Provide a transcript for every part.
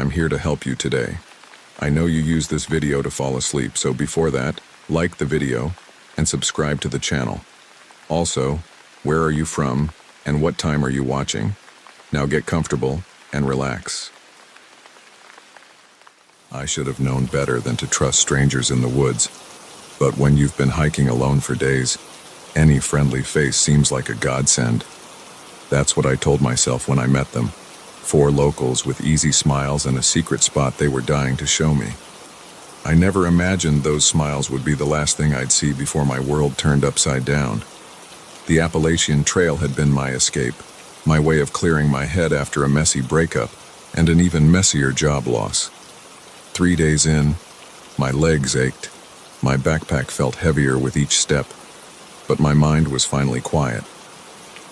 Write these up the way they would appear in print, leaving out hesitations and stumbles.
I'm here to help you today. I know you use this video to fall asleep, so before that, like the video and subscribe to the channel. Also, where are you from and what time are you watching? Now get comfortable and relax. I should have known better than to trust strangers in the woods, but when you've been hiking alone for days, any friendly face seems like a godsend. That's what I told myself when I met them. 4 locals with easy smiles and a secret spot they were dying to show me. I never imagined those smiles would be the last thing I'd see before my world turned upside down. The Appalachian Trail had been my escape, my way of clearing my head after a messy breakup and an even messier job loss. 3 days in, my legs ached, my backpack felt heavier with each step, but my mind was finally quiet.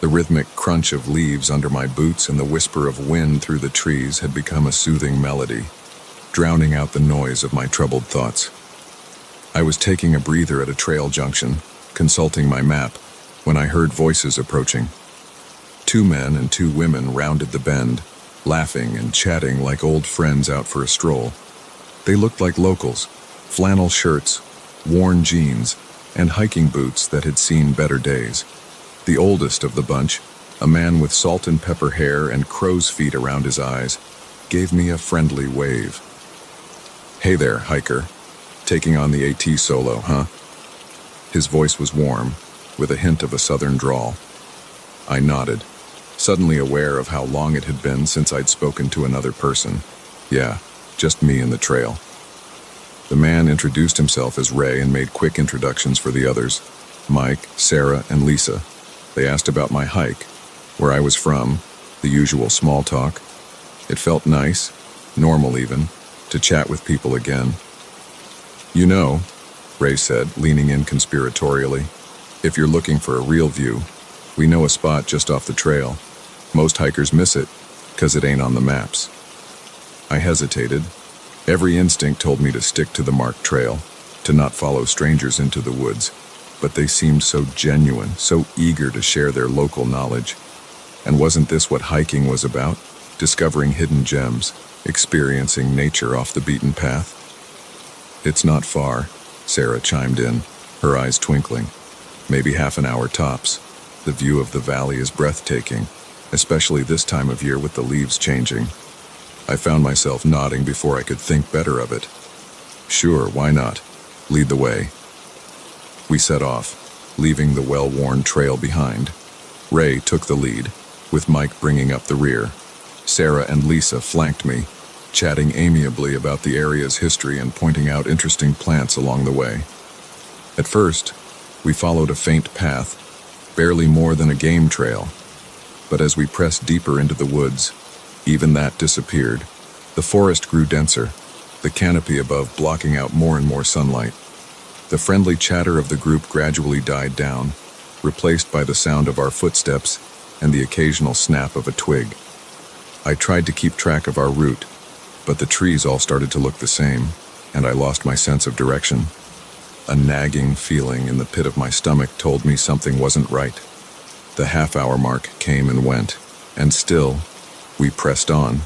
The rhythmic crunch of leaves under my boots and the whisper of wind through the trees had become a soothing melody, drowning out the noise of my troubled thoughts. I was taking a breather at a trail junction, consulting my map, when I heard voices approaching. 2 men and 2 women rounded the bend, laughing and chatting like old friends out for a stroll. They looked like locals, flannel shirts, worn jeans, and hiking boots that had seen better days. The oldest of the bunch, a man with salt and pepper hair and crow's feet around his eyes, gave me a friendly wave. "Hey there, hiker. Taking on the AT solo, huh?" His voice was warm, with a hint of a southern drawl. I nodded, suddenly aware of how long it had been since I'd spoken to another person. Yeah, just me and the trail. The man introduced himself as Ray and made quick introductions for the others, Mike, Sarah, and Lisa. They asked about my hike, where I was from, the usual small talk. It felt nice, normal even, to chat with people again. "You know," Ray said, leaning in conspiratorially, "if you're looking for a real view, we know a spot just off the trail. Most hikers miss it, 'cause it ain't on the maps." I hesitated. Every instinct told me to stick to the marked trail, to not follow strangers into the woods. But they seemed so genuine, so eager to share their local knowledge. And wasn't this what hiking was about? Discovering hidden gems, experiencing nature off the beaten path? "It's not far," Sarah chimed in, her eyes twinkling. "Maybe half an hour tops. The view of the valley is breathtaking, especially this time of year with the leaves changing." I found myself nodding before I could think better of it. "Sure, why not? Lead the way." We set off, leaving the well-worn trail behind. Ray took the lead, with Mike bringing up the rear. Sarah and Lisa flanked me, chatting amiably about the area's history and pointing out interesting plants along the way. At first, we followed a faint path, barely more than a game trail. But as we pressed deeper into the woods, even that disappeared. The forest grew denser, the canopy above blocking out more and more sunlight. The friendly chatter of the group gradually died down, replaced by the sound of our footsteps and the occasional snap of a twig. I tried to keep track of our route, but the trees all started to look the same, and I lost my sense of direction. A nagging feeling in the pit of my stomach told me something wasn't right. The half-hour mark came and went, and still, we pressed on.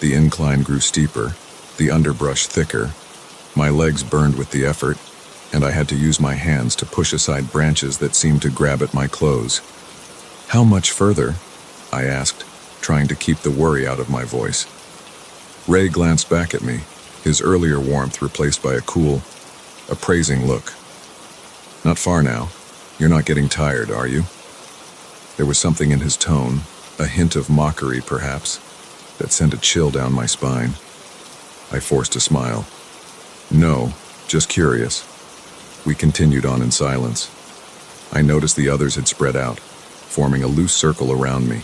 The incline grew steeper, the underbrush thicker. My legs burned with the effort, and I had to use my hands to push aside branches that seemed to grab at my clothes. "How much further?" I asked, trying to keep the worry out of my voice. Ray glanced back at me, his earlier warmth replaced by a cool, appraising look. "Not far now. You're not getting tired, are you?" There was something in his tone, a hint of mockery perhaps, that sent a chill down my spine. I forced a smile. "No, just curious." We continued on in silence. I noticed the others had spread out, forming a loose circle around me.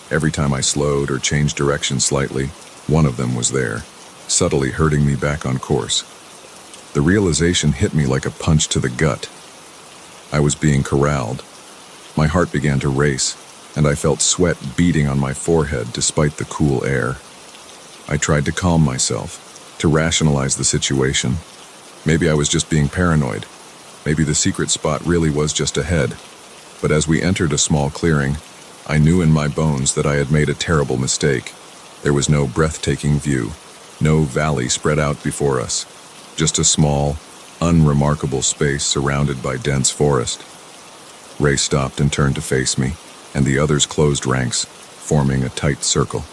Every time I slowed or changed direction slightly, one of them was there, subtly herding me back on course. The realization hit me like a punch to the gut. I was being corralled. My heart began to race, and I felt sweat beating on my forehead despite the cool air. I tried to calm myself, to rationalize the situation. Maybe I was just being paranoid. Maybe the secret spot really was just ahead. But as we entered a small clearing, I knew in my bones that I had made a terrible mistake. There was no breathtaking view, no valley spread out before us, just a small, unremarkable space surrounded by dense forest. Ray stopped and turned to face me, and the others closed ranks, forming a tight circle.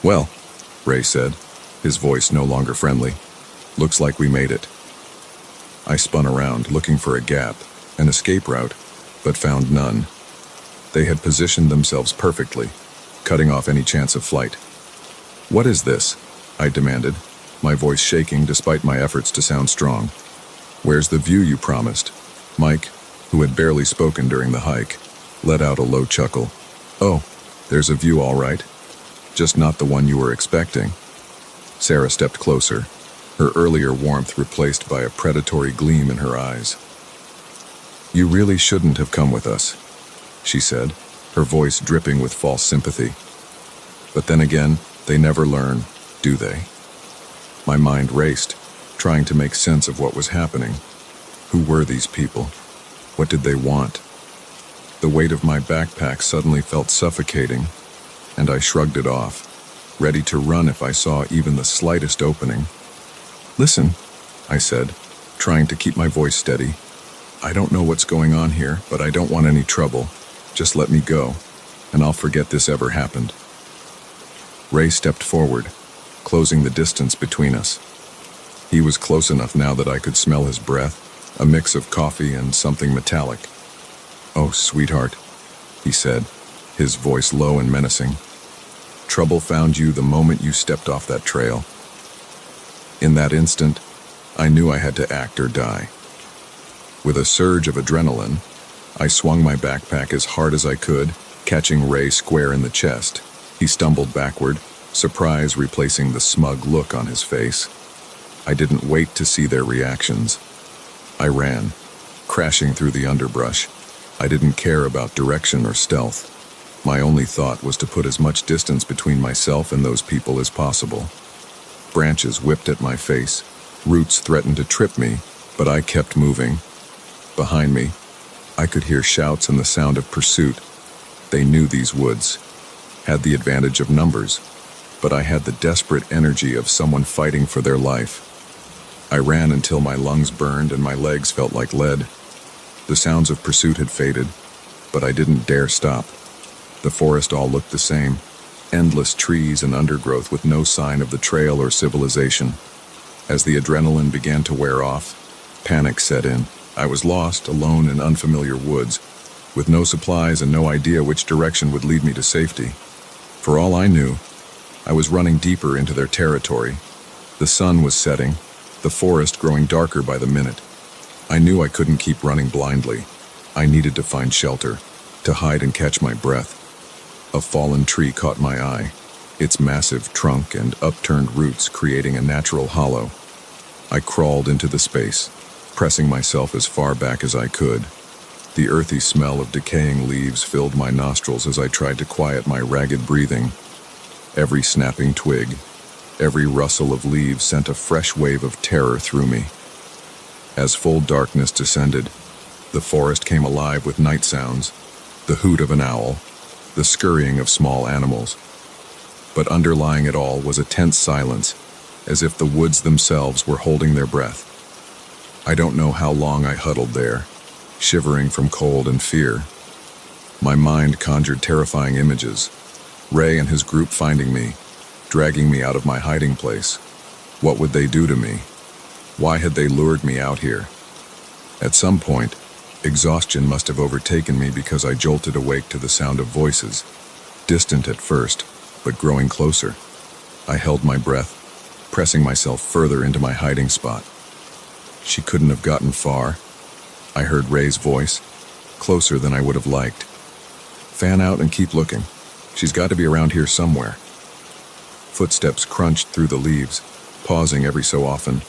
"Well," Ray said, his voice no longer friendly, "looks like we made it." I spun around, looking for a gap, an escape route, but found none. They had positioned themselves perfectly, cutting off any chance of flight. "What is this?" I demanded, my voice shaking despite my efforts to sound strong. "Where's the view you promised?" Mike, who had barely spoken during the hike, let out a low chuckle. "Oh, there's a view all right. Just not the one you were expecting." Sarah stepped closer, her earlier warmth replaced by a predatory gleam in her eyes. "You really shouldn't have come with us," she said, her voice dripping with false sympathy. "But then again, they never learn, do they?" My mind raced, trying to make sense of what was happening. Who were these people? What did they want? The weight of my backpack suddenly felt suffocating, and I shrugged it off, ready to run if I saw even the slightest opening. "Listen," I said, trying to keep my voice steady. "I don't know what's going on here, but I don't want any trouble. Just let me go, and I'll forget this ever happened." Ray stepped forward, closing the distance between us. He was close enough now that I could smell his breath, a mix of coffee and something metallic. "Oh, sweetheart," he said, his voice low and menacing. "Trouble found you the moment you stepped off that trail." In that instant, I knew I had to act or die. With a surge of adrenaline, I swung my backpack as hard as I could, catching Ray square in the chest. He stumbled backward, surprise replacing the smug look on his face. I didn't wait to see their reactions. I ran, crashing through the underbrush. I didn't care about direction or stealth. My only thought was to put as much distance between myself and those people as possible. Branches whipped at my face, roots threatened to trip me, but I kept moving. Behind me, I could hear shouts and the sound of pursuit. They knew these woods, had the advantage of numbers, but I had the desperate energy of someone fighting for their life. I ran until my lungs burned and my legs felt like lead. The sounds of pursuit had faded, but I didn't dare stop. The forest all looked the same, endless trees and undergrowth with no sign of the trail or civilization. As the adrenaline began to wear off, panic set in. I was lost, alone in unfamiliar woods, with no supplies and no idea which direction would lead me to safety. For all I knew, I was running deeper into their territory. The sun was setting, the forest growing darker by the minute. I knew I couldn't keep running blindly. I needed to find shelter, to hide and catch my breath. A fallen tree caught my eye, its massive trunk and upturned roots creating a natural hollow. I crawled into the space, pressing myself as far back as I could. The earthy smell of decaying leaves filled my nostrils as I tried to quiet my ragged breathing. Every snapping twig, every rustle of leaves sent a fresh wave of terror through me. As full darkness descended, the forest came alive with night sounds, the hoot of an owl, the scurrying of small animals. But underlying it all was a tense silence, as if the woods themselves were holding their breath. I don't know how long I huddled there, shivering from cold and fear. My mind conjured terrifying images. Ray and his group finding me, dragging me out of my hiding place. What would they do to me? Why had they lured me out here? At some point, exhaustion must have overtaken me because I jolted awake to the sound of voices, distant at first, but growing closer. I held my breath, pressing myself further into my hiding spot. She couldn't have gotten far. I heard Ray's voice, closer than I would have liked. "Fan out and keep looking. She's got to be around here somewhere." Footsteps crunched through the leaves, pausing every so often.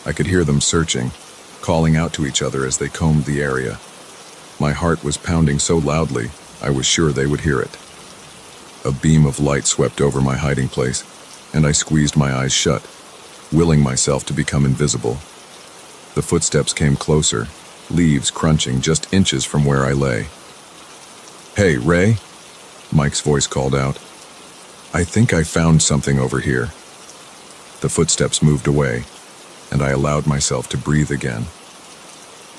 I could hear them searching, calling out to each other as they combed the area. My heart was pounding so loudly, I was sure they would hear it. A beam of light swept over my hiding place, and I squeezed my eyes shut, willing myself to become invisible. The footsteps came closer, leaves crunching just inches from where I lay. "Hey, Ray?" Mike's voice called out. I think I found something over here. The footsteps moved away, and I allowed myself to breathe again.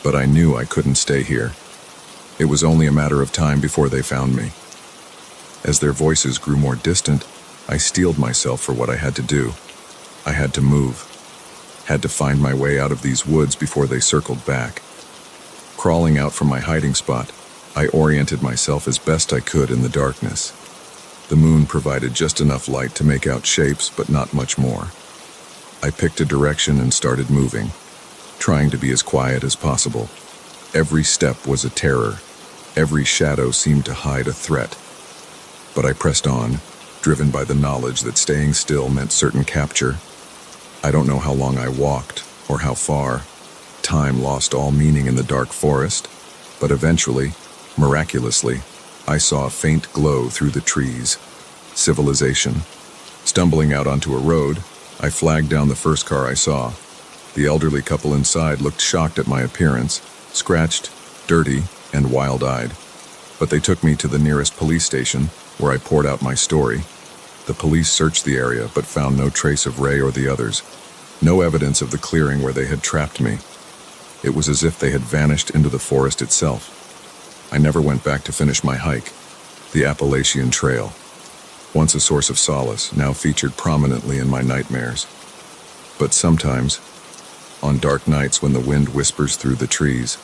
But I knew I couldn't stay here. It was only a matter of time before they found me. As their voices grew more distant, I steeled myself for what I had to do. I had to move. Had to find my way out of these woods before they circled back. Crawling out from my hiding spot, I oriented myself as best I could in the darkness. The moon provided just enough light to make out shapes, but not much more. I picked a direction and started moving, trying to be as quiet as possible. Every step was a terror. Every shadow seemed to hide a threat. But I pressed on, driven by the knowledge that staying still meant certain capture. I don't know how long I walked, or how far. Time lost all meaning in the dark forest, but eventually, miraculously, I saw a faint glow through the trees. Civilization. Stumbling out onto a road, I flagged down the first car I saw. The elderly couple inside looked shocked at my appearance, scratched, dirty, and wild-eyed. But they took me to the nearest police station, where I poured out my story. The police searched the area, but found no trace of Ray or the others. No evidence of the clearing where they had trapped me. It was as if they had vanished into the forest itself. I never went back to finish my hike. The Appalachian Trail. Once a source of solace, now featured prominently in my nightmares. But sometimes, on dark nights when the wind whispers through the trees,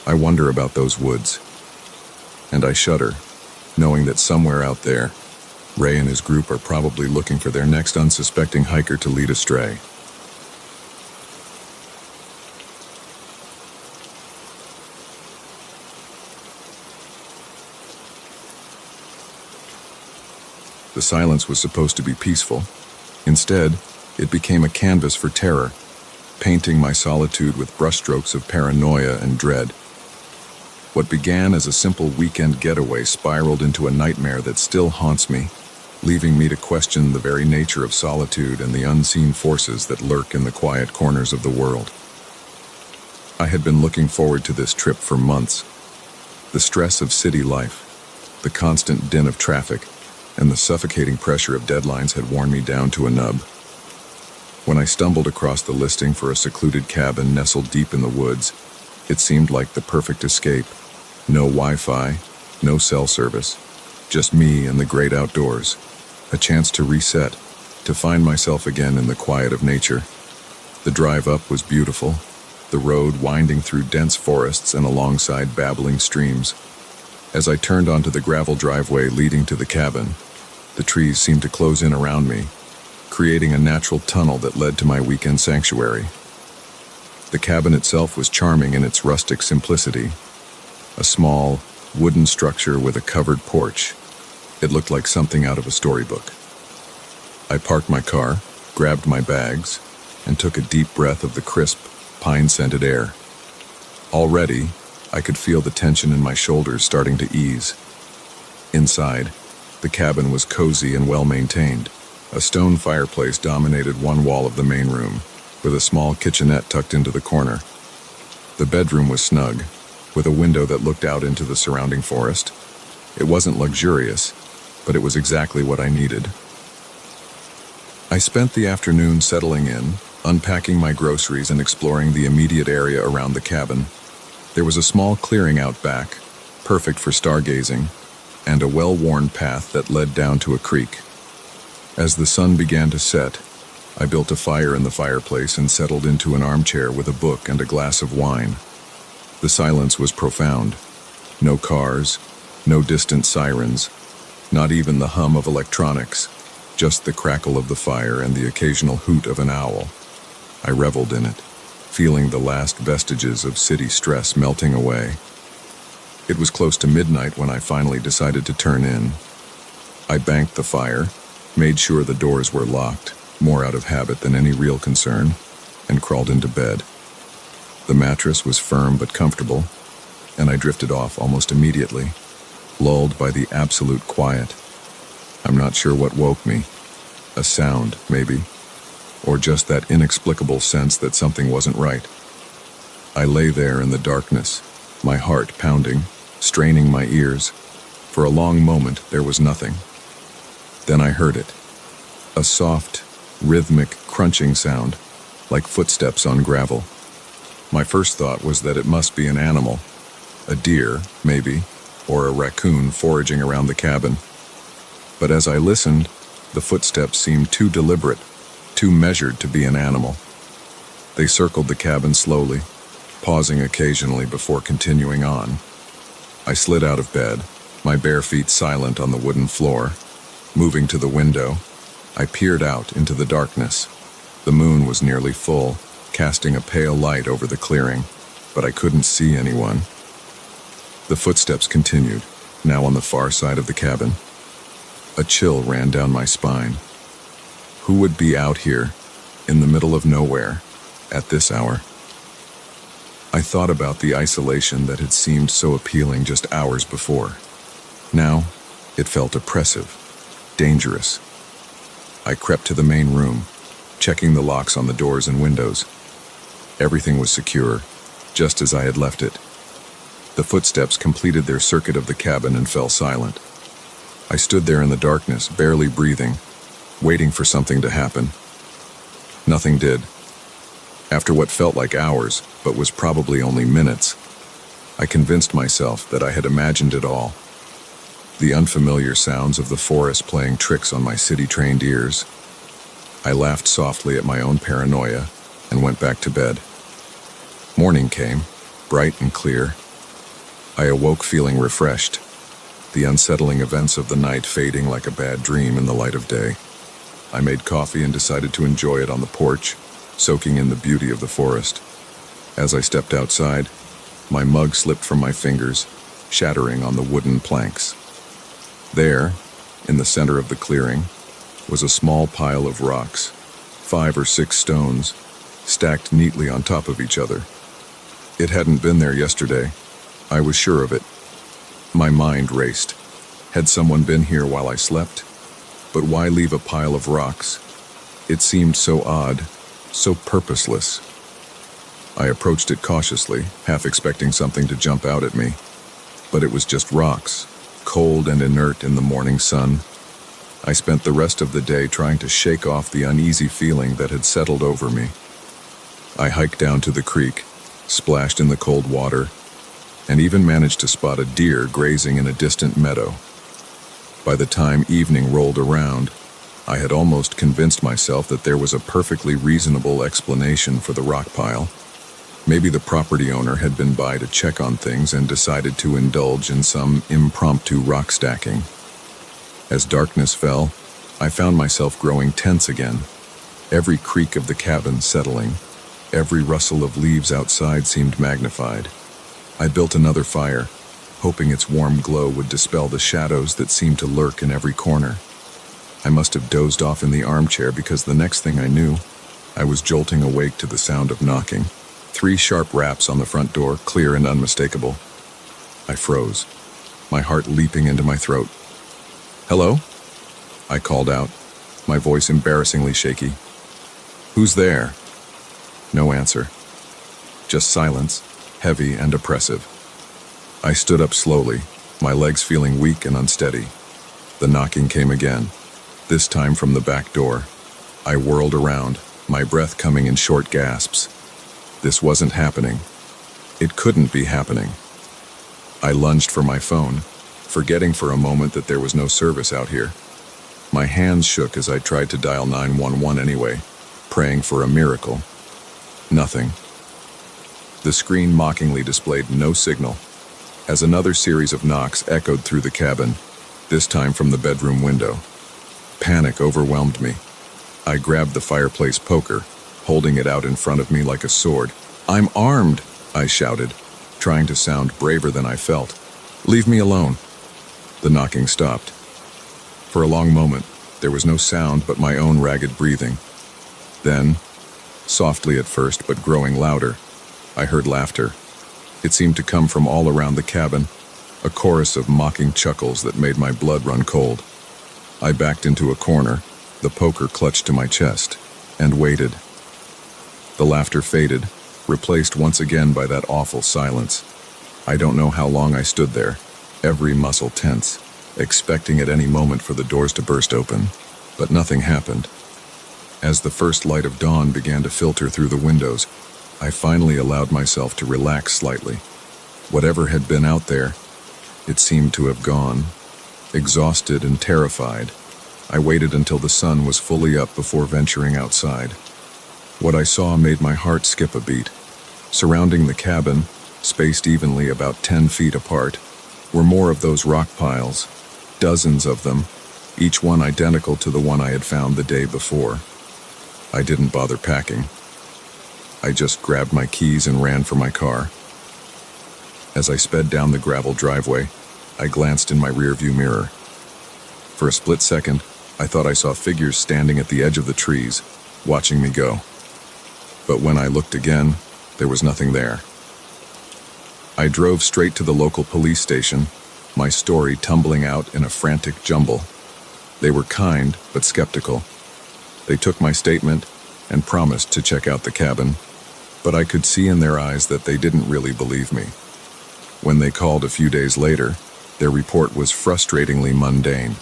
I wonder about those woods. And I shudder, knowing that somewhere out there, Ray and his group are probably looking for their next unsuspecting hiker to lead astray. The silence was supposed to be peaceful. Instead, it became a canvas for terror, painting my solitude with brushstrokes of paranoia and dread. What began as a simple weekend getaway spiraled into a nightmare that still haunts me, leaving me to question the very nature of solitude and the unseen forces that lurk in the quiet corners of the world. I had been looking forward to this trip for months. The stress of city life, the constant din of traffic, and the suffocating pressure of deadlines had worn me down to a nub. When I stumbled across the listing for a secluded cabin nestled deep in the woods, it seemed like the perfect escape. No Wi-Fi, no cell service, just me and the great outdoors. A chance to reset, to find myself again in the quiet of nature. The drive up was beautiful, the road winding through dense forests and alongside babbling streams. As I turned onto the gravel driveway leading to the cabin, the trees seemed to close in around me, creating a natural tunnel that led to my weekend sanctuary. The cabin itself was charming in its rustic simplicity. A small, wooden structure with a covered porch. It looked like something out of a storybook. I parked my car, grabbed my bags, and took a deep breath of the crisp, pine-scented air. Already, I could feel the tension in my shoulders starting to ease. Inside, the cabin was cozy and well-maintained. A stone fireplace dominated one wall of the main room, with a small kitchenette tucked into the corner. The bedroom was snug, with a window that looked out into the surrounding forest. It wasn't luxurious, but it was exactly what I needed. I spent the afternoon settling in, unpacking my groceries and exploring the immediate area around the cabin. There was a small clearing out back, perfect for stargazing, and a well-worn path that led down to a creek. As the sun began to set, I built a fire in the fireplace and settled into an armchair with a book and a glass of wine. The silence was profound. No cars, no distant sirens, not even the hum of electronics, just the crackle of the fire and the occasional hoot of an owl. I reveled in it, feeling the last vestiges of city stress melting away. It was close to midnight when I finally decided to turn in. I banked the fire, made sure the doors were locked, more out of habit than any real concern, and crawled into bed. The mattress was firm but comfortable, and I drifted off almost immediately, lulled by the absolute quiet. I'm not sure what woke me. A sound, maybe, or just that inexplicable sense that something wasn't right. I lay there in the darkness, my heart pounding, straining my ears. For a long moment, there was nothing. Then I heard it. A soft, rhythmic crunching sound, like footsteps on gravel. My first thought was that it must be an animal. A deer, maybe, or a raccoon foraging around the cabin. But as I listened, the footsteps seemed too deliberate, too measured to be an animal. They circled the cabin slowly, pausing occasionally before continuing on. I slid out of bed, my bare feet silent on the wooden floor. Moving to the window, I peered out into the darkness. The moon was nearly full, casting a pale light over the clearing, but I couldn't see anyone. The footsteps continued, now on the far side of the cabin. A chill ran down my spine. Who would be out here, in the middle of nowhere, at this hour? I thought about the isolation that had seemed so appealing just hours before. Now, it felt oppressive, dangerous. I crept to the main room, checking the locks on the doors and windows. Everything was secure, just as I had left it. The footsteps completed their circuit of the cabin and fell silent. I stood there in the darkness, barely breathing, waiting for something to happen. Nothing did. After what felt like hours, but was probably only minutes, I convinced myself that I had imagined it all. The unfamiliar sounds of the forest playing tricks on my city-trained ears. I laughed softly at my own paranoia and went back to bed. Morning came, bright and clear. I awoke feeling refreshed, the unsettling events of the night fading like a bad dream in the light of day. I made coffee and decided to enjoy it on the porch, soaking in the beauty of the forest. As I stepped outside, my mug slipped from my fingers, shattering on the wooden planks. There, in the center of the clearing, was a small pile of rocks, 5 or 6 stones, stacked neatly on top of each other. It hadn't been there yesterday. I was sure of it. My mind raced. Had someone been here while I slept? But why leave a pile of rocks? It seemed so odd, so purposeless. I approached it cautiously, half expecting something to jump out at me. But it was just rocks, cold and inert in the morning sun. I spent the rest of the day trying to shake off the uneasy feeling that had settled over me. I hiked down to the creek, splashed in the cold water, and even managed to spot a deer grazing in a distant meadow. By the time evening rolled around, I had almost convinced myself that there was a perfectly reasonable explanation for the rock pile. Maybe the property owner had been by to check on things and decided to indulge in some impromptu rock stacking. As darkness fell, I found myself growing tense again, every creak of the cabin settling. Every rustle of leaves outside seemed magnified. I built another fire, hoping its warm glow would dispel the shadows that seemed to lurk in every corner. I must have dozed off in the armchair because the next thing I knew, I was jolting awake to the sound of knocking. 3 sharp raps on the front door, clear and unmistakable. I froze, my heart leaping into my throat. "Hello?" I called out, my voice embarrassingly shaky. "Who's there?" No answer. Just silence, heavy and oppressive. I stood up slowly, my legs feeling weak and unsteady. The knocking came again, this time from the back door. I whirled around, my breath coming in short gasps. This wasn't happening. It couldn't be happening. I lunged for my phone, forgetting for a moment that there was no service out here. My hands shook as I tried to dial 911 anyway, praying for a miracle. Nothing. The screen mockingly displayed no signal, as another series of knocks echoed through the cabin, this time from the bedroom window. Panic overwhelmed me. I grabbed the fireplace poker, holding it out in front of me like a sword. "I'm armed!" I shouted, trying to sound braver than I felt. "Leave me alone." The knocking stopped. For a long moment, there was no sound but my own ragged breathing. Then, softly at first but growing louder, I heard laughter. It seemed to come from all around the cabin, a chorus of mocking chuckles that made my blood run cold. I backed into a corner, the poker clutched to my chest, and waited. The laughter faded, replaced once again by that awful silence. I don't know how long I stood there, every muscle tense. expecting at any moment for the doors to burst open, but nothing happened. As the first light of dawn began to filter through the windows, I finally allowed myself to relax slightly. Whatever had been out there, it seemed to have gone. Exhausted and terrified, I waited until the sun was fully up before venturing outside. What I saw made my heart skip a beat. Surrounding the cabin, spaced evenly about 10 feet apart, were more of those rock piles, dozens of them, each one identical to the one I had found the day before. I didn't bother packing. I just grabbed my keys and ran for my car. As I sped down the gravel driveway, I glanced in my rearview mirror. For a split second, I thought I saw figures standing at the edge of the trees, watching me go. But when I looked again, there was nothing there. I drove straight to the local police station, my story tumbling out in a frantic jumble. They were kind, but skeptical. They took my statement and promised to check out the cabin, but I could see in their eyes that they didn't really believe me. When they called a few days later, their report was frustratingly mundane.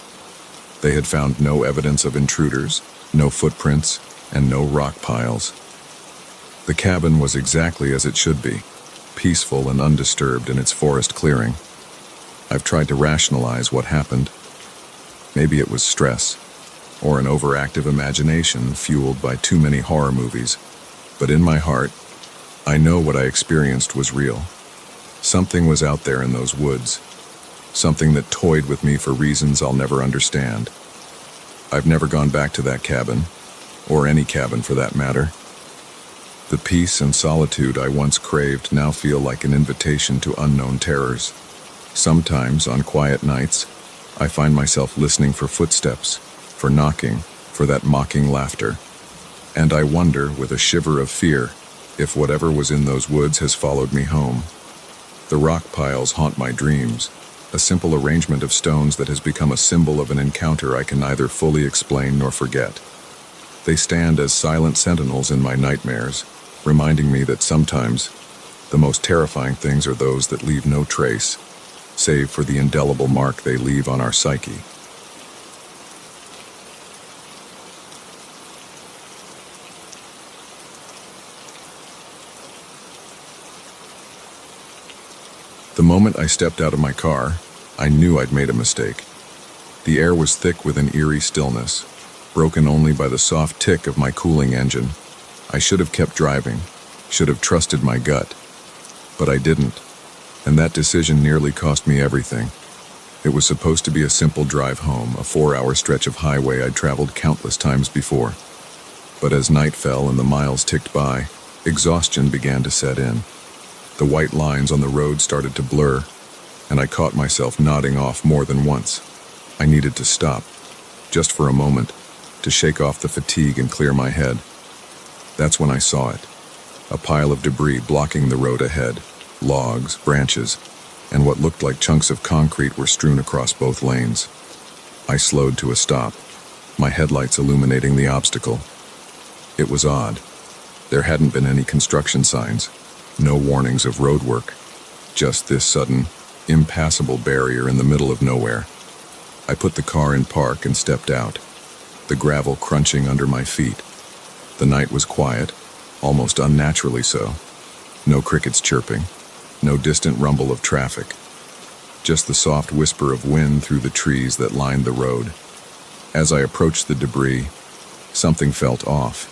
They had found no evidence of intruders, no footprints, and no rock piles. The cabin was exactly as it should be, peaceful and undisturbed in its forest clearing. I've tried to rationalize what happened. Maybe it was stress, or an overactive imagination fueled by too many horror movies. But in my heart, I know what I experienced was real. Something was out there in those woods. Something that toyed with me for reasons I'll never understand. I've never gone back to that cabin, or any cabin for that matter. The peace and solitude I once craved now feel like an invitation to unknown terrors. Sometimes, on quiet nights, I find myself listening for footsteps, for knocking, for that mocking laughter. And I wonder, with a shiver of fear, if whatever was in those woods has followed me home. The rock piles haunt my dreams, a simple arrangement of stones that has become a symbol of an encounter I can neither fully explain nor forget. They stand as silent sentinels in my nightmares, reminding me that sometimes the most terrifying things are those that leave no trace, save for the indelible mark they leave on our psyche. The moment I stepped out of my car, I knew I'd made a mistake. The air was thick with an eerie stillness, broken only by the soft tick of my cooling engine. I should have kept driving, should have trusted my gut. But I didn't, and that decision nearly cost me everything. It was supposed to be a simple drive home, a 4-hour stretch of highway I'd traveled countless times before. But as night fell and the miles ticked by, exhaustion began to set in. The white lines on the road started to blur, and I caught myself nodding off more than once. I needed to stop, just for a moment, to shake off the fatigue and clear my head. That's when I saw it. A pile of debris blocking the road ahead. Logs, branches, and what looked like chunks of concrete were strewn across both lanes. I slowed to a stop, my headlights illuminating the obstacle. It was odd. There hadn't been any construction signs, no warnings of road work, just this sudden, impassable barrier in the middle of nowhere. I put the car in park and stepped out, the gravel crunching under my feet. The night was quiet, almost unnaturally so. No crickets chirping, no distant rumble of traffic. Just the soft whisper of wind through the trees that lined the road. As I approached the debris, something felt off.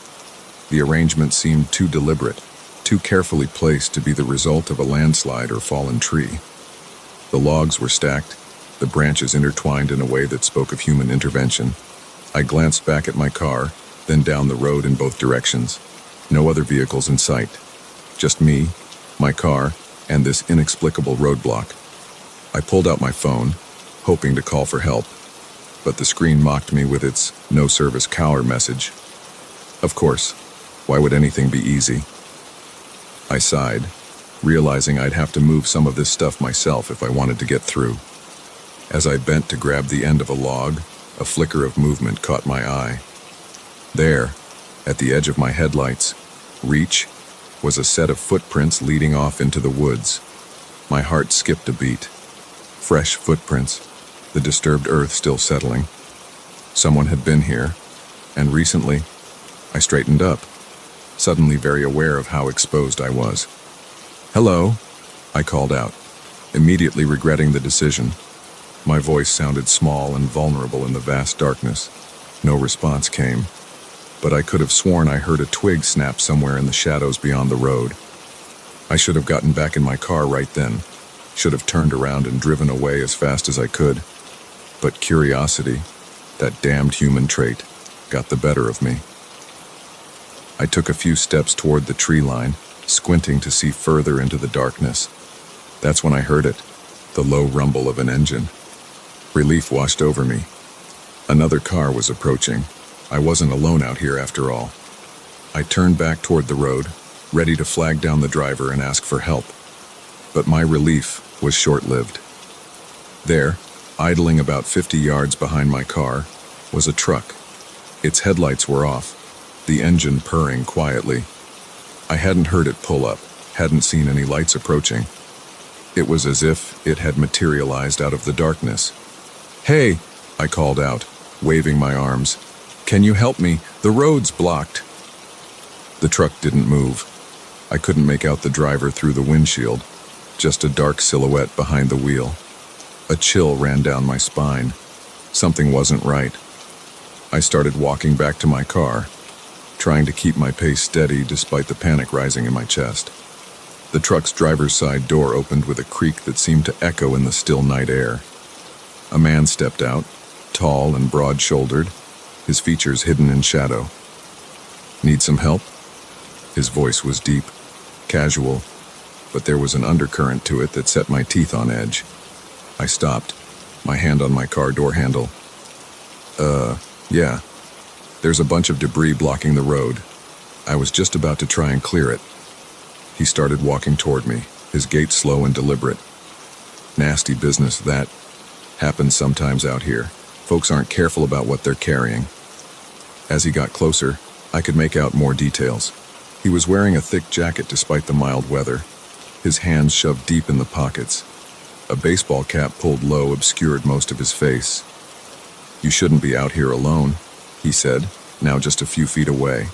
The arrangement seemed too deliberate, too carefully placed to be the result of a landslide or fallen tree. The logs were stacked, the branches intertwined in a way that spoke of human intervention. I glanced back at my car, then down the road in both directions. No other vehicles in sight. Just me, my car, and this inexplicable roadblock. I pulled out my phone, hoping to call for help, but the screen mocked me with its "no service cower" message. Of course, why would anything be easy? I sighed, realizing I'd have to move some of this stuff myself if I wanted to get through. As I bent to grab the end of a log, a flicker of movement caught my eye. There, at the edge of my headlights, reach, was a set of footprints leading off into the woods. My heart skipped a beat. Fresh footprints, the disturbed earth still settling. Someone had been here, and recently, I straightened up, suddenly very aware of how exposed I was. "Hello," I called out, immediately regretting the decision. My voice sounded small and vulnerable in the vast darkness. No response came, but I could have sworn I heard a twig snap somewhere in the shadows beyond the road. I should have gotten back in my car right then, should have turned around and driven away as fast as I could. But curiosity, that damned human trait, got the better of me. I took a few steps toward the tree line, squinting to see further into the darkness. That's when I heard it, the low rumble of an engine. Relief washed over me. Another car was approaching. I wasn't alone out here after all. I turned back toward the road, ready to flag down the driver and ask for help. But my relief was short-lived. There, idling about 50 yards behind my car, was a truck. Its headlights were off, the engine purring quietly. I hadn't heard it pull up, hadn't seen any lights approaching. It was as if it had materialized out of the darkness. "Hey," I called out, waving my arms. "Can you help me? The road's blocked." The truck didn't move. I couldn't make out the driver through the windshield, just a dark silhouette behind the wheel. A chill ran down my spine. Something wasn't right. I started walking back to my car, trying to keep my pace steady despite the panic rising in my chest. The truck's driver's side door opened with a creak that seemed to echo in the still night air. A man stepped out, tall and broad-shouldered, his features hidden in shadow. "Need some help?" His voice was deep, casual, but there was an undercurrent to it that set my teeth on edge. I stopped, my hand on my car door handle. Yeah. There's a bunch of debris blocking the road. I was just about to try and clear it." He started walking toward me, his gait slow and deliberate. Nasty business, that. Happens sometimes out here. Folks aren't careful about what they're carrying. As he got closer, I could make out more details. He was wearing a thick jacket despite the mild weather, his hands shoved deep in the pockets. A baseball cap pulled low obscured most of his face. "You shouldn't be out here alone," he said, now just a few feet away.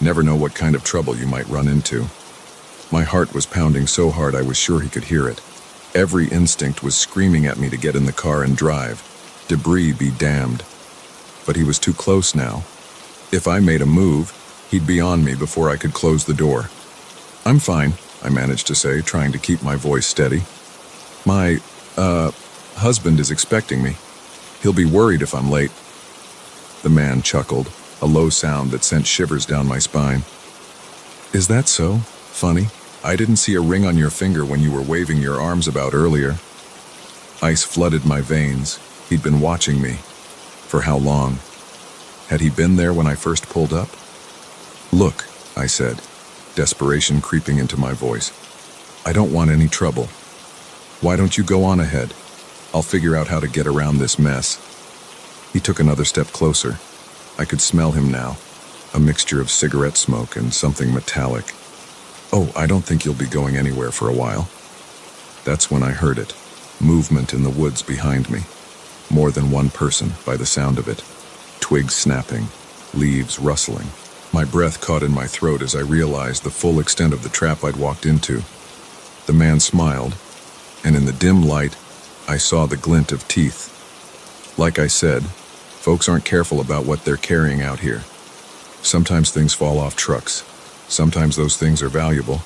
"Never know what kind of trouble you might run into." My heart was pounding so hard I was sure he could hear it. Every instinct was screaming at me to get in the car and drive. Debris be damned. But he was too close now. If I made a move, he'd be on me before I could close the door. "I'm fine," I managed to say, trying to keep my voice steady. My husband is expecting me. He'll be worried if I'm late." The man chuckled, a low sound that sent shivers down my spine. "Is that so? Funny. I didn't see a ring on your finger when you were waving your arms about earlier." Ice flooded my veins. He'd been watching me. For how long? Had he been there when I first pulled up? "Look," I said, desperation creeping into my voice. "I don't want any trouble. Why don't you go on ahead? I'll figure out how to get around this mess." He took another step closer. I could smell him now, a mixture of cigarette smoke and something metallic. "Oh, I don't think you'll be going anywhere for a while." That's when I heard it, movement in the woods behind me. More than one person, by the sound of it. Twigs snapping, leaves rustling. My breath caught in my throat as I realized the full extent of the trap I'd walked into. The man smiled, and in the dim light, I saw the glint of teeth. Like I said, folks aren't careful about what they're carrying out here. Sometimes things fall off trucks. Sometimes those things are valuable.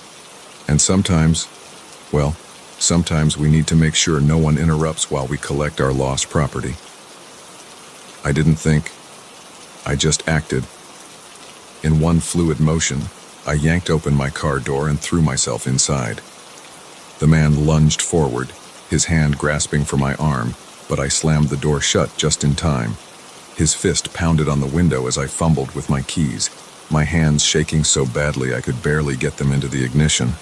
And sometimes we need to make sure no one interrupts while we collect our lost property. I didn't think. I just acted. In one fluid motion, I yanked open my car door and threw myself inside. The man lunged forward, his hand grasping for my arm, but I slammed the door shut just in time. His fist pounded on the window as I fumbled with my keys, my hands shaking so badly I could barely get them into the ignition.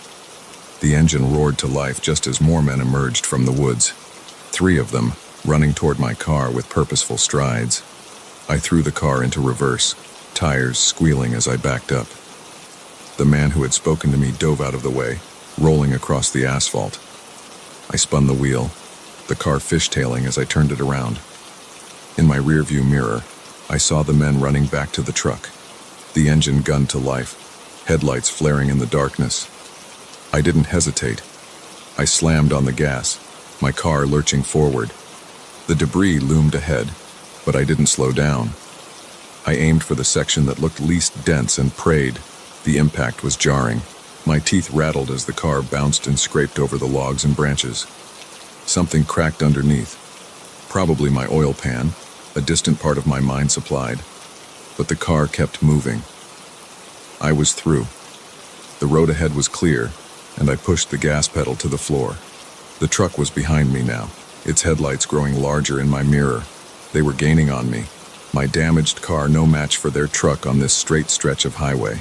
The engine roared to life just as more men emerged from the woods. 3 of them, running toward my car with purposeful strides. I threw the car into reverse, tires squealing as I backed up. The man who had spoken to me dove out of the way, rolling across the asphalt. I spun the wheel, the car fishtailing as I turned it around. In my rearview mirror, I saw the men running back to the truck, the engine gunned to life, headlights flaring in the darkness. I didn't hesitate. I slammed on the gas, my car lurching forward. The debris loomed ahead, but I didn't slow down. I aimed for the section that looked least dense and prayed. The impact was jarring. My teeth rattled as the car bounced and scraped over the logs and branches. Something cracked underneath. Probably my oil pan, a distant part of my mind supplied. But the car kept moving. I was through. The road ahead was clear, and I pushed the gas pedal to the floor. The truck was behind me now, its headlights growing larger in my mirror. They were gaining on me. My damaged car no match for their truck on this straight stretch of highway.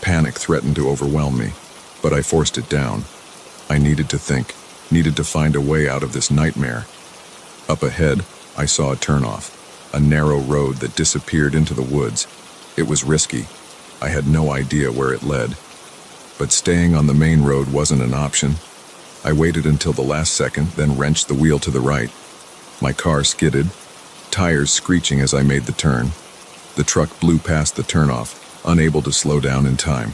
Panic threatened to overwhelm me, but I forced it down. I needed to think, needed to find a way out of this nightmare. Up ahead, I saw a turnoff, a narrow road that disappeared into the woods. It was risky. I had no idea where it led. But staying on the main road wasn't an option. I waited until the last second, then wrenched the wheel to the right. My car skidded, tires screeching as I made the turn. The truck blew past the turnoff, unable to slow down in time.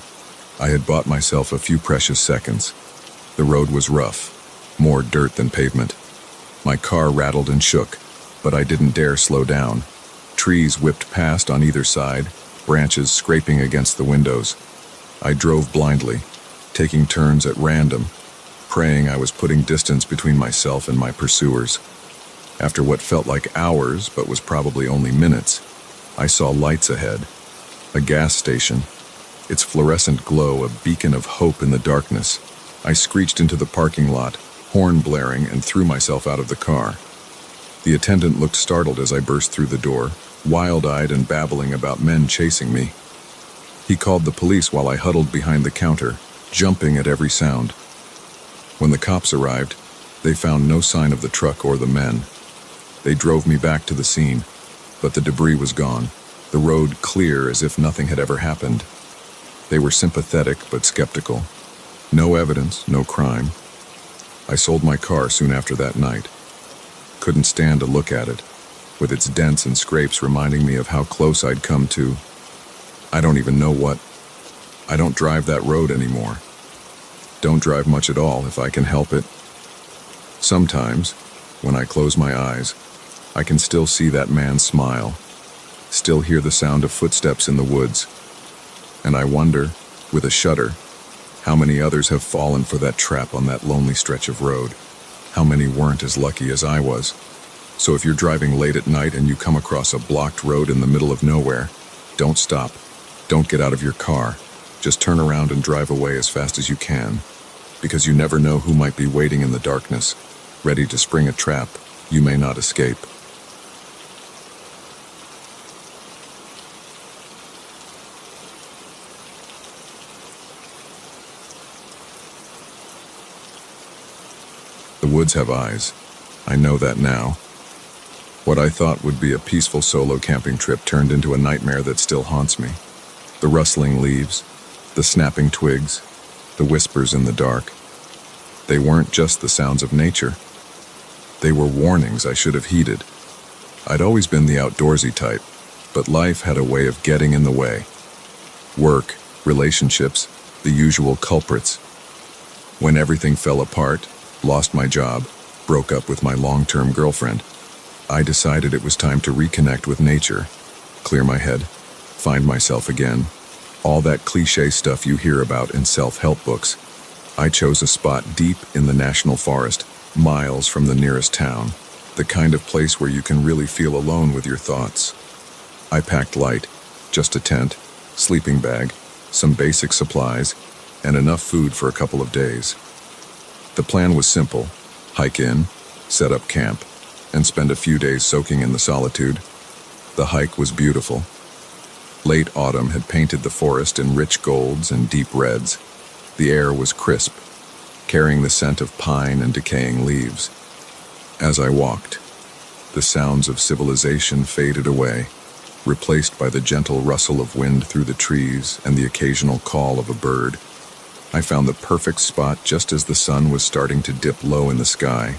I had bought myself a few precious seconds. The road was rough, more dirt than pavement. My car rattled and shook, but I didn't dare slow down. Trees whipped past on either side, branches scraping against the windows. I drove blindly, taking turns at random, praying I was putting distance between myself and my pursuers. After what felt like hours, but was probably only minutes, I saw lights ahead. A gas station, its fluorescent glow a beacon of hope in the darkness. I screeched into the parking lot, horn blaring, and threw myself out of the car. The attendant looked startled as I burst through the door, wild-eyed and babbling about men chasing me. He called the police while I huddled behind the counter, jumping at every sound. When the cops arrived, they found no sign of the truck or the men. They drove me back to the scene, but the debris was gone, the road clear as if nothing had ever happened. They were sympathetic but skeptical. No evidence, no crime. I sold my car soon after that night. Couldn't stand to look at it, with its dents and scrapes reminding me of how close I'd come to. I don't even know what. I don't drive that road anymore. Don't drive much at all if I can help it. Sometimes, when I close my eyes, I can still see that man smile, still hear the sound of footsteps in the woods. And I wonder, with a shudder, how many others have fallen for that trap on that lonely stretch of road. How many weren't as lucky as I was. So if you're driving late at night and you come across a blocked road in the middle of nowhere, don't stop. Don't get out of your car. Just turn around and drive away as fast as you can. Because you never know who might be waiting in the darkness, ready to spring a trap you may not escape. The woods have eyes. I know that now. What I thought would be a peaceful solo camping trip turned into a nightmare that still haunts me. The rustling leaves, the snapping twigs, the whispers in the dark. They weren't just the sounds of nature. They were warnings I should have heeded. I'd always been the outdoorsy type, but life had a way of getting in the way. Work, relationships, the usual culprits. When everything fell apart, lost my job, broke up with my long-term girlfriend, I decided it was time to reconnect with nature, clear my head, find myself again. All that cliché stuff you hear about in self-help books. I chose a spot deep in the national forest, miles from the nearest town, the kind of place where you can really feel alone with your thoughts. I packed light, just a tent, sleeping bag, some basic supplies, and enough food for a couple of days. The plan was simple: hike in, set up camp, and spend a few days soaking in the solitude. The hike was beautiful. Late autumn had painted the forest in rich golds and deep reds. The air was crisp, carrying the scent of pine and decaying leaves. As I walked, the sounds of civilization faded away, replaced by the gentle rustle of wind through the trees and the occasional call of a bird. I found the perfect spot just as the sun was starting to dip low in the sky.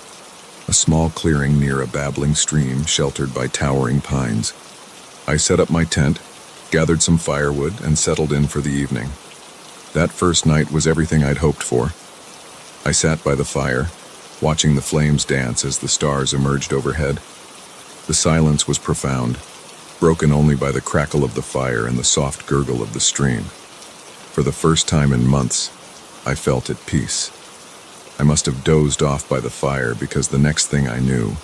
a small clearing near a babbling stream sheltered by towering pines. I set up my tent, gathered some firewood, and settled in for the evening. That first night was everything I'd hoped for. I sat by the fire, watching the flames dance as the stars emerged overhead. The silence was profound, broken only by the crackle of the fire and the soft gurgle of the stream. For the first time in months, I felt at peace. I must have dozed off by the fire because the next thing I knew,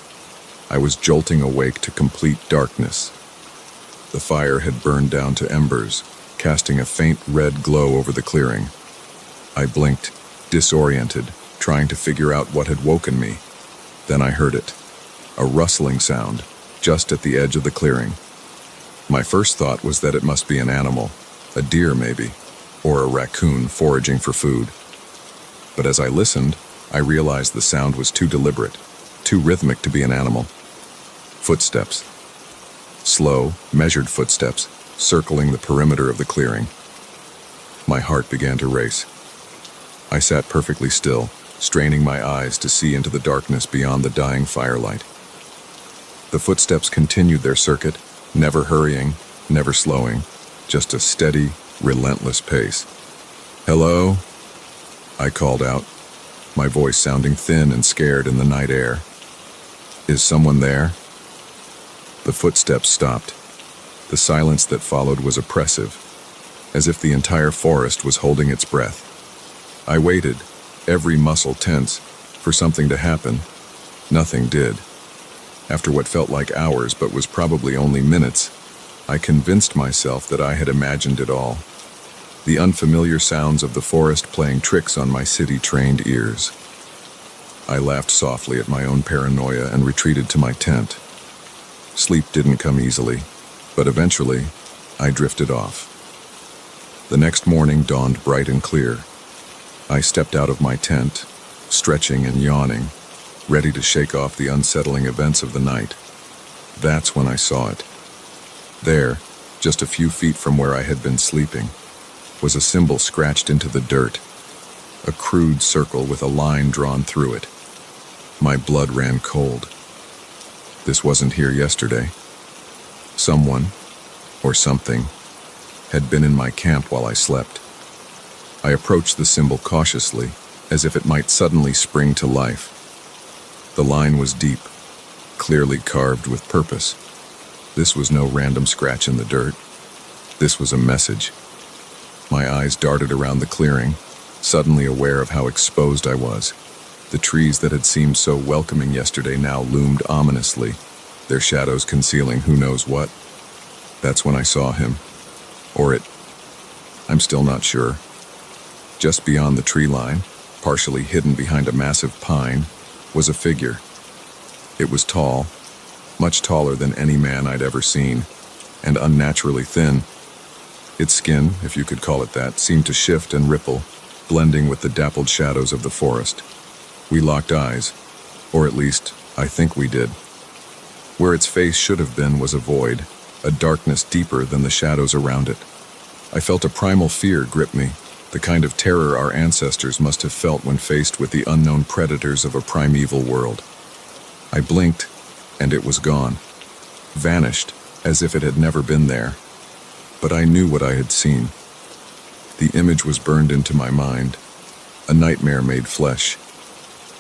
I was jolting awake to complete darkness. The fire had burned down to embers, casting a faint red glow over the clearing. I blinked, disoriented, trying to figure out what had woken me. Then I heard it, a rustling sound, just at the edge of the clearing. My first thought was that it must be an animal, a deer maybe, or a raccoon foraging for food. But as I listened, I realized the sound was too deliberate, too rhythmic to be an animal. Footsteps. Slow, measured footsteps, circling the perimeter of the clearing. My heart began to race. I sat perfectly still, straining my eyes to see into the darkness beyond the dying firelight. The footsteps continued their circuit, never hurrying, never slowing, just a steady, relentless pace. "Hello?" I called out, my voice sounding thin and scared in the night air. "Is someone there?" The footsteps stopped. The silence that followed was oppressive, as if the entire forest was holding its breath. I waited, every muscle tense, for something to happen. Nothing did. After what felt like hours but was probably only minutes, I convinced myself that I had imagined it all. The unfamiliar sounds of the forest playing tricks on my city-trained ears. I laughed softly at my own paranoia and retreated to my tent. Sleep didn't come easily, but eventually, I drifted off. The next morning dawned bright and clear. I stepped out of my tent, stretching and yawning, ready to shake off the unsettling events of the night. That's when I saw it. There, just a few feet from where I had been sleeping, was a symbol scratched into the dirt, a crude circle with a line drawn through it. My blood ran cold. This wasn't here yesterday. Someone, or something, had been in my camp while I slept. I approached the symbol cautiously, as if it might suddenly spring to life. The line was deep, clearly carved with purpose. This was no random scratch in the dirt. This was a message. My eyes darted around the clearing, suddenly aware of how exposed I was. The trees that had seemed so welcoming yesterday now loomed ominously, their shadows concealing who knows what. That's when I saw him. Or it. I'm still not sure. Just beyond the tree line, partially hidden behind a massive pine, was a figure. It was tall, much taller than any man I'd ever seen, and unnaturally thin. Its skin, if you could call it that, seemed to shift and ripple, blending with the dappled shadows of the forest. We locked eyes, or at least, I think we did. Where its face should have been was a void, a darkness deeper than the shadows around it. I felt a primal fear grip me, the kind of terror our ancestors must have felt when faced with the unknown predators of a primeval world. I blinked, and it was gone. Vanished, as if it had never been there. But I knew what I had seen. The image was burned into my mind, a nightmare made flesh.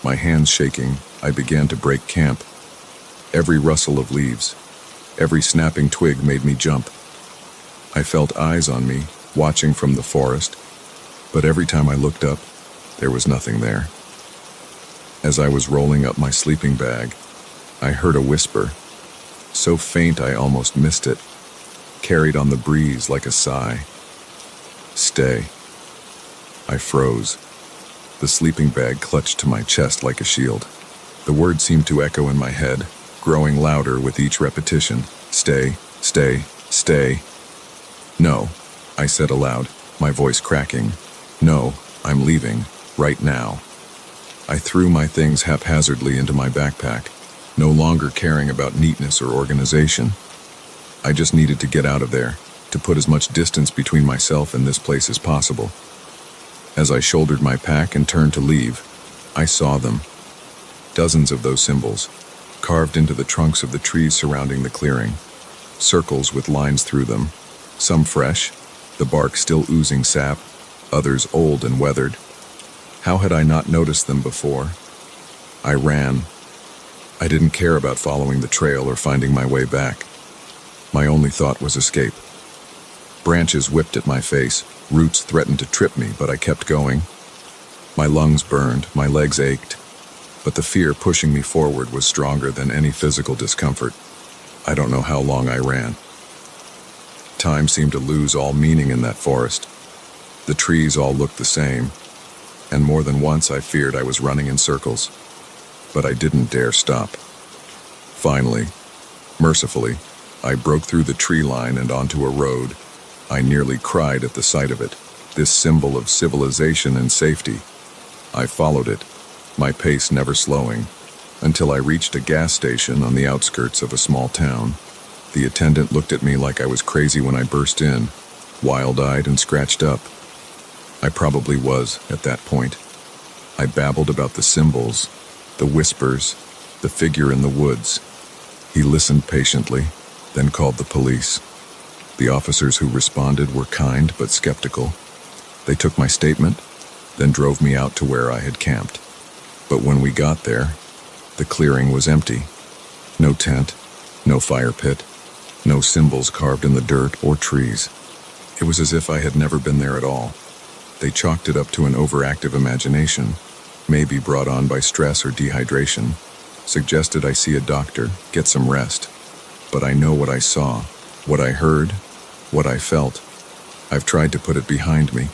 My hands shaking, I began to break camp. Every rustle of leaves, every snapping twig made me jump. I felt eyes on me, watching from the forest, but every time I looked up, there was nothing there. As I was rolling up my sleeping bag, I heard a whisper, so faint I almost missed it, carried on the breeze like a sigh. "Stay." I froze. The sleeping bag clutched to my chest like a shield. The words seemed to echo in my head, growing louder with each repetition. "Stay, stay, stay." "No," I said aloud, my voice cracking. "No, I'm leaving, right now." I threw my things haphazardly into my backpack, no longer caring about neatness or organization. I just needed to get out of there, to put as much distance between myself and this place as possible. As I shouldered my pack and turned to leave, I saw them. Dozens of those symbols, carved into the trunks of the trees surrounding the clearing. Circles with lines through them, some fresh, the bark still oozing sap, others old and weathered. How had I not noticed them before? I ran. I didn't care about following the trail or finding my way back. My only thought was escape. Branches whipped at my face, roots threatened to trip me, but I kept going. My lungs burned, my legs ached, but the fear pushing me forward was stronger than any physical discomfort. I don't know how long I ran. Time seemed to lose all meaning in that forest. The trees all looked the same, and more than once I feared I was running in circles. But I didn't dare stop. Finally, mercifully, I broke through the tree line and onto a road. I nearly cried at the sight of it, this symbol of civilization and safety. I followed it, my pace never slowing, until I reached a gas station on the outskirts of a small town. The attendant looked at me like I was crazy when I burst in, wild-eyed and scratched up. I probably was at that point. I babbled about the symbols, the whispers, the figure in the woods. He listened patiently, then called the police. The officers who responded were kind but skeptical. They took my statement, then drove me out to where I had camped. But when we got there, the clearing was empty. No tent, no fire pit, no symbols carved in the dirt or trees. It was as if I had never been there at all. They chalked it up to an overactive imagination, maybe brought on by stress or dehydration, suggested I see a doctor, get some rest. But I know what I saw, what I heard, what I felt. I've tried to put it behind me,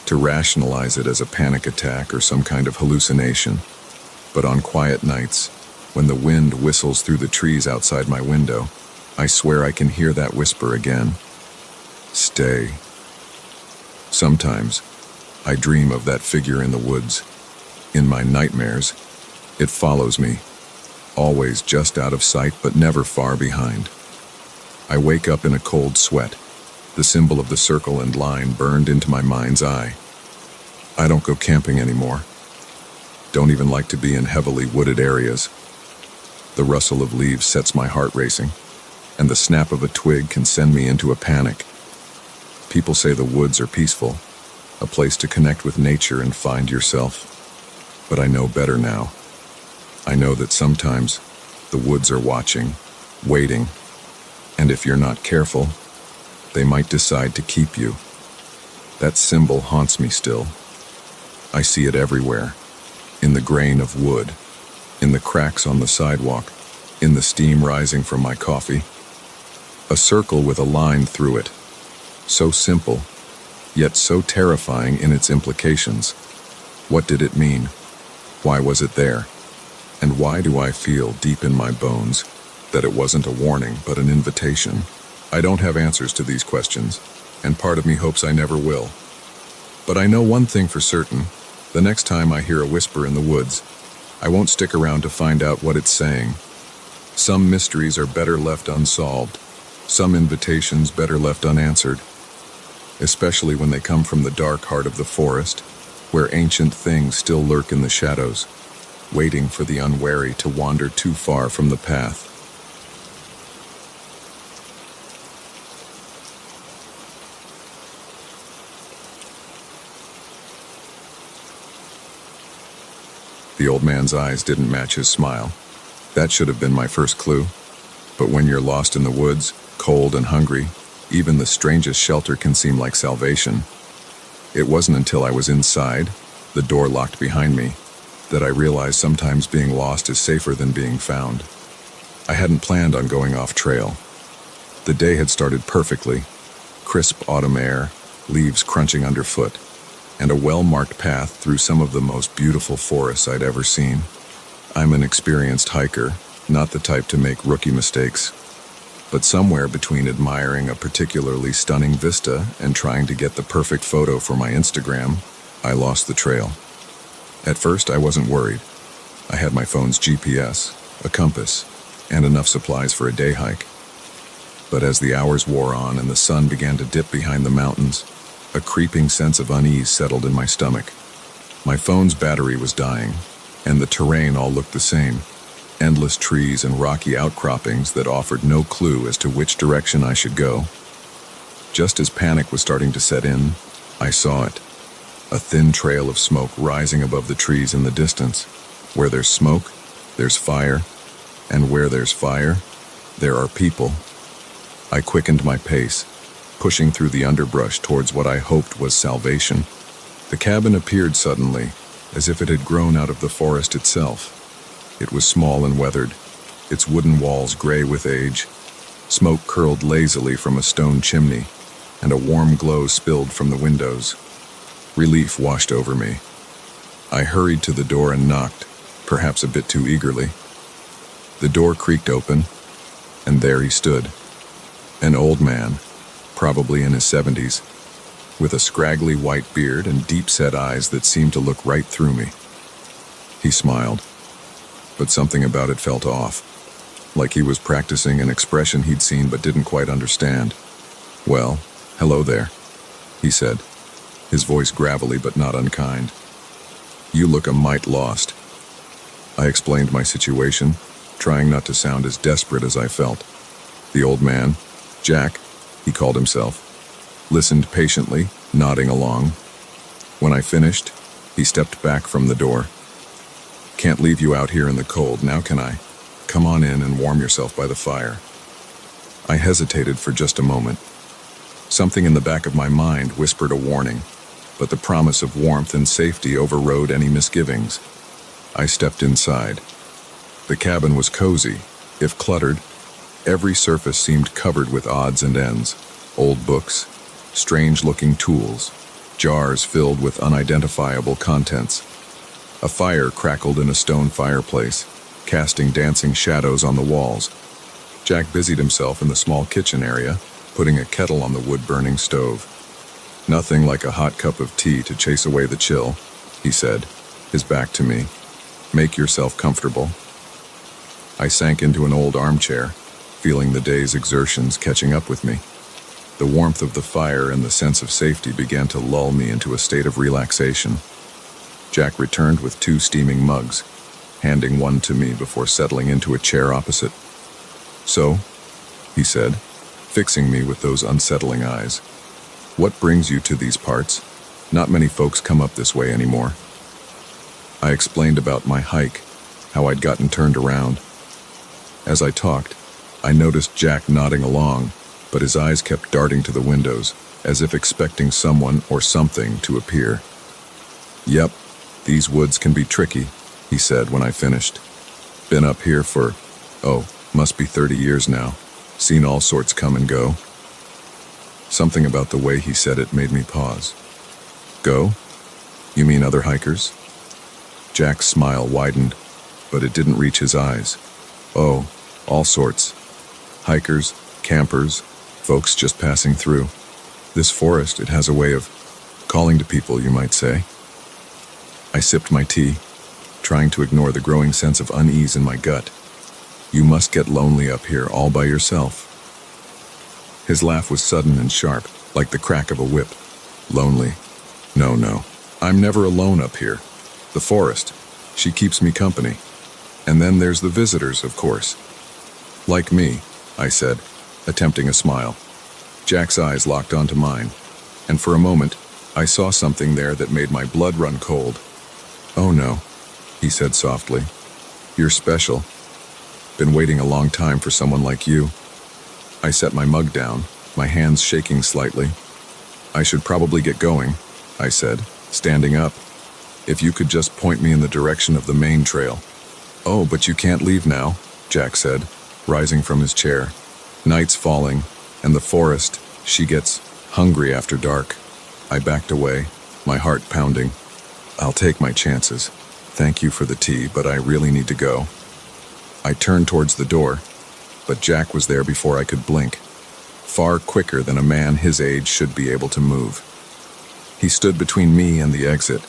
to rationalize it as a panic attack or some kind of hallucination. But on quiet nights, when the wind whistles through the trees outside my window, I swear I can hear that whisper again. Stay. Sometimes, I dream of that figure in the woods. In my nightmares, it follows me, always just out of sight but never far behind. I wake up in a cold sweat, the symbol of the circle and line burned into my mind's eye. I don't go camping anymore. Don't even like to be in heavily wooded areas. The rustle of leaves sets my heart racing, and the snap of a twig can send me into a panic. People say the woods are peaceful, a place to connect with nature and find yourself. But I know better now. I know that sometimes the woods are watching, waiting, and if you're not careful, they might decide to keep you. That symbol haunts me still. I see it everywhere, in the grain of wood, in the cracks on the sidewalk, in the steam rising from my coffee. A circle with a line through it, so simple, yet so terrifying in its implications. What did it mean? Why was it there? And why do I feel deep in my bones that it wasn't a warning but an invitation? I don't have answers to these questions, and part of me hopes I never will. But I know one thing for certain: the next time I hear a whisper in the woods, I won't stick around to find out what it's saying. Some mysteries are better left unsolved, some invitations better left unanswered, especially when they come from the dark heart of the forest, where ancient things still lurk in the shadows, waiting for the unwary to wander too far from the path. The old man's eyes didn't match his smile. That should have been my first clue. But when you're lost in the woods, cold and hungry, even the strangest shelter can seem like salvation. It wasn't until I was inside, the door locked behind me, that I realized sometimes being lost is safer than being found. I hadn't planned on going off trail. The day had started perfectly. Crisp autumn air, leaves crunching underfoot, and a well-marked path through some of the most beautiful forests I'd ever seen. I'm an experienced hiker, not the type to make rookie mistakes. But somewhere between admiring a particularly stunning vista and trying to get the perfect photo for my Instagram, I lost the trail. At first, I wasn't worried. I had my phone's GPS, a compass, and enough supplies for a day hike. But as the hours wore on and the sun began to dip behind the mountains, a creeping sense of unease settled in my stomach. My phone's battery was dying, and the terrain all looked the same. Endless trees and rocky outcroppings that offered no clue as to which direction I should go. Just as panic was starting to set in, I saw it. A thin trail of smoke rising above the trees in the distance. Where there's smoke, there's fire, and where there's fire, there are people. I quickened my pace, pushing through the underbrush towards what I hoped was salvation. The cabin appeared suddenly, as if it had grown out of the forest itself. It was small and weathered, its wooden walls gray with age. Smoke curled lazily from a stone chimney, and a warm glow spilled from the windows. Relief washed over me. I hurried to the door and knocked, perhaps a bit too eagerly. The door creaked open, and there he stood. An old man, probably in his 70s, with a scraggly white beard and deep-set eyes that seemed to look right through me. He smiled, but something about it felt off, like he was practicing an expression he'd seen but didn't quite understand. "Well, hello there," he said, his voice gravelly but not unkind. "You look a mite lost." I explained my situation, trying not to sound as desperate as I felt. The old man, Jack, he called himself, listened patiently, nodding along. When I finished, he stepped back from the door. "Can't leave you out here in the cold, now can I? Come on in and warm yourself by the fire." I hesitated for just a moment. Something in the back of my mind whispered a warning, but the promise of warmth and safety overrode any misgivings. I stepped inside. The cabin was cozy, if cluttered. Every surface seemed covered with odds and ends, old books, strange-looking tools, jars filled with unidentifiable contents. A fire crackled in a stone fireplace, casting dancing shadows on the walls. Jack busied himself in the small kitchen area, putting a kettle on the wood-burning stove. "Nothing like a hot cup of tea to chase away the chill," he said, his back to me. "Make yourself comfortable." I sank into an old armchair, feeling the day's exertions catching up with me. The warmth of the fire and the sense of safety began to lull me into a state of relaxation. Jack returned with 2 steaming mugs, handing one to me before settling into a chair opposite. "So," he said, fixing me with those unsettling eyes, "what brings you to these parts? Not many folks come up this way anymore." I explained about my hike, how I'd gotten turned around. As I talked, I noticed Jack nodding along, but his eyes kept darting to the windows, as if expecting someone or something to appear. "Yep, these woods can be tricky," he said when I finished. "Been up here for, must be 30 years now. Seen all sorts come and go." Something about the way he said it made me pause. "Go? You mean other hikers?" Jack's smile widened, but it didn't reach his eyes. "Oh, all sorts. Hikers, campers, folks just passing through. This forest, it has a way of calling to people, you might say." I sipped my tea, trying to ignore the growing sense of unease in my gut. "You must get lonely up here all by yourself." His laugh was sudden and sharp, like the crack of a whip. "Lonely? No. I'm never alone up here. The forest, she keeps me company. And then there's the visitors, of course." "Like me," I said, attempting a smile. Jack's eyes locked onto mine, and for a moment, I saw something there that made my blood run cold. "Oh no," he said softly. "You're special. Been waiting a long time for someone like you." I set my mug down, my hands shaking slightly. "I should probably get going," I said, standing up. "If you could just point me in the direction of the main trail." "Oh, but you can't leave now," Jack said, rising from his chair. "Night's falling, and the forest, she gets hungry after dark." I backed away, my heart pounding. "I'll take my chances. Thank you for the tea, but I really need to go." I turned towards the door, but Jack was there before I could blink, far quicker than a man his age should be able to move. He stood between me and the exit,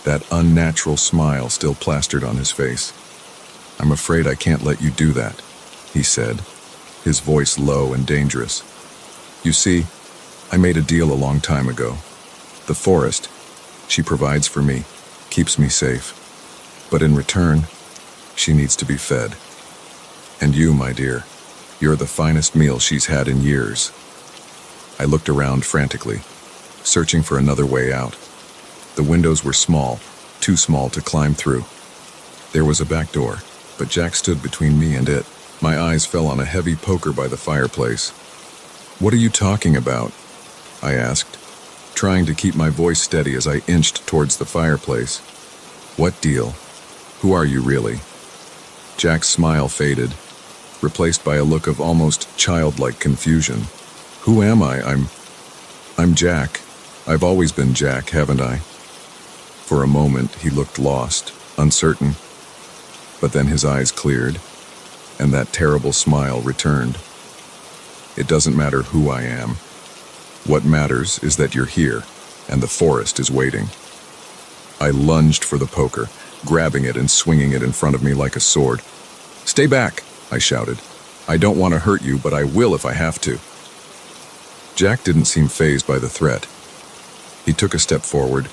that unnatural smile still plastered on his face. "I'm afraid I can't let you do that," he said, his voice low and dangerous. "You see, I made a deal a long time ago. The forest, she provides for me, keeps me safe. But in return, she needs to be fed. And you, my dear, you're the finest meal she's had in years. I looked around frantically, searching for another way out. The windows were small, too small to climb through. There was a back door, but Jack stood between me and it. My eyes fell on a heavy poker by the fireplace. "What are you talking about?" I asked, trying to keep my voice steady as I inched towards the fireplace. "What deal? Who are you really?" Jack's smile faded, replaced by a look of almost childlike confusion. "Who am I? I'm Jack. I've always been Jack, haven't I?" For a moment, he looked lost, uncertain. But then his eyes cleared, and that terrible smile returned. "It doesn't matter who I am. What matters is that you're here, and the forest is waiting." I lunged for the poker, grabbing it and swinging it in front of me like a sword. "Stay back," I shouted. "I don't want to hurt you, but I will if I have to." Jack didn't seem fazed by the threat. He took a step forward,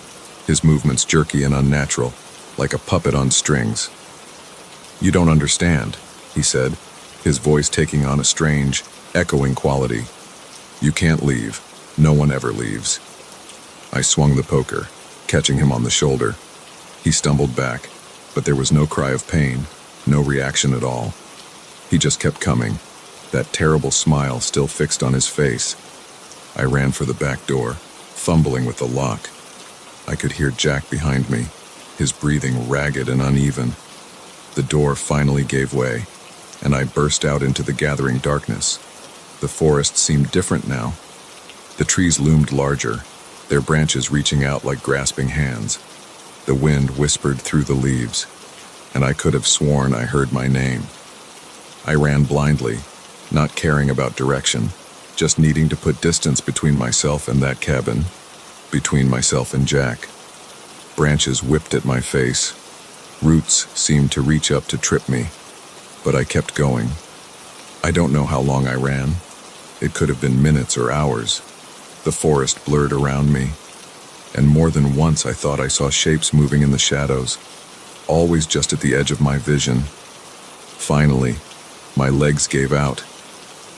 his movements jerky and unnatural, like a puppet on strings. "You don't understand," he said, his voice taking on a strange, echoing quality. "You can't leave. No one ever leaves." I swung the poker, catching him on the shoulder. He stumbled back, but there was no cry of pain, no reaction at all. He just kept coming, that terrible smile still fixed on his face. I ran for the back door, fumbling with the lock. I could hear Jack behind me, his breathing ragged and uneven. The door finally gave way, and I burst out into the gathering darkness. The forest seemed different now. The trees loomed larger, their branches reaching out like grasping hands. The wind whispered through the leaves, and I could have sworn I heard my name. I ran blindly, not caring about direction, just needing to put distance between myself and that cabin, between myself and Jack. Branches whipped at my face. Roots seemed to reach up to trip me, but I kept going. I don't know how long I ran. It could have been minutes or hours. The forest blurred around me, and more than once I thought I saw shapes moving in the shadows, always just at the edge of my vision. Finally, my legs gave out,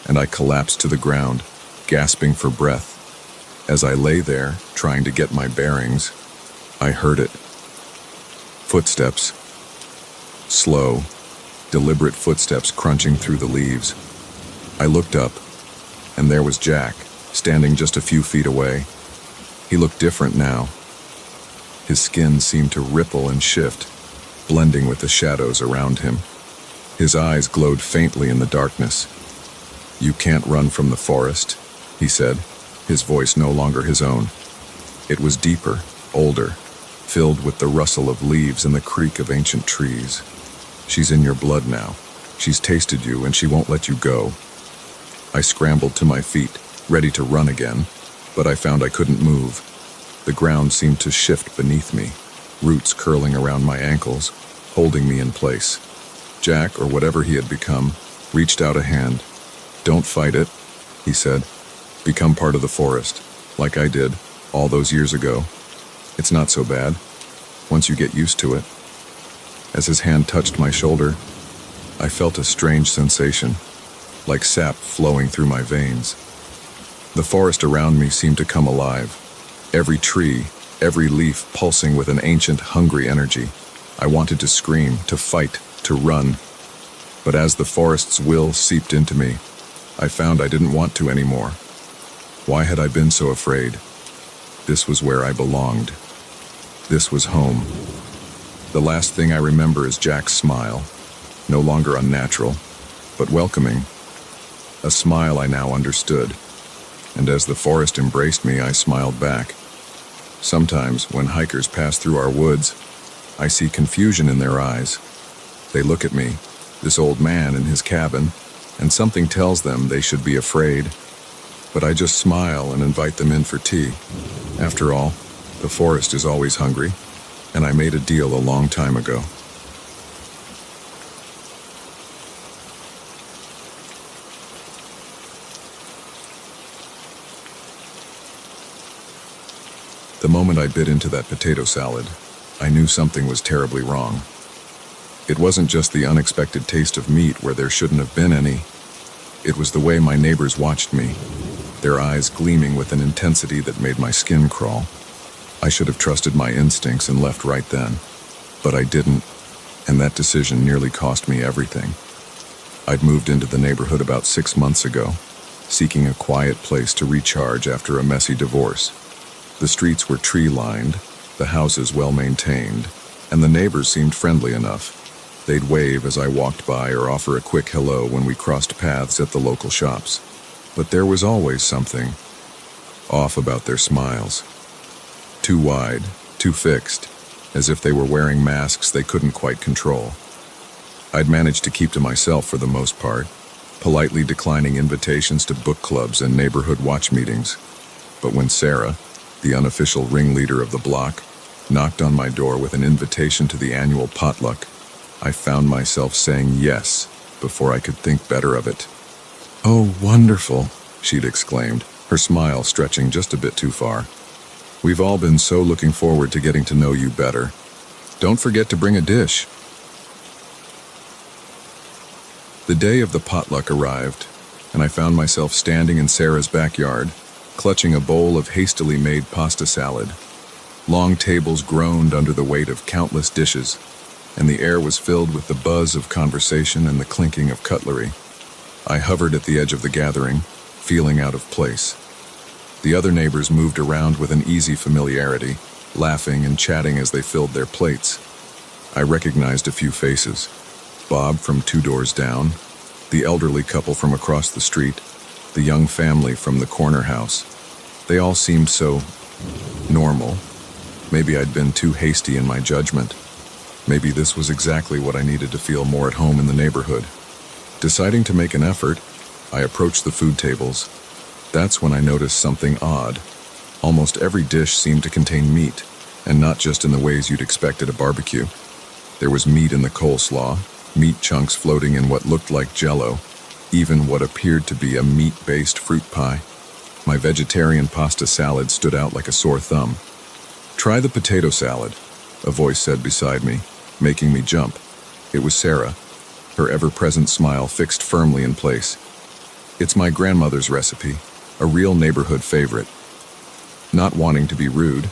and I collapsed to the ground, gasping for breath. As I lay there, trying to get my bearings, I heard it. Footsteps. Slow, deliberate footsteps crunching through the leaves. I looked up, and there was Jack, standing just a few feet away. He looked different now. His skin seemed to ripple and shift, blending with the shadows around him. His eyes glowed faintly in the darkness. "You can't run from the forest," he said, his voice no longer his own. It was deeper, older, filled with the rustle of leaves and the creak of ancient trees. "She's in your blood now. She's tasted you, and she won't let you go." I scrambled to my feet, ready to run again, but I found I couldn't move. The ground seemed to shift beneath me, roots curling around my ankles, holding me in place. Jack, or whatever he had become, reached out a hand. "Don't fight it," he said. "Become part of the forest, like I did, all those years ago. It's not so bad, once you get used to it." As his hand touched my shoulder, I felt a strange sensation, like sap flowing through my veins. The forest around me seemed to come alive, every tree, every leaf pulsing with an ancient, hungry energy. I wanted to scream, to fight, to run. But as the forest's will seeped into me, I found I didn't want to anymore. Why had I been so afraid? This was where I belonged. This was home. The last thing I remember is Jack's smile, no longer unnatural, but welcoming. A smile I now understood, and as the forest embraced me, I smiled back. Sometimes, when hikers pass through our woods, I see confusion in their eyes. They look at me, this old man in his cabin, and something tells them they should be afraid. But I just smile and invite them in for tea. After all, the forest is always hungry, and I made a deal a long time ago. The moment I bit into that potato salad, I knew something was terribly wrong. It wasn't just the unexpected taste of meat where there shouldn't have been any. It was the way my neighbors watched me, their eyes gleaming with an intensity that made my skin crawl. I should have trusted my instincts and left right then, but I didn't, and that decision nearly cost me everything. I'd moved into the neighborhood about 6 months ago, seeking a quiet place to recharge after a messy divorce. The streets were tree-lined, the houses well-maintained, and the neighbors seemed friendly enough. They'd wave as I walked by or offer a quick hello when we crossed paths at the local shops. But there was always something off about their smiles. Too wide, too fixed, as if they were wearing masks they couldn't quite control. I'd managed to keep to myself for the most part, politely declining invitations to book clubs and neighborhood watch meetings. But when Sarah, the unofficial ringleader of the block, knocked on my door with an invitation to the annual potluck, I found myself saying yes before I could think better of it. "Oh, wonderful," she'd exclaimed, her smile stretching just a bit too far. "We've all been so looking forward to getting to know you better. Don't forget to bring a dish." The day of the potluck arrived, and I found myself standing in Sarah's backyard, clutching a bowl of hastily made pasta salad. Long tables groaned under the weight of countless dishes, and the air was filled with the buzz of conversation and the clinking of cutlery. I hovered at the edge of the gathering, feeling out of place. The other neighbors moved around with an easy familiarity, laughing and chatting as they filled their plates. I recognized a few faces. Bob from 2 doors down, the elderly couple from across the street, the young family from the corner house. They all seemed so normal. Maybe I'd been too hasty in my judgment. Maybe this was exactly what I needed to feel more at home in the neighborhood. Deciding to make an effort, I approached the food tables. That's when I noticed something odd. Almost every dish seemed to contain meat, and not just in the ways you'd expect at a barbecue. There was meat in the coleslaw, meat chunks floating in what looked like Jell-O, even what appeared to be a meat-based fruit pie. My vegetarian pasta salad stood out like a sore thumb. "Try the potato salad," a voice said beside me, making me jump. It was Sarah, her ever-present smile fixed firmly in place. "It's my grandmother's recipe, a real neighborhood favorite." Not wanting to be rude,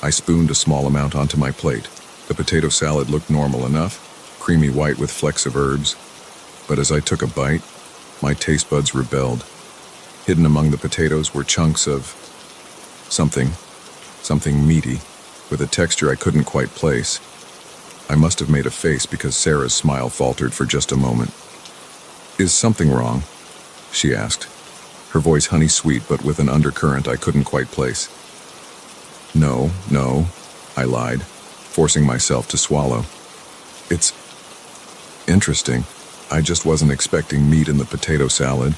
I spooned a small amount onto my plate. The potato salad looked normal enough, creamy white with flecks of herbs. But as I took a bite, my taste buds rebelled. Hidden among the potatoes were chunks of something meaty, with a texture I couldn't quite place. I must have made a face because Sarah's smile faltered for just a moment. "Is something wrong?" she asked, her voice honey-sweet but with an undercurrent I couldn't quite place. No, I lied, forcing myself to swallow. "It's interesting. I just wasn't expecting meat in the potato salad."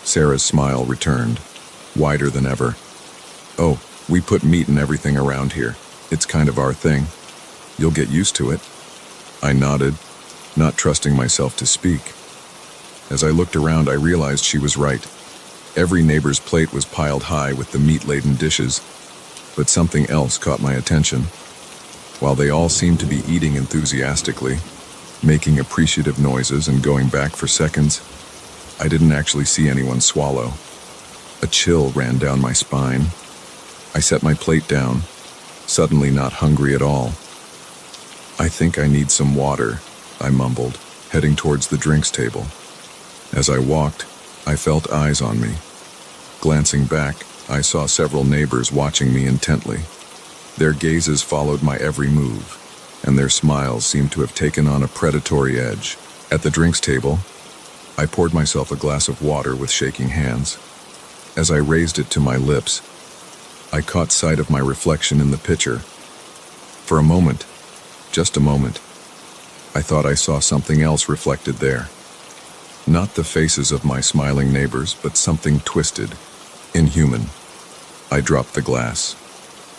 Sarah's smile returned, wider than ever. "Oh, we put meat in everything around here. It's kind of our thing. You'll get used to it." I nodded, not trusting myself to speak. As I looked around, I realized she was right. Every neighbor's plate was piled high with the meat-laden dishes, but something else caught my attention. While they all seemed to be eating enthusiastically, making appreciative noises and going back for seconds, I didn't actually see anyone swallow. A chill ran down my spine. I set my plate down, suddenly not hungry at all. "I think I need some water," I mumbled, heading towards the drinks table. As I walked, I felt eyes on me. Glancing back, I saw several neighbors watching me intently. Their gazes followed my every move, and their smiles seemed to have taken on a predatory edge. At the drinks table, I poured myself a glass of water with shaking hands. As I raised it to my lips, I caught sight of my reflection in the pitcher. For a moment, just a moment, I thought I saw something else reflected there. Not the faces of my smiling neighbors, but something twisted, inhuman. I dropped the glass,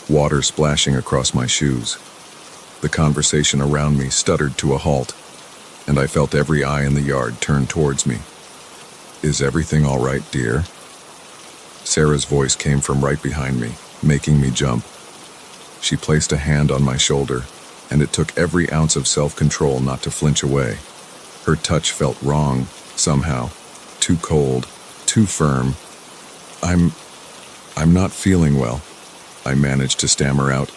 water splashing across my shoes. The conversation around me stuttered to a halt, and I felt every eye in the yard turn towards me. "Is everything all right, dear?" Sarah's voice came from right behind me, making me jump. She placed a hand on my shoulder, and it took every ounce of self-control not to flinch away. Her touch felt wrong, somehow. Too cold, too firm. I'm not feeling well, I managed to stammer out.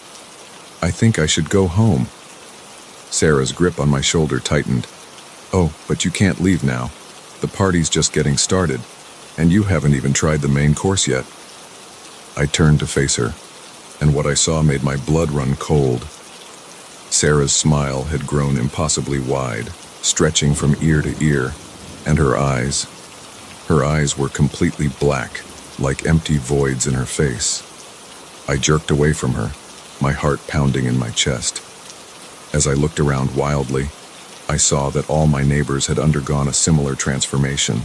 I think I should go home. Sarah's grip on my shoulder tightened. Oh, but you can't leave now. The party's just getting started, and you haven't even tried the main course yet. I turned to face her, and what I saw made my blood run cold. Sarah's smile had grown impossibly wide, stretching from ear to ear, and her eyes were completely black, like empty voids in her face. I jerked away from her, my heart pounding in my chest. As I looked around wildly, I saw that all my neighbors had undergone a similar transformation.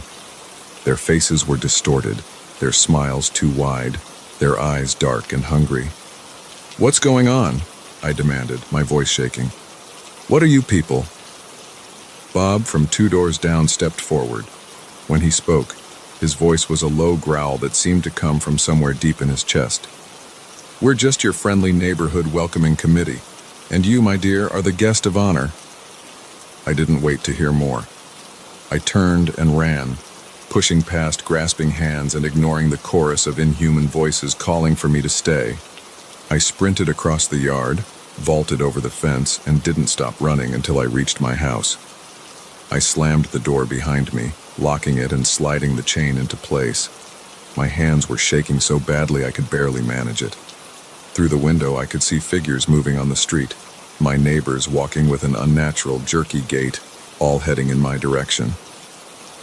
Their faces were distorted, their smiles too wide, their eyes dark and hungry. "What's going on?" I demanded, my voice shaking. "What are you people?" Bob from 2 doors down stepped forward. When he spoke, his voice was a low growl that seemed to come from somewhere deep in his chest. "We're just your friendly neighborhood welcoming committee, and you, my dear, are the guest of honor." I didn't wait to hear more. I turned and ran, pushing past grasping hands and ignoring the chorus of inhuman voices calling for me to stay. I sprinted across the yard, vaulted over the fence, and didn't stop running until I reached my house. I slammed the door behind me, locking it and sliding the chain into place. My hands were shaking so badly I could barely manage it. Through the window I could see figures moving on the street, my neighbors walking with an unnatural, jerky gait, all heading in my direction.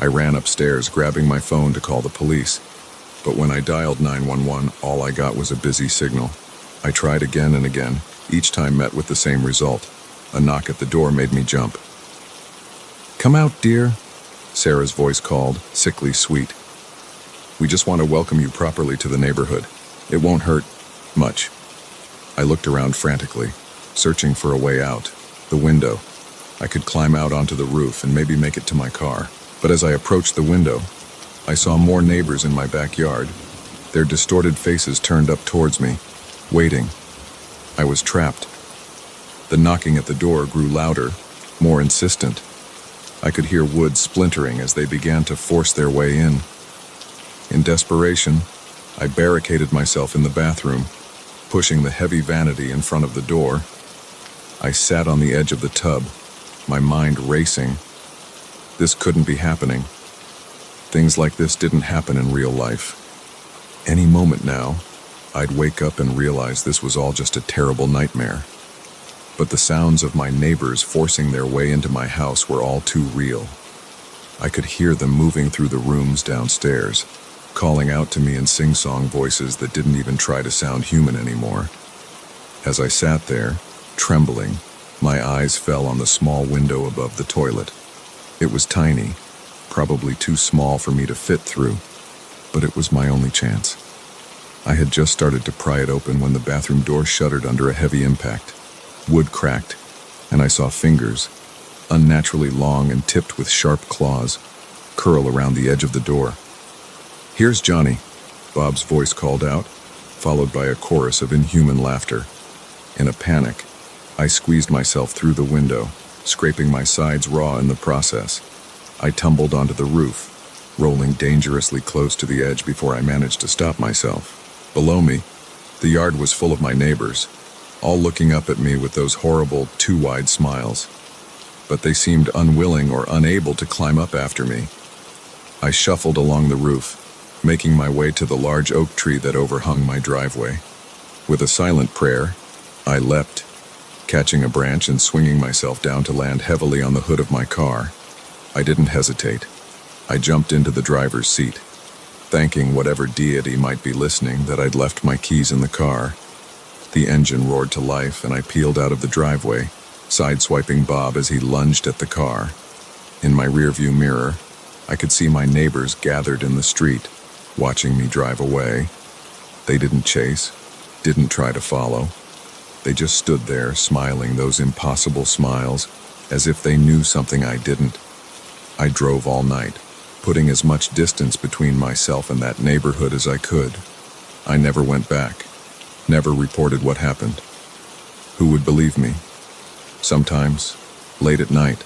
I ran upstairs, grabbing my phone to call the police, but when I dialed 911, all I got was a busy signal. I tried again and again, each time met with the same result. A knock at the door made me jump. "Come out, dear," Sarah's voice called, sickly sweet. "We just want to welcome you properly to the neighborhood. It won't hurt much." I looked around frantically, searching for a way out. The window. I could climb out onto the roof and maybe make it to my car. But as I approached the window, I saw more neighbors in my backyard, their distorted faces turned up towards me, waiting. I was trapped. The knocking at the door grew louder, more insistent. I could hear wood splintering as they began to force their way in. In desperation, I barricaded myself in the bathroom, pushing the heavy vanity in front of the door. I sat on the edge of the tub, my mind racing. This couldn't be happening. Things like this didn't happen in real life. Any moment now, I'd wake up and realize this was all just a terrible nightmare. But the sounds of my neighbors forcing their way into my house were all too real. I could hear them moving through the rooms downstairs, calling out to me in sing-song voices that didn't even try to sound human anymore. As I sat there, trembling, my eyes fell on the small window above the toilet. It was tiny, probably too small for me to fit through, but it was my only chance. I had just started to pry it open when the bathroom door shuddered under a heavy impact. Wood cracked, and I saw fingers, unnaturally long and tipped with sharp claws, curl around the edge of the door. "Here's Johnny," Bob's voice called out, followed by a chorus of inhuman laughter. In a panic, I squeezed myself through the window, scraping my sides raw in the process. I tumbled onto the roof, rolling dangerously close to the edge before I managed to stop myself. Below me, the yard was full of my neighbors, all looking up at me with those horrible, too wide smiles. But they seemed unwilling or unable to climb up after me. I shuffled along the roof, making my way to the large oak tree that overhung my driveway. With a silent prayer, I leapt, catching a branch and swinging myself down to land heavily on the hood of my car. I didn't hesitate. I jumped into the driver's seat, thanking whatever deity might be listening that I'd left my keys in the car. The engine roared to life and I peeled out of the driveway, sideswiping Bob as he lunged at the car. In my rearview mirror, I could see my neighbors gathered in the street, watching me drive away. They didn't chase, didn't try to follow. They just stood there, smiling those impossible smiles, as if they knew something I didn't. I drove all night, putting as much distance between myself and that neighborhood as I could. I never went back, never reported what happened. Who would believe me? Sometimes, late at night,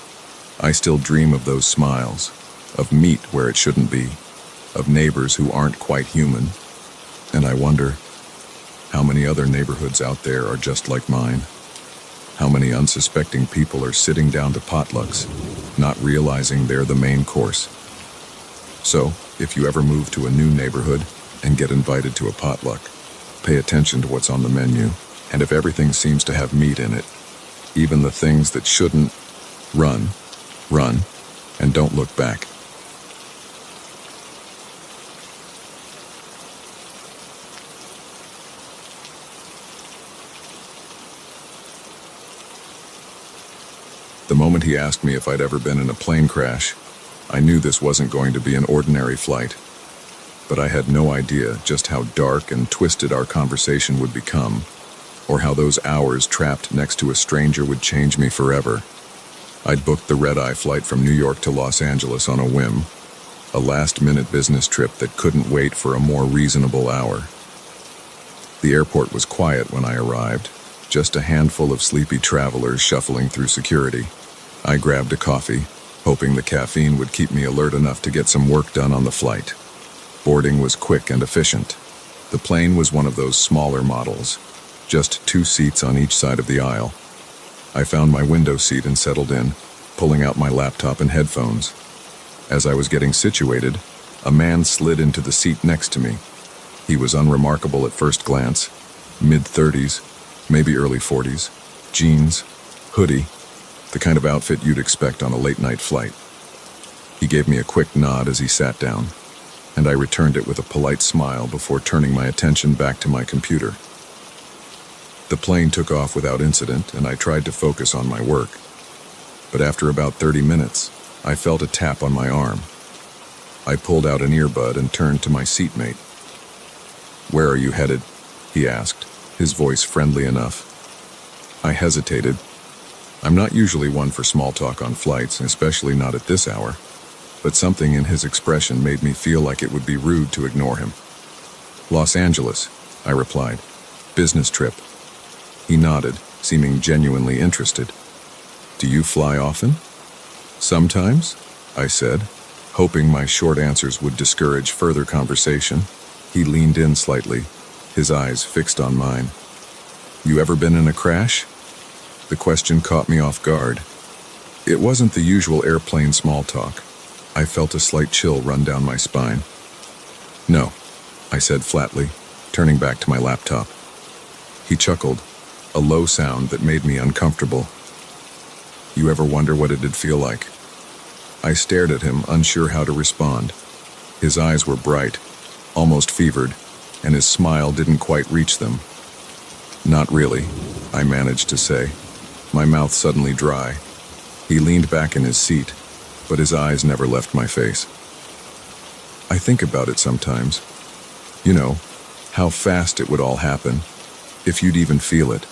I still dream of those smiles, of meat where it shouldn't be, of neighbors who aren't quite human, and I wonder how many other neighborhoods out there are just like mine. How many unsuspecting people are sitting down to potlucks, not realizing they're the main course. So, if you ever move to a new neighborhood and get invited to a potluck, pay attention to what's on the menu, and if everything seems to have meat in it, even the things that shouldn't, run, and don't look back. The moment he asked me if I'd ever been in a plane crash, I knew this wasn't going to be an ordinary flight. But I had no idea just how dark and twisted our conversation would become, or how those hours trapped next to a stranger would change me forever. I'd booked the red-eye flight from New York to Los Angeles on a whim, a last-minute business trip that couldn't wait for a more reasonable hour. The airport was quiet when I arrived, just a handful of sleepy travelers shuffling through security. I grabbed a coffee, hoping the caffeine would keep me alert enough to get some work done on the flight. Boarding was quick and efficient. The plane was one of those smaller models, just 2 seats on each side of the aisle. I found my window seat and settled in, pulling out my laptop and headphones. As I was getting situated, a man slid into the seat next to me. He was unremarkable at first glance, mid-30s, maybe early 40s, jeans, hoodie, the kind of outfit you'd expect on a late-night flight. He gave me a quick nod as he sat down, and I returned it with a polite smile before turning my attention back to my computer. The plane took off without incident, and I tried to focus on my work. But after about 30 minutes, I felt a tap on my arm. I pulled out an earbud and turned to my seatmate. "Where are you headed?" he asked, his voice friendly enough. I hesitated. I'm not usually one for small talk on flights, especially not at this hour, but something in his expression made me feel like it would be rude to ignore him. "Los Angeles," I replied. "Business trip." He nodded, seeming genuinely interested. "Do you fly often?" "Sometimes," I said, hoping my short answers would discourage further conversation. He leaned in slightly, his eyes fixed on mine. "You ever been in a crash?" The question caught me off guard. It wasn't the usual airplane small talk. I felt a slight chill run down my spine. "No," I said flatly, turning back to my laptop. He chuckled, a low sound that made me uncomfortable. "You ever wonder what it'd feel like?" I stared at him, unsure how to respond. His eyes were bright, almost fevered, and his smile didn't quite reach them. "Not really," I managed to say, my mouth suddenly dry. He leaned back in his seat, but his eyes never left my face. "I think about it sometimes. You know, how fast it would all happen, if you'd even feel it."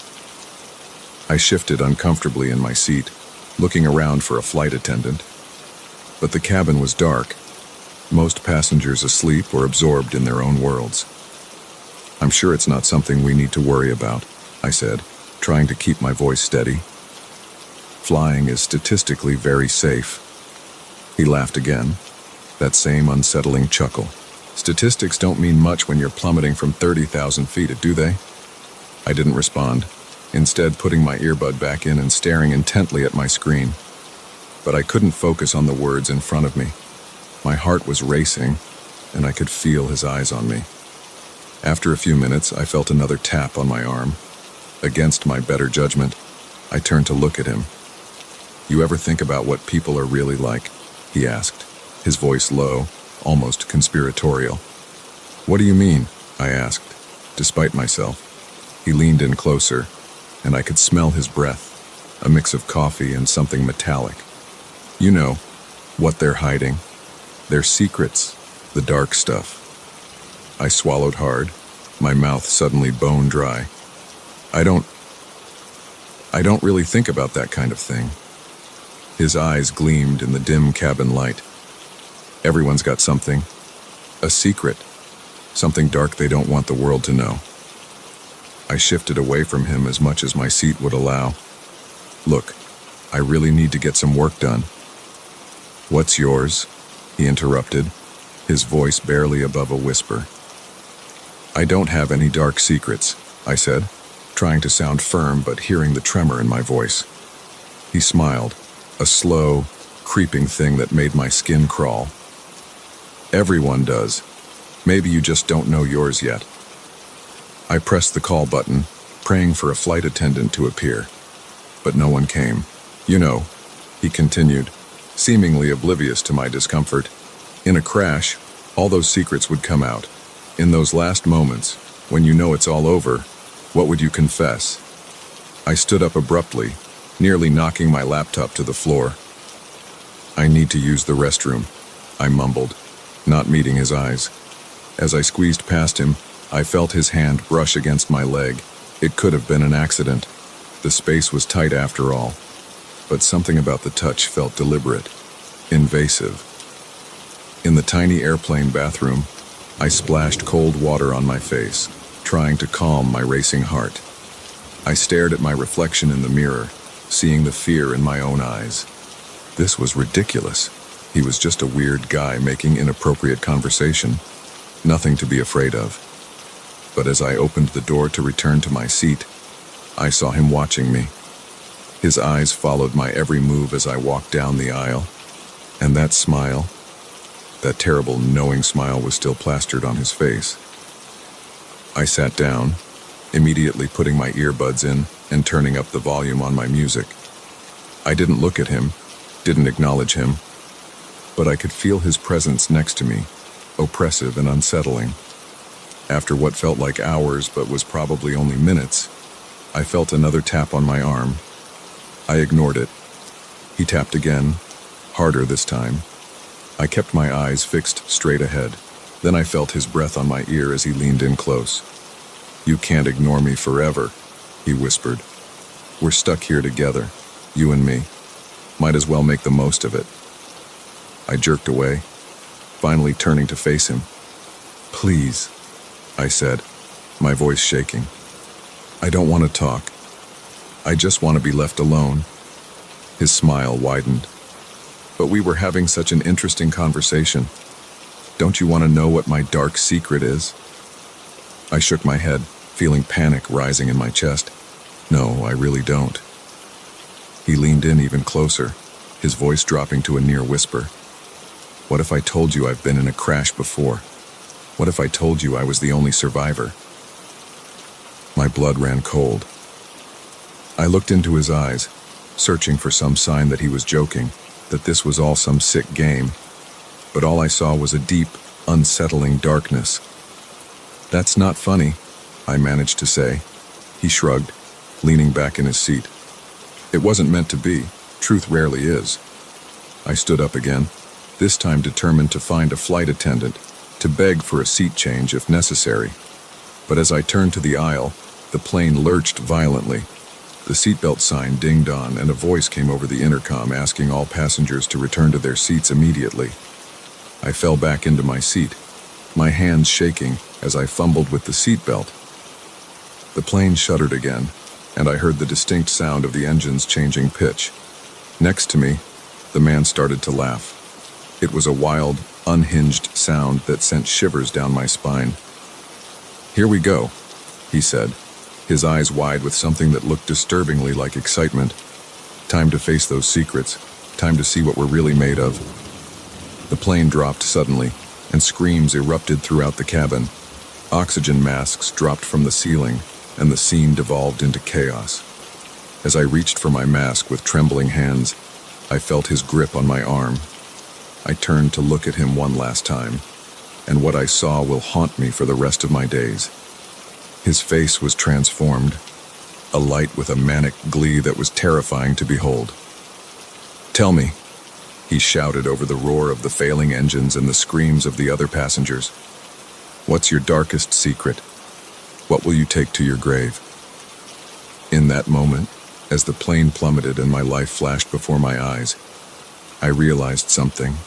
I shifted uncomfortably in my seat, looking around for a flight attendant. But the cabin was dark, most passengers asleep or absorbed in their own worlds. "I'm sure it's not something we need to worry about," I said, trying to keep my voice steady. "Flying is statistically very safe." He laughed again, that same unsettling chuckle. "Statistics don't mean much when you're plummeting from 30,000 feet, do they?" I didn't respond, instead putting my earbud back in and staring intently at my screen. But I couldn't focus on the words in front of me. My heart was racing, and I could feel his eyes on me. After a few minutes, I felt another tap on my arm. Against my better judgment, I turned to look at him. "You ever think about what people are really like?" he asked, his voice low, almost conspiratorial. "What do you mean?" I asked, despite myself. He leaned in closer, and I could smell his breath, a mix of coffee and something metallic. "You know, what they're hiding. Their secrets, the dark stuff." I swallowed hard, my mouth suddenly bone dry. I don't really think about that kind of thing." His eyes gleamed in the dim cabin light. "Everyone's got something. A secret. Something dark they don't want the world to know." I shifted away from him as much as my seat would allow. Look, I really need to get some work done. What's yours? He interrupted, his voice barely above a whisper. I don't have any dark secrets, I said, trying to sound firm but hearing the tremor in my voice. He smiled, a slow, creeping thing that made my skin crawl. Everyone does. Maybe you just don't know yours yet. I pressed the call button, praying for a flight attendant to appear. But no one came. You know, he continued, seemingly oblivious to my discomfort. In a crash, all those secrets would come out. In those last moments, when you know it's all over, what would you confess? I stood up abruptly, nearly knocking my laptop to the floor. I need to use the restroom, I mumbled, not meeting his eyes. As I squeezed past him, I felt his hand brush against my leg. It could have been an accident. The space was tight after all. But something about the touch felt deliberate, invasive. In the tiny airplane bathroom, I splashed cold water on my face, trying to calm my racing heart. I stared at my reflection in the mirror, seeing the fear in my own eyes. This was ridiculous. He was just a weird guy making inappropriate conversation. Nothing to be afraid of. But as I opened the door to return to my seat, I saw him watching me. His eyes followed my every move as I walked down the aisle, and that smile, that terrible knowing smile, was still plastered on his face. I sat down, immediately putting my earbuds in and turning up the volume on my music. I didn't look at him, didn't acknowledge him, but I could feel his presence next to me, oppressive and unsettling. After what felt like hours but was probably only minutes, I felt another tap on my arm. I ignored it. He tapped again, harder this time. I kept my eyes fixed straight ahead. Then I felt his breath on my ear as he leaned in close. "You can't ignore me forever," he whispered. "We're stuck here together, you and me. Might as well make the most of it." I jerked away, finally turning to face him. "Please," I said, my voice shaking. "I don't want to talk. I just want to be left alone." His smile widened. "But we were having such an interesting conversation. Don't you want to know what my dark secret is?" I shook my head, feeling panic rising in my chest. "No, I really don't." He leaned in even closer, his voice dropping to a near whisper. "What if I told you I've been in a crash before? What if I told you I was the only survivor?" My blood ran cold. I looked into his eyes, searching for some sign that he was joking, that this was all some sick game. But all I saw was a deep, unsettling darkness. "That's not funny," I managed to say. He shrugged, leaning back in his seat. "It wasn't meant to be. Truth rarely is." I stood up again, this time determined to find a flight attendant, to beg for a seat change if necessary. But as I turned to the aisle, the plane lurched violently. The seatbelt sign dinged on, and a voice came over the intercom asking all passengers to return to their seats immediately. I fell back into my seat, my hands shaking as I fumbled with the seatbelt. The plane shuddered again, and I heard the distinct sound of the engines changing pitch. Next to me, the man started to laugh. It was a wild, unhinged sound that sent shivers down my spine. "Here we go," he said, his eyes wide with something that looked disturbingly like excitement. "Time to face those secrets, time to see what we're really made of." The plane dropped suddenly, and screams erupted throughout the cabin. Oxygen masks dropped from the ceiling, and the scene devolved into chaos. As I reached for my mask with trembling hands, I felt his grip on my arm. I turned to look at him one last time, and what I saw will haunt me for the rest of my days. His face was transformed, alight with a manic glee that was terrifying to behold. "Tell me," he shouted over the roar of the failing engines and the screams of the other passengers. "What's your darkest secret? What will you take to your grave?" In that moment, as the plane plummeted and my life flashed before my eyes, I realized something.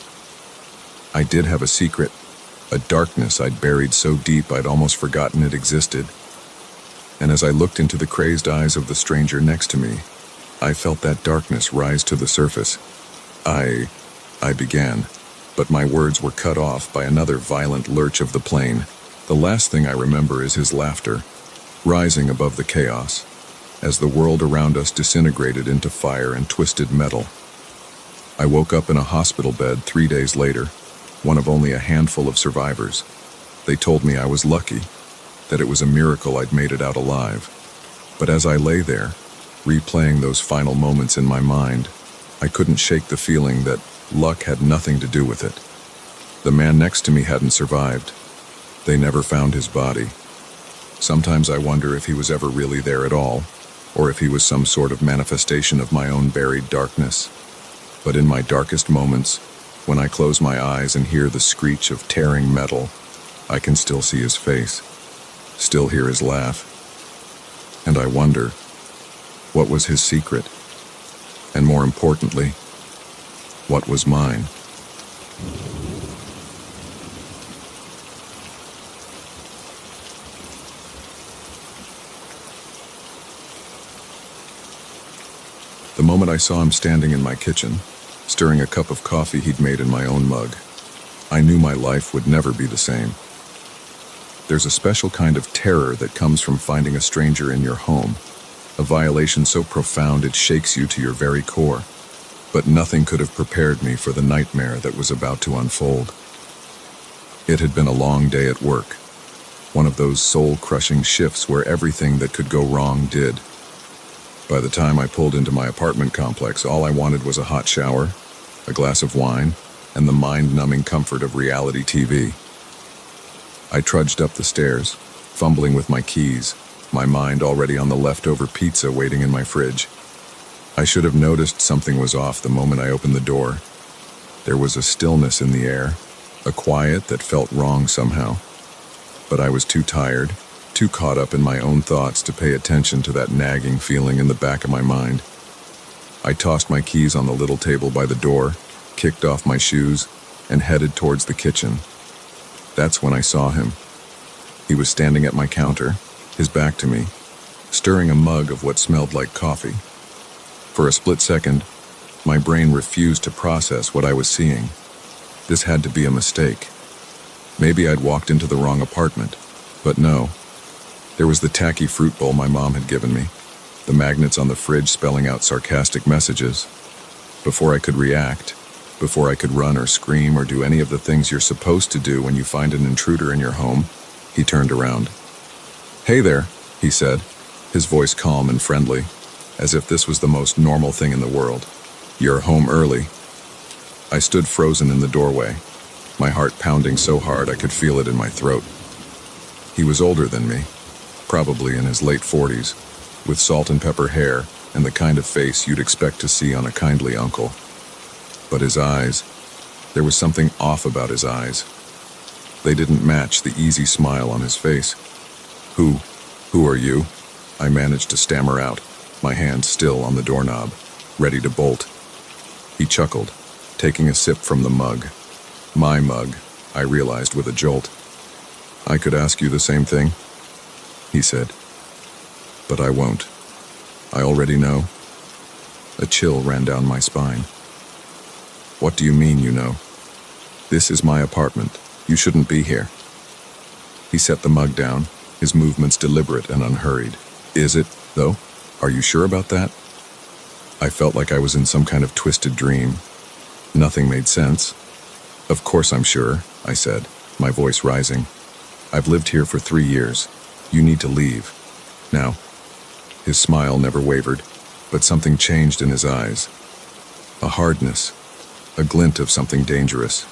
I did have a secret, a darkness I'd buried so deep I'd almost forgotten it existed. And as I looked into the crazed eyes of the stranger next to me, I felt that darkness rise to the surface. I began, but my words were cut off by another violent lurch of the plane. The last thing I remember is his laughter, rising above the chaos, as the world around us disintegrated into fire and twisted metal. I woke up in a hospital bed 3 days later, one of only a handful of survivors. They told me I was lucky, that it was a miracle I'd made it out alive. But as I lay there, replaying those final moments in my mind, I couldn't shake the feeling that luck had nothing to do with it. The man next to me hadn't survived. They never found his body. Sometimes I wonder if he was ever really there at all, or if he was some sort of manifestation of my own buried darkness. But in my darkest moments, when I close my eyes and hear the screech of tearing metal, I can still see his face, still hear his laugh. And I wonder, what was his secret? And more importantly, what was mine? The moment I saw him standing in my kitchen, stirring a cup of coffee he'd made in my own mug, I knew my life would never be the same. There's a special kind of terror that comes from finding a stranger in your home, a violation so profound it shakes you to your very core. But nothing could have prepared me for the nightmare that was about to unfold. It had been a long day at work, one of those soul-crushing shifts where everything that could go wrong did. By the time I pulled into my apartment complex, all I wanted was a hot shower, a glass of wine, and the mind-numbing comfort of reality TV. I trudged up the stairs, fumbling with my keys, my mind already on the leftover pizza waiting in my fridge. I should have noticed something was off the moment I opened the door. There was a stillness in the air, a quiet that felt wrong somehow. But I was too tired, too caught up in my own thoughts to pay attention to that nagging feeling in the back of my mind. I tossed my keys on the little table by the door, kicked off my shoes, and headed towards the kitchen. That's when I saw him. He was standing at my counter, his back to me, stirring a mug of what smelled like coffee. For a split second, my brain refused to process what I was seeing. This had to be a mistake. Maybe I'd walked into the wrong apartment, but no. There was the tacky fruit bowl my mom had given me, the magnets on the fridge spelling out sarcastic messages. Before I could react, before I could run or scream or do any of the things you're supposed to do when you find an intruder in your home, he turned around. "Hey there," he said, his voice calm and friendly, as if this was the most normal thing in the world. "You're home early." I stood frozen in the doorway, my heart pounding so hard I could feel it in my throat. He was older than me, probably in his late 40s, with salt and pepper hair and the kind of face you'd expect to see on a kindly uncle. But his eyes, there was something off about his eyes. They didn't match the easy smile on his face. Who are you?" I managed to stammer out, my hand still on the doorknob, ready to bolt. He chuckled, taking a sip from the mug. My mug, I realized with a jolt. "I could ask you the same thing," he said. "But I won't. I already know." A chill ran down my spine. "What do you mean, you know? This is my apartment. You shouldn't be here." He set the mug down, his movements deliberate and unhurried. "Is it, though? Are you sure about that?" I felt like I was in some kind of twisted dream. Nothing made sense. "Of course I'm sure," I said, my voice rising. "I've lived here for 3 years. You need to leave. Now." His smile never wavered, but something changed in his eyes. A hardness, a glint of something dangerous.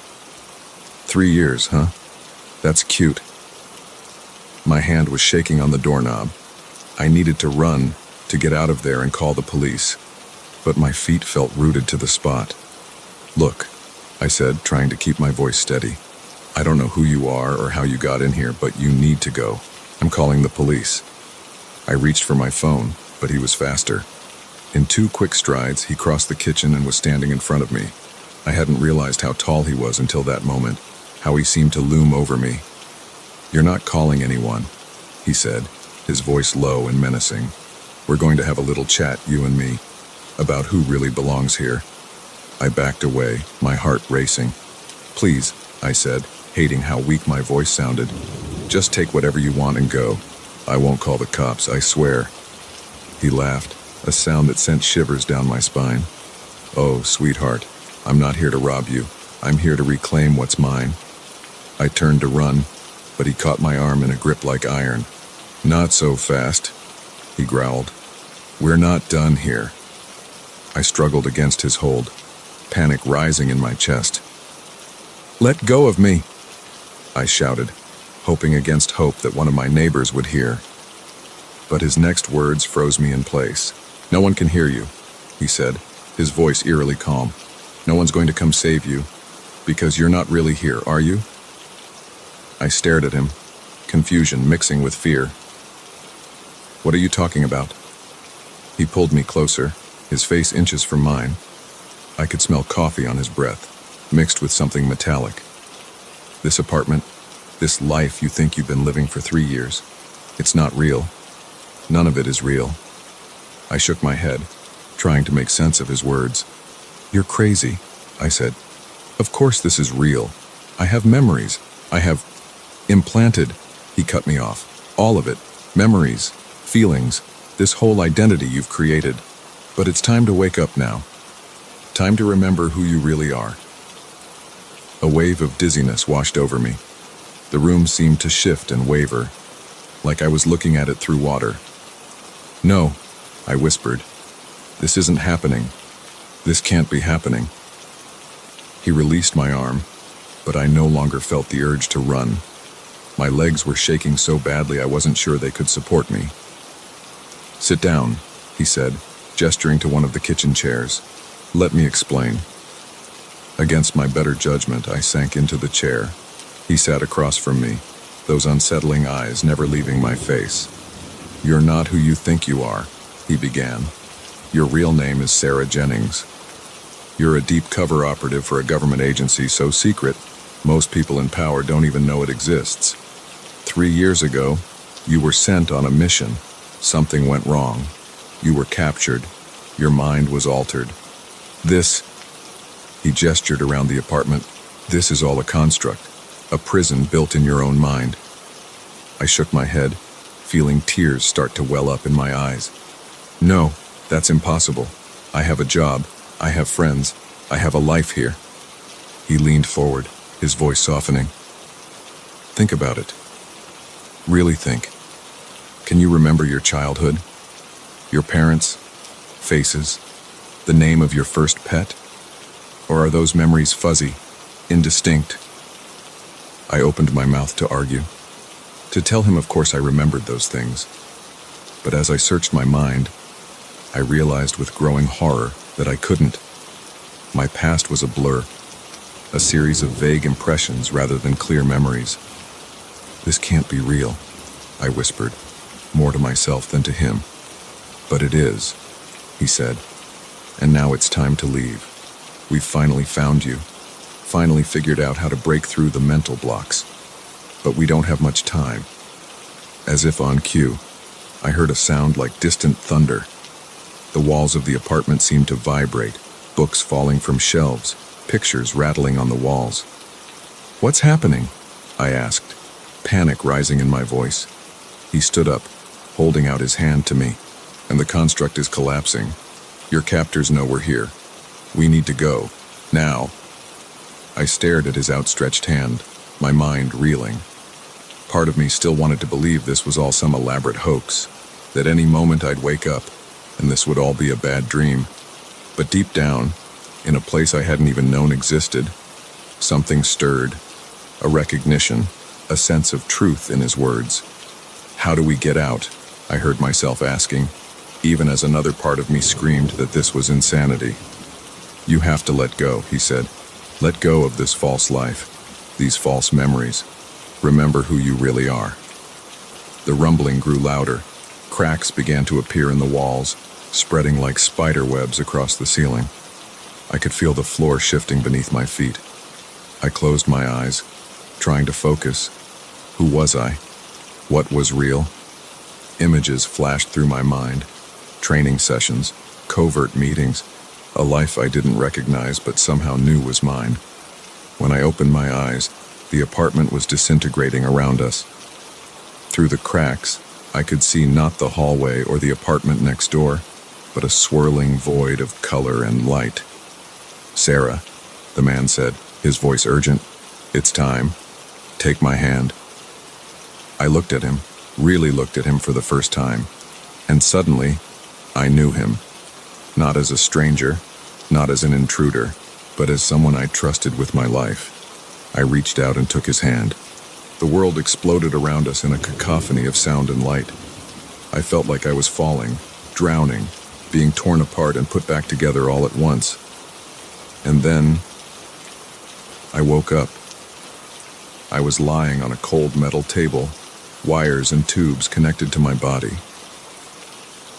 3 years, huh? That's cute." My hand was shaking on the doorknob. I needed to run, to get out of there and call the police. But my feet felt rooted to the spot. "Look," I said, trying to keep my voice steady. "I don't know who you are or how you got in here, but you need to go. I'm calling the police." I reached for my phone, but he was faster. In 2 quick strides, he crossed the kitchen and was standing in front of me. I hadn't realized how tall he was until that moment, how he seemed to loom over me. "You're not calling anyone," he said, his voice low and menacing. "We're going to have a little chat, you and me." about who really belongs here. I backed away, my heart racing. Please, I said, hating how weak my voice sounded. Just take whatever you want and go. I won't call the cops, I swear. He laughed, a sound that sent shivers down my spine. Oh, sweetheart, I'm not here to rob you. I'm here to reclaim what's mine. I turned to run, but he caught my arm in a grip like iron. Not so fast, he growled. We're not done here. I struggled against his hold, panic rising in my chest. Let go of me, I shouted, hoping against hope that one of my neighbors would hear. But his next words froze me in place. No one can hear you, he said, his voice eerily calm. No one's going to come save you, because you're not really here, are you? I stared at him, confusion mixing with fear. What are you talking about? He pulled me closer, his face inches from mine. I could smell coffee on his breath, mixed with something metallic. This apartment, this life you think you've been living for 3 years, it's not real. None of it is real. I shook my head, trying to make sense of his words. You're crazy, I said. Of course this is real. I have memories. I have implanted, he cut me off. All of it. Memories, feelings, this whole identity you've created. But it's time to wake up now. Time to remember who you really are. A wave of dizziness washed over me. The room seemed to shift and waver, like I was looking at it through water. No, I whispered. This isn't happening. This can't be happening. He released my arm, but I no longer felt the urge to run. My legs were shaking so badly I wasn't sure they could support me. Sit down, he said, gesturing to one of the kitchen chairs. Let me explain. Against my better judgment, I sank into the chair. He sat across from me, those unsettling eyes never leaving my face. You're not who you think you are, he began. Your real name is Sarah Jennings. You're a deep cover operative for a government agency so secret, most people in power don't even know it exists. 3 years ago, you were sent on a mission. Something went wrong. You were captured. Your mind was altered. This, he gestured around the apartment, this is all a construct, a prison built in your own mind. I shook my head, feeling tears start to well up in my eyes. No, that's impossible. I have a job, I have friends, I have a life here. He leaned forward, his voice softening. Think about it. Really think. Can you remember your childhood? Your parents? Faces? The name of your first pet? Or are those memories fuzzy, indistinct? I opened my mouth to argue. To tell him, of course, I remembered those things. But as I searched my mind, I realized with growing horror that I couldn't. My past was a blur, a series of vague impressions rather than clear memories. This can't be real, I whispered, more to myself than to him. But it is, he said. And now it's time to leave. We've finally found you. Finally figured out how to break through the mental blocks. But we don't have much time. As if on cue, I heard a sound like distant thunder. The walls of the apartment seemed to vibrate, books falling from shelves, pictures rattling on the walls. What's happening? I asked, panic rising in my voice. He stood up, holding out his hand to me. And the construct is collapsing. Your captors know we're here. We need to go. Now. I stared at his outstretched hand, my mind reeling. Part of me still wanted to believe this was all some elaborate hoax, that any moment I'd wake up, and this would all be a bad dream. But deep down, in a place I hadn't even known existed, something stirred, a recognition, a sense of truth in his words. How do we get out? I heard myself asking, even as another part of me screamed that this was insanity. You have to let go, he said. Let go of this false life, these false memories. Remember who you really are. The rumbling grew louder. Cracks began to appear in the walls, spreading like spider webs across the ceiling. I could feel the floor shifting beneath my feet. I closed my eyes, trying to focus. Who was I? What was real? Images flashed through my mind. training sessions, covert meetings, a life I didn't recognize but somehow knew was mine. When I opened my eyes, the apartment was disintegrating around us. Through the cracks, I could see not the hallway or the apartment next door, but a swirling void of color and light. "Sarah," the man said, his voice urgent, "it's time. Take my hand." I looked at him, really looked at him for the first time, and suddenly, I knew him. Not as a stranger, not as an intruder, but as someone I trusted with my life. I reached out and took his hand. The world exploded around us in a cacophony of sound and light. I felt like I was falling, drowning, being torn apart and put back together all at once. And then, I woke up. I was lying on a cold metal table, wires and tubes connected to my body.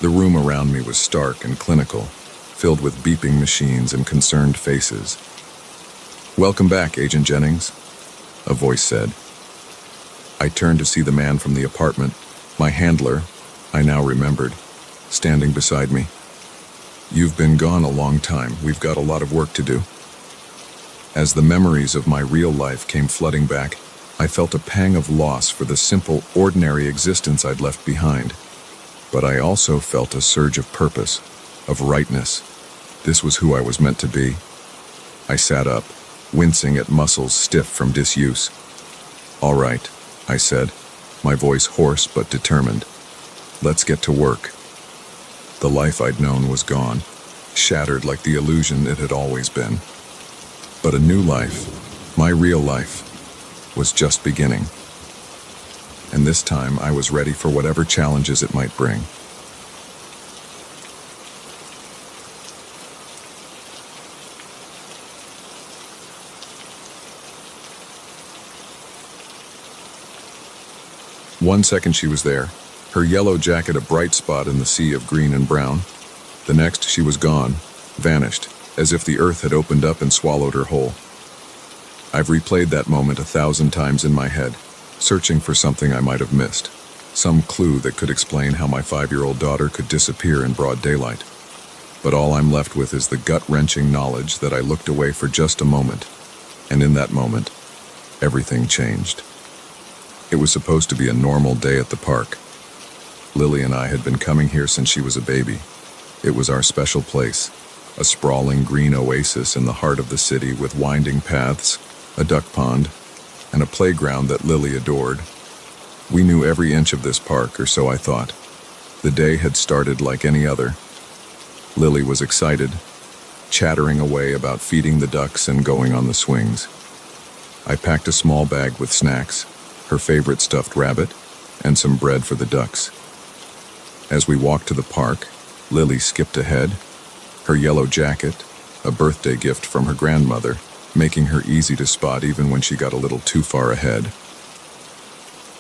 The room around me was stark and clinical, filled with beeping machines and concerned faces. "Welcome back, Agent Jennings," a voice said. I turned to see the man from the apartment, my handler, I now remembered, standing beside me. "You've been gone a long time. We've got a lot of work to do." As the memories of my real life came flooding back, I felt a pang of loss for the simple, ordinary existence I'd left behind. But I also felt a surge of purpose, of rightness. This was who I was meant to be. I sat up, wincing at muscles stiff from disuse. "All right," I said, my voice hoarse but determined. "Let's get to work." The life I'd known was gone, shattered like the illusion it had always been. But a new life, my real life, was just beginning. And this time I was ready for whatever challenges it might bring. One second she was there, her yellow jacket a bright spot in the sea of green and brown. The next she was gone, vanished, as if the earth had opened up and swallowed her whole. I've replayed that moment 1,000 times in my head, searching for something I might have missed, some clue that could explain how my 5-year-old daughter could disappear in broad daylight. But all I'm left with is the gut-wrenching knowledge that I looked away for just a moment, and in that moment, everything changed. It was supposed to be a normal day at the park. Lily and I had been coming here since she was a baby. It was our special place, a sprawling green oasis in the heart of the city with winding paths, a duck pond, and a playground that Lily adored. We knew every inch of this park, or so I thought. The day had started like any other. Lily was excited, chattering away about feeding the ducks and going on the swings. I packed a small bag with snacks, her favorite stuffed rabbit, and some bread for the ducks. As we walked to the park, Lily skipped ahead, her yellow jacket, a birthday gift from her grandmother, making her easy to spot even when she got a little too far ahead.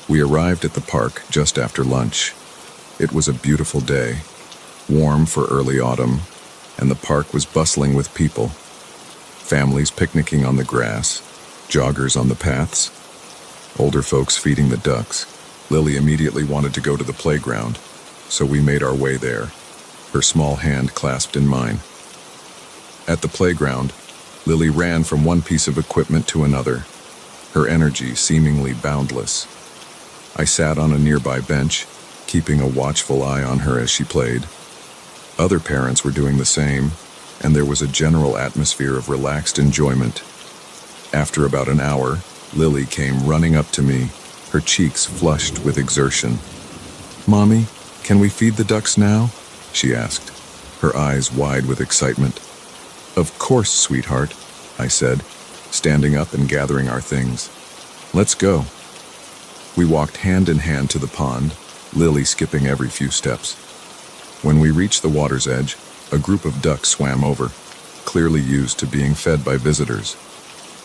We arrived at the park just after lunch. It was a beautiful day, warm for early autumn, and the park was bustling with people. Families picnicking on the grass, joggers on the paths, older folks feeding the ducks. Lily immediately wanted to go to the playground, so we made our way there, her small hand clasped in mine. At the playground, Lily ran from one piece of equipment to another, her energy seemingly boundless. I sat on a nearby bench, keeping a watchful eye on her as she played. Other parents were doing the same, and there was a general atmosphere of relaxed enjoyment. After about an hour, Lily came running up to me, her cheeks flushed with exertion. "Mommy, can we feed the ducks now?" she asked, her eyes wide with excitement. "Of course, sweetheart," I said, standing up and gathering our things. "Let's go." We walked hand in hand to the pond, Lily skipping every few steps. When we reached the water's edge, a group of ducks swam over, clearly used to being fed by visitors.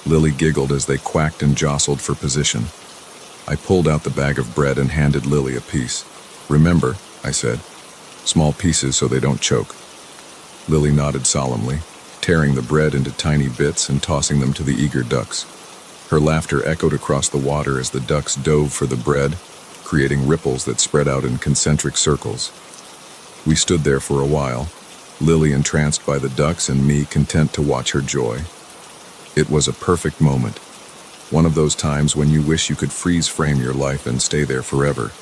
Lily giggled as they quacked and jostled for position. I pulled out the bag of bread and handed Lily a piece. "Remember," I said, "small pieces so they don't choke." Lily nodded solemnly, tearing the bread into tiny bits and tossing them to the eager ducks. Her laughter echoed across the water as the ducks dove for the bread, creating ripples that spread out in concentric circles. We stood there for a while, Lily entranced by the ducks and me content to watch her joy. It was a perfect moment. One of those times when you wish you could freeze frame your life and stay there forever.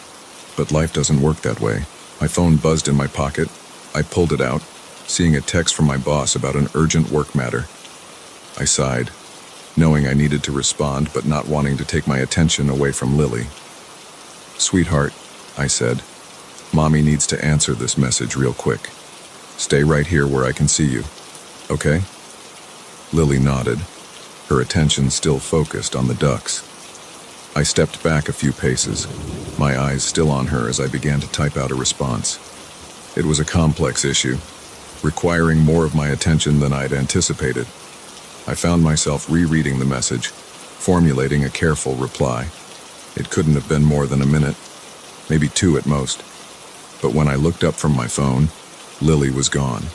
But life doesn't work that way. My phone buzzed in my pocket. I pulled it out, seeing a text from my boss about an urgent work matter. I sighed, knowing I needed to respond but not wanting to take my attention away from Lily. "Sweetheart," I said, "Mommy needs to answer this message real quick. Stay right here where I can see you, okay?" Lily nodded, her attention still focused on the ducks. I stepped back a few paces, my eyes still on her as I began to type out a response. It was a complex issue, requiring more of my attention than I'd anticipated. I found myself rereading the message, formulating a careful reply. It couldn't have been more than a minute, maybe 2 at most. But when I looked up from my phone, Lily was gone.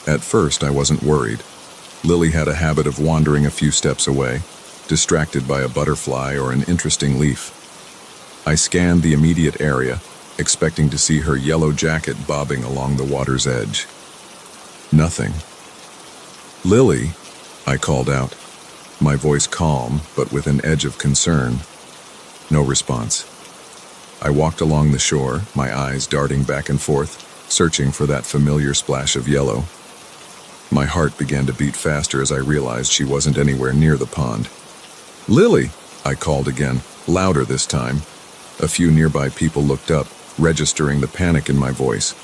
At first, I wasn't worried. Lily had a habit of wandering a few steps away, distracted by a butterfly or an interesting leaf. I scanned the immediate area, expecting to see her yellow jacket bobbing along the water's edge. Nothing. "Lily," I called out, my voice calm but with an edge of concern. No response. I walked along the shore, my eyes darting back and forth, searching for that familiar splash of yellow. My heart began to beat faster as I realized she wasn't anywhere near the pond. "Lily!" I called again, louder this time. A few nearby people looked up, registering the panic in my voice.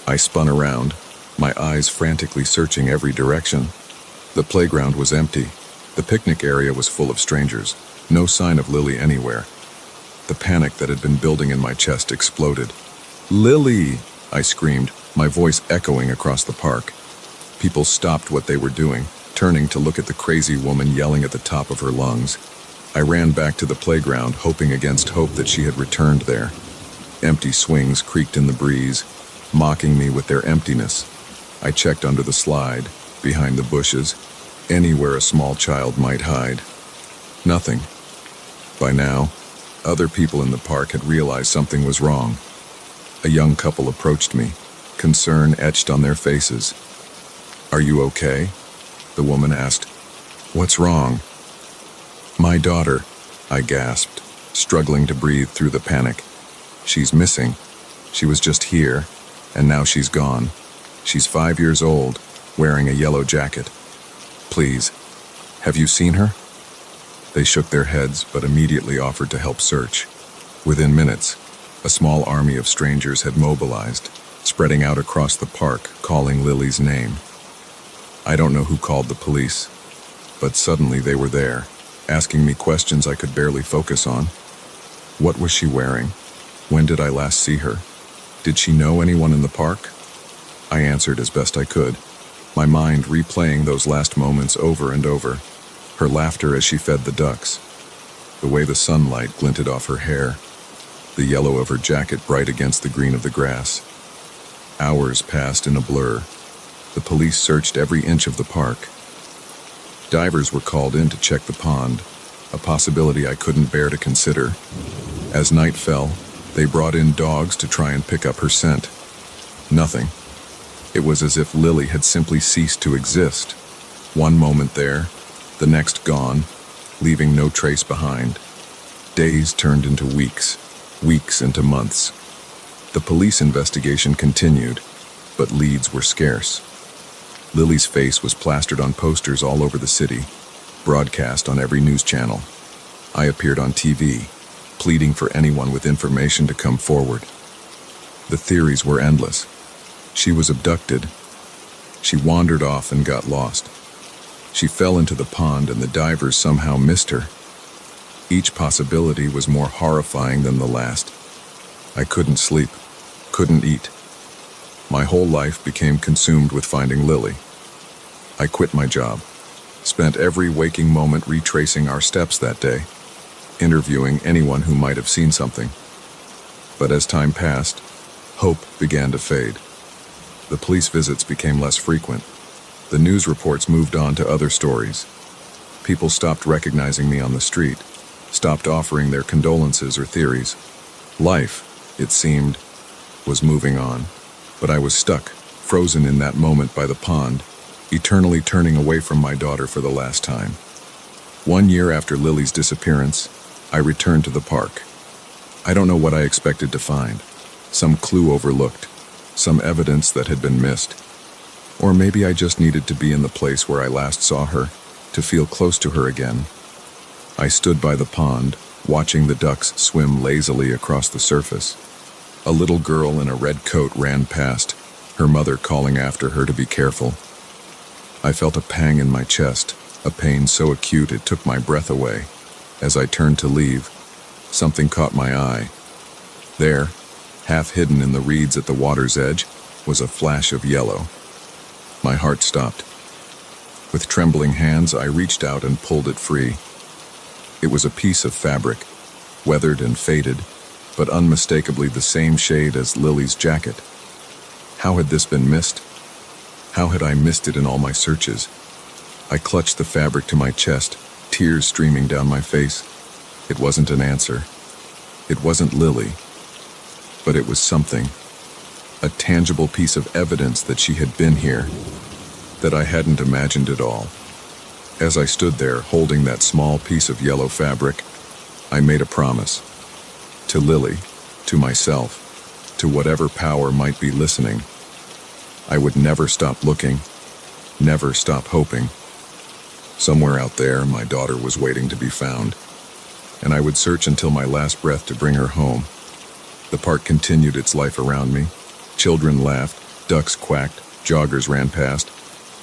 I spun around, my eyes frantically searching every direction. The playground was empty. The picnic area was full of strangers. No sign of Lily anywhere. The panic that had been building in my chest exploded. "Lily!" I screamed, my voice echoing across the park. People stopped what they were doing, turning to look at the crazy woman yelling at the top of her lungs. I ran back to the playground, hoping against hope that she had returned there. Empty swings creaked in the breeze, mocking me with their emptiness. I checked under the slide, behind the bushes, anywhere a small child might hide. Nothing. By now, other people in the park had realized something was wrong. A young couple approached me, concern etched on their faces. "Are you okay?" the woman asked. "What's wrong?" "My daughter," I gasped, struggling to breathe through the panic. "She's missing. She was just here, and now she's gone. She's 5 years old, wearing a yellow jacket. Please, have you seen her?" They shook their heads, but immediately offered to help search. Within minutes, a small army of strangers had mobilized, spreading out across the park, calling Lily's name. I don't know who called the police, but suddenly they were there, asking me questions I could barely focus on. What was she wearing? When did I last see her? Did she know anyone in the park? I answered as best I could, my mind replaying those last moments over and over. Her laughter as she fed the ducks, the way the sunlight glinted off her hair, the yellow of her jacket bright against the green of the grass. Hours passed in a blur. The police searched every inch of the park. Divers were called in to check the pond, a possibility I couldn't bear to consider. As night fell, they brought in dogs to try and pick up her scent. Nothing. It was as if Lily had simply ceased to exist. One moment there, the next gone, leaving no trace behind. Days turned into weeks, weeks into months. The police investigation continued, but leads were scarce. Lily's face was plastered on posters all over the city, broadcast on every news channel. I appeared on TV, pleading for anyone with information to come forward. The theories were endless. She was abducted. She wandered off and got lost. She fell into the pond and the divers somehow missed her. Each possibility was more horrifying than the last. I couldn't sleep, couldn't eat. My whole life became consumed with finding Lily. I quit my job, spent every waking moment retracing our steps that day, interviewing anyone who might have seen something. But as time passed, hope began to fade. The police visits became less frequent. The news reports moved on to other stories. People stopped recognizing me on the street, stopped offering their condolences or theories. Life, it seemed, was moving on. But I was stuck, frozen in that moment by the pond, eternally turning away from my daughter for the last time. 1 year after Lily's disappearance, I returned to the park. I don't know what I expected to find. Some clue overlooked, some evidence that had been missed. Or maybe I just needed to be in the place where I last saw her, to feel close to her again. I stood by the pond, watching the ducks swim lazily across the surface. A little girl in a red coat ran past, her mother calling after her to be careful. I felt a pang in my chest, a pain so acute it took my breath away. As I turned to leave, something caught my eye. There, half hidden in the reeds at the water's edge, was a flash of yellow. My heart stopped. With trembling hands, I reached out and pulled it free. It was a piece of fabric, weathered and faded, but unmistakably the same shade as Lily's jacket. How had this been missed? How had I missed it in all my searches? I clutched the fabric to my chest, tears streaming down my face. It wasn't an answer. It wasn't Lily. But it was something. A tangible piece of evidence that she had been here, that I hadn't imagined at all. As I stood there, holding that small piece of yellow fabric, I made a promise. To Lily, to myself, to whatever power might be listening. I would never stop looking, never stop hoping. Somewhere out there, my daughter was waiting to be found, and I would search until my last breath to bring her home. The park continued its life around me. Children laughed, ducks quacked, joggers ran past.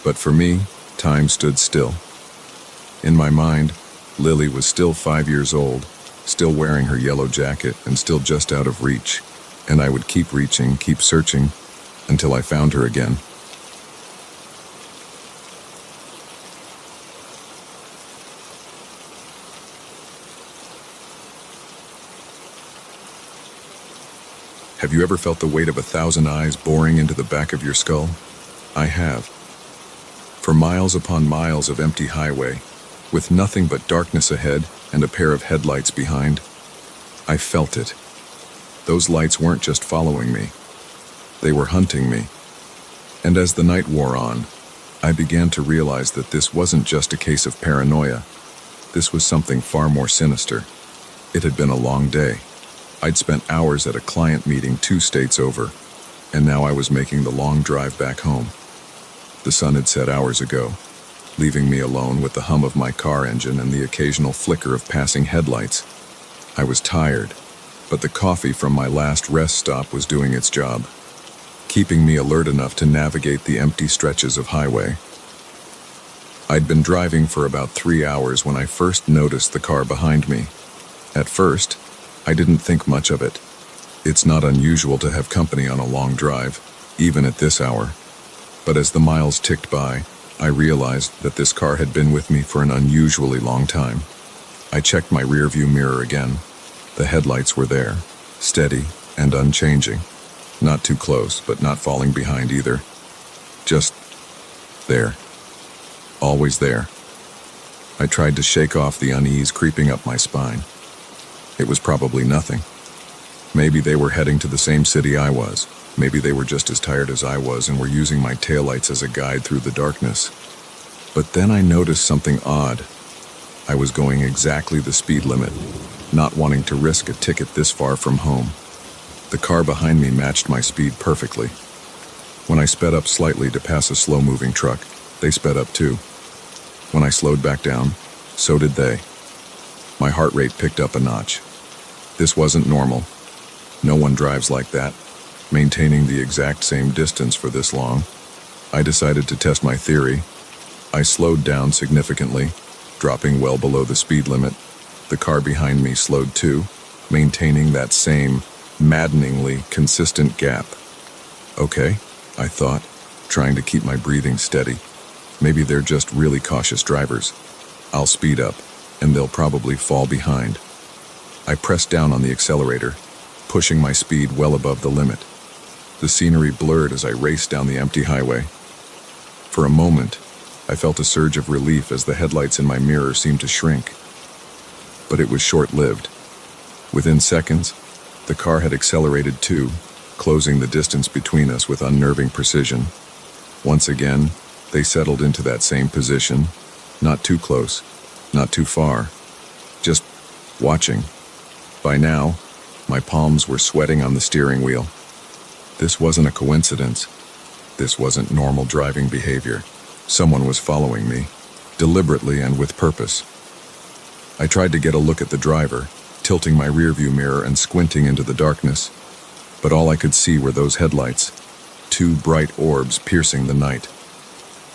But for me, time stood still. In my mind, Lily was still 5 years old, still wearing her yellow jacket and still just out of reach. And I would keep reaching, keep searching, until I found her again. Have you ever felt the weight of 1,000 eyes boring into the back of your skull? I have. For miles upon miles of empty highway, with nothing but darkness ahead and a pair of headlights behind, I felt it. Those lights weren't just following me. They were hunting me. And as the night wore on, I began to realize that this wasn't just a case of paranoia. This was something far more sinister. It had been a long day. I'd spent hours at a client meeting 2 states over, and now I was making the long drive back home. The sun had set hours ago, leaving me alone with the hum of my car engine and the occasional flicker of passing headlights. I was tired, but the coffee from my last rest stop was doing its job, keeping me alert enough to navigate the empty stretches of highway. I'd been driving for about 3 hours when I first noticed the car behind me. At first, I didn't think much of it. It's not unusual to have company on a long drive, even at this hour. But as the miles ticked by, I realized that this car had been with me for an unusually long time. I checked my rearview mirror again. The headlights were there, steady and unchanging. Not too close, but not falling behind either. Just there. Always there. I tried to shake off the unease creeping up my spine. It was probably nothing. Maybe they were heading to the same city I was. Maybe they were just as tired as I was and were using my taillights as a guide through the darkness. But then I noticed something odd. I was going exactly the speed limit, not wanting to risk a ticket this far from home. The car behind me matched my speed perfectly. When I sped up slightly to pass a slow-moving truck, they sped up too. When I slowed back down, so did they. My heart rate picked up a notch. This wasn't normal. No one drives like that, maintaining the exact same distance for this long. I decided to test my theory. I slowed down significantly, dropping well below the speed limit. The car behind me slowed too, maintaining that same, maddeningly consistent gap. Okay, I thought, trying to keep my breathing steady. Maybe they're just really cautious drivers. I'll speed up, and they'll probably fall behind. I pressed down on the accelerator, pushing my speed well above the limit. The scenery blurred as I raced down the empty highway. For a moment, I felt a surge of relief as the headlights in my mirror seemed to shrink. But it was short-lived. Within seconds, the car had accelerated too, closing the distance between us with unnerving precision. Once again, they settled into that same position, not too close, not too far, just watching. By now, my palms were sweating on the steering wheel. This wasn't a coincidence. This wasn't normal driving behavior. Someone was following me, deliberately and with purpose. I tried to get a look at the driver, tilting my rearview mirror and squinting into the darkness, but all I could see were those headlights, two bright orbs piercing the night.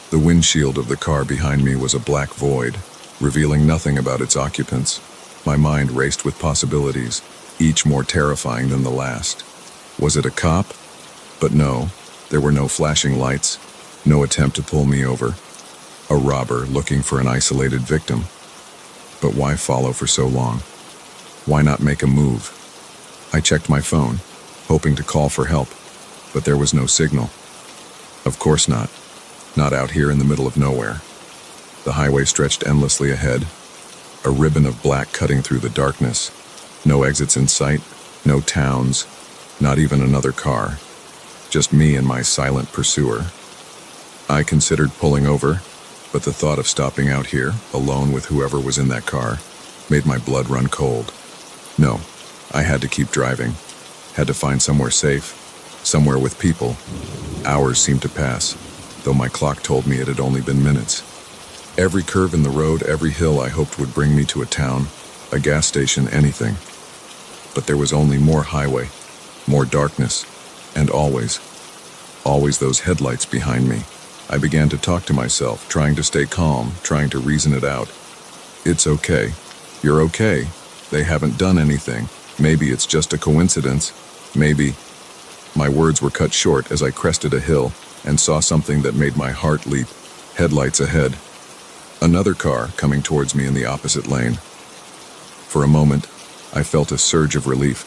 The windshield of the car behind me was a black void, revealing nothing about its occupants. My mind raced with possibilities, each more terrifying than the last. Was it a cop? But no, there were no flashing lights, no attempt to pull me over. A robber looking for an isolated victim. But why follow for so long? Why not make a move? I checked my phone, hoping to call for help, but there was no signal. Of course not. Not out here in the middle of nowhere. The highway stretched endlessly ahead, a ribbon of black cutting through the darkness. No exits in sight, no towns, not even another car. Just me and my silent pursuer. I considered pulling over, but the thought of stopping out here, alone with whoever was in that car, made my blood run cold. No, I had to keep driving. Had to find somewhere safe, somewhere with people. Hours seemed to pass, though my clock told me it had only been minutes. Every curve in the road, every hill I hoped would bring me to a town, a gas station, anything. But there was only more highway, more darkness, and always those headlights behind me. I began to talk to myself, trying to stay calm, trying to reason it out. It's okay. You're okay. They haven't done anything. Maybe it's just a coincidence. Maybe. My words were cut short as I crested a hill and saw something that made my heart leap. Headlights ahead. Another car coming towards me in the opposite lane. For a moment, I felt a surge of relief.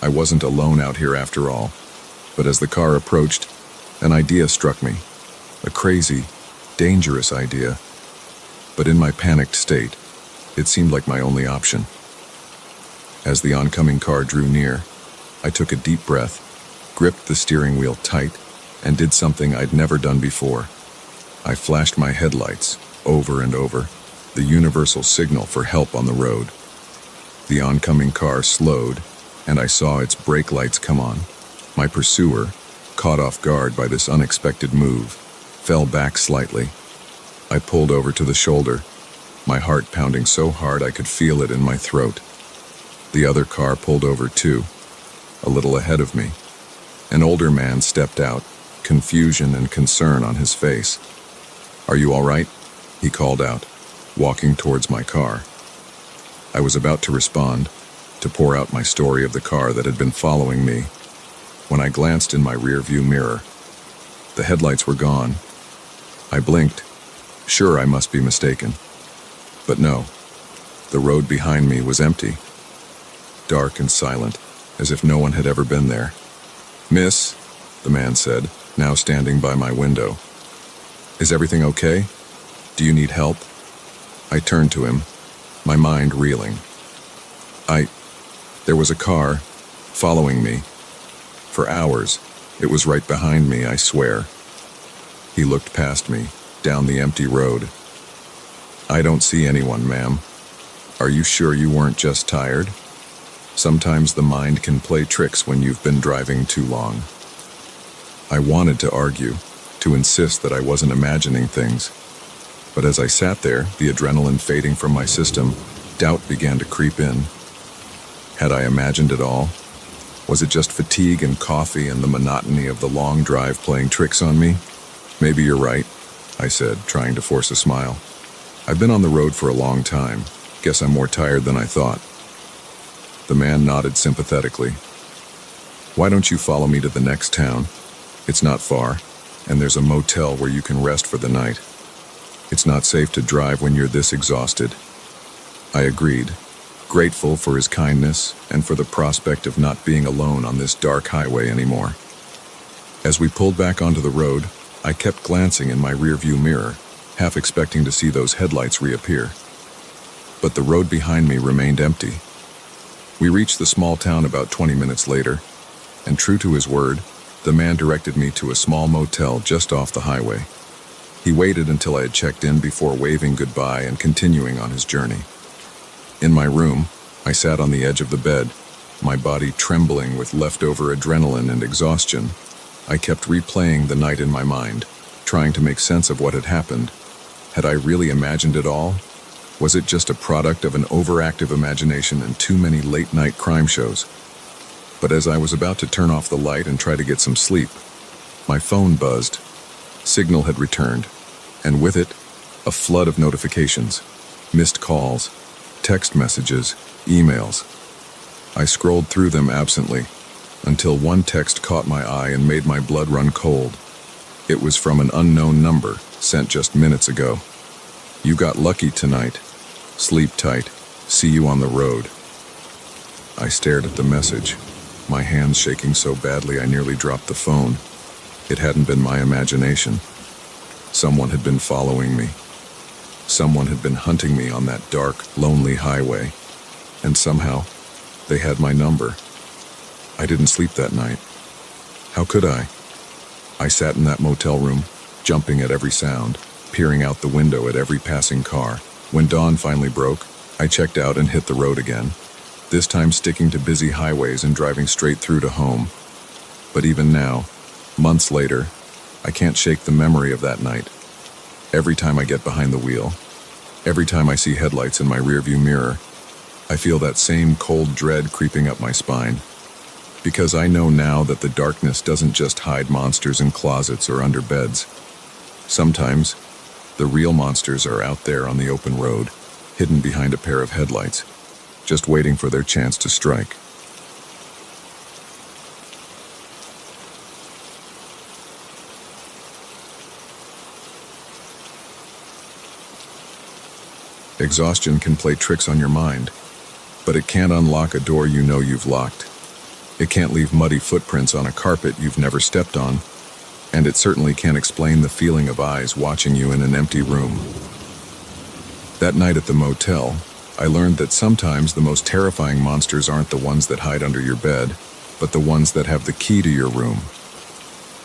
I wasn't alone out here after all. But as the car approached, an idea struck me. A crazy, dangerous idea. But in my panicked state, it seemed like my only option. As the oncoming car drew near, I took a deep breath, gripped the steering wheel tight, and did something I'd never done before. I flashed my headlights over and over, the universal signal for help on the road. The oncoming car slowed, and I saw its brake lights come on. My pursuer, caught off guard by this unexpected move, fell back slightly. I pulled over to the shoulder, my heart pounding so hard I could feel it in my throat. The other car pulled over too, a little ahead of me. An older man stepped out, confusion and concern on his face. "Are you all right?" he called out, walking towards my car. I was about to respond, to pour out my story of the car that had been following me, when I glanced in my rearview mirror. The headlights were gone. I blinked, sure I must be mistaken. But no, the road behind me was empty. Dark and silent, as if no one had ever been there. "Miss," the man said, now standing by my window. "Is everything okay? Do you need help?" I turned to him, my mind reeling. There was a car following me. For hours, it was right behind me, I swear. He looked past me, down the empty road. "I don't see anyone, ma'am. Are you sure you weren't just tired? Sometimes the mind can play tricks when you've been driving too long." I wanted to argue, to insist that I wasn't imagining things. But as I sat there, the adrenaline fading from my system, doubt began to creep in. Had I imagined it all? Was it just fatigue and coffee and the monotony of the long drive playing tricks on me? "Maybe you're right," I said, trying to force a smile. "I've been on the road for a long time. Guess I'm more tired than I thought." The man nodded sympathetically. "Why don't you follow me to the next town? It's not far, and there's a motel where you can rest for the night. It's not safe to drive when you're this exhausted." I agreed, grateful for his kindness and for the prospect of not being alone on this dark highway anymore. As we pulled back onto the road, I kept glancing in my rearview mirror, half expecting to see those headlights reappear. But the road behind me remained empty. We reached the small town about 20 minutes later. And true to his word, the man directed me to a small motel just off the highway. He waited until I had checked in before waving goodbye and continuing on his journey. In my room, I sat on the edge of the bed, my body trembling with leftover adrenaline and exhaustion. I kept replaying the night in my mind, trying to make sense of what had happened. Had I really imagined it all? Was it just a product of an overactive imagination and too many late-night crime shows? But as I was about to turn off the light and try to get some sleep, my phone buzzed. Signal had returned, and with it, a flood of notifications, missed calls, text messages, emails. I scrolled through them absently, until one text caught my eye and made my blood run cold. It was from an unknown number, sent just minutes ago. "You got lucky tonight. Sleep tight. See you on the road." I stared at the message, my hands shaking so badly I nearly dropped the phone. It hadn't been my imagination. Someone had been following me. Someone had been hunting me on that dark, lonely highway. And somehow, they had my number. I didn't sleep that night. How could I? I sat in that motel room, jumping at every sound, peering out the window at every passing car. When dawn finally broke, I checked out and hit the road again, this time sticking to busy highways and driving straight through to home. But even now, months later, I can't shake the memory of that night. Every time I get behind the wheel, every time I see headlights in my rearview mirror, I feel that same cold dread creeping up my spine. Because I know now that the darkness doesn't just hide monsters in closets or under beds. Sometimes, the real monsters are out there on the open road, hidden behind a pair of headlights, just waiting for their chance to strike. Exhaustion can play tricks on your mind, but it can't unlock a door you know you've locked. It can't leave muddy footprints on a carpet you've never stepped on, and it certainly can't explain the feeling of eyes watching you in an empty room. That night at the motel, I learned that sometimes the most terrifying monsters aren't the ones that hide under your bed, but the ones that have the key to your room.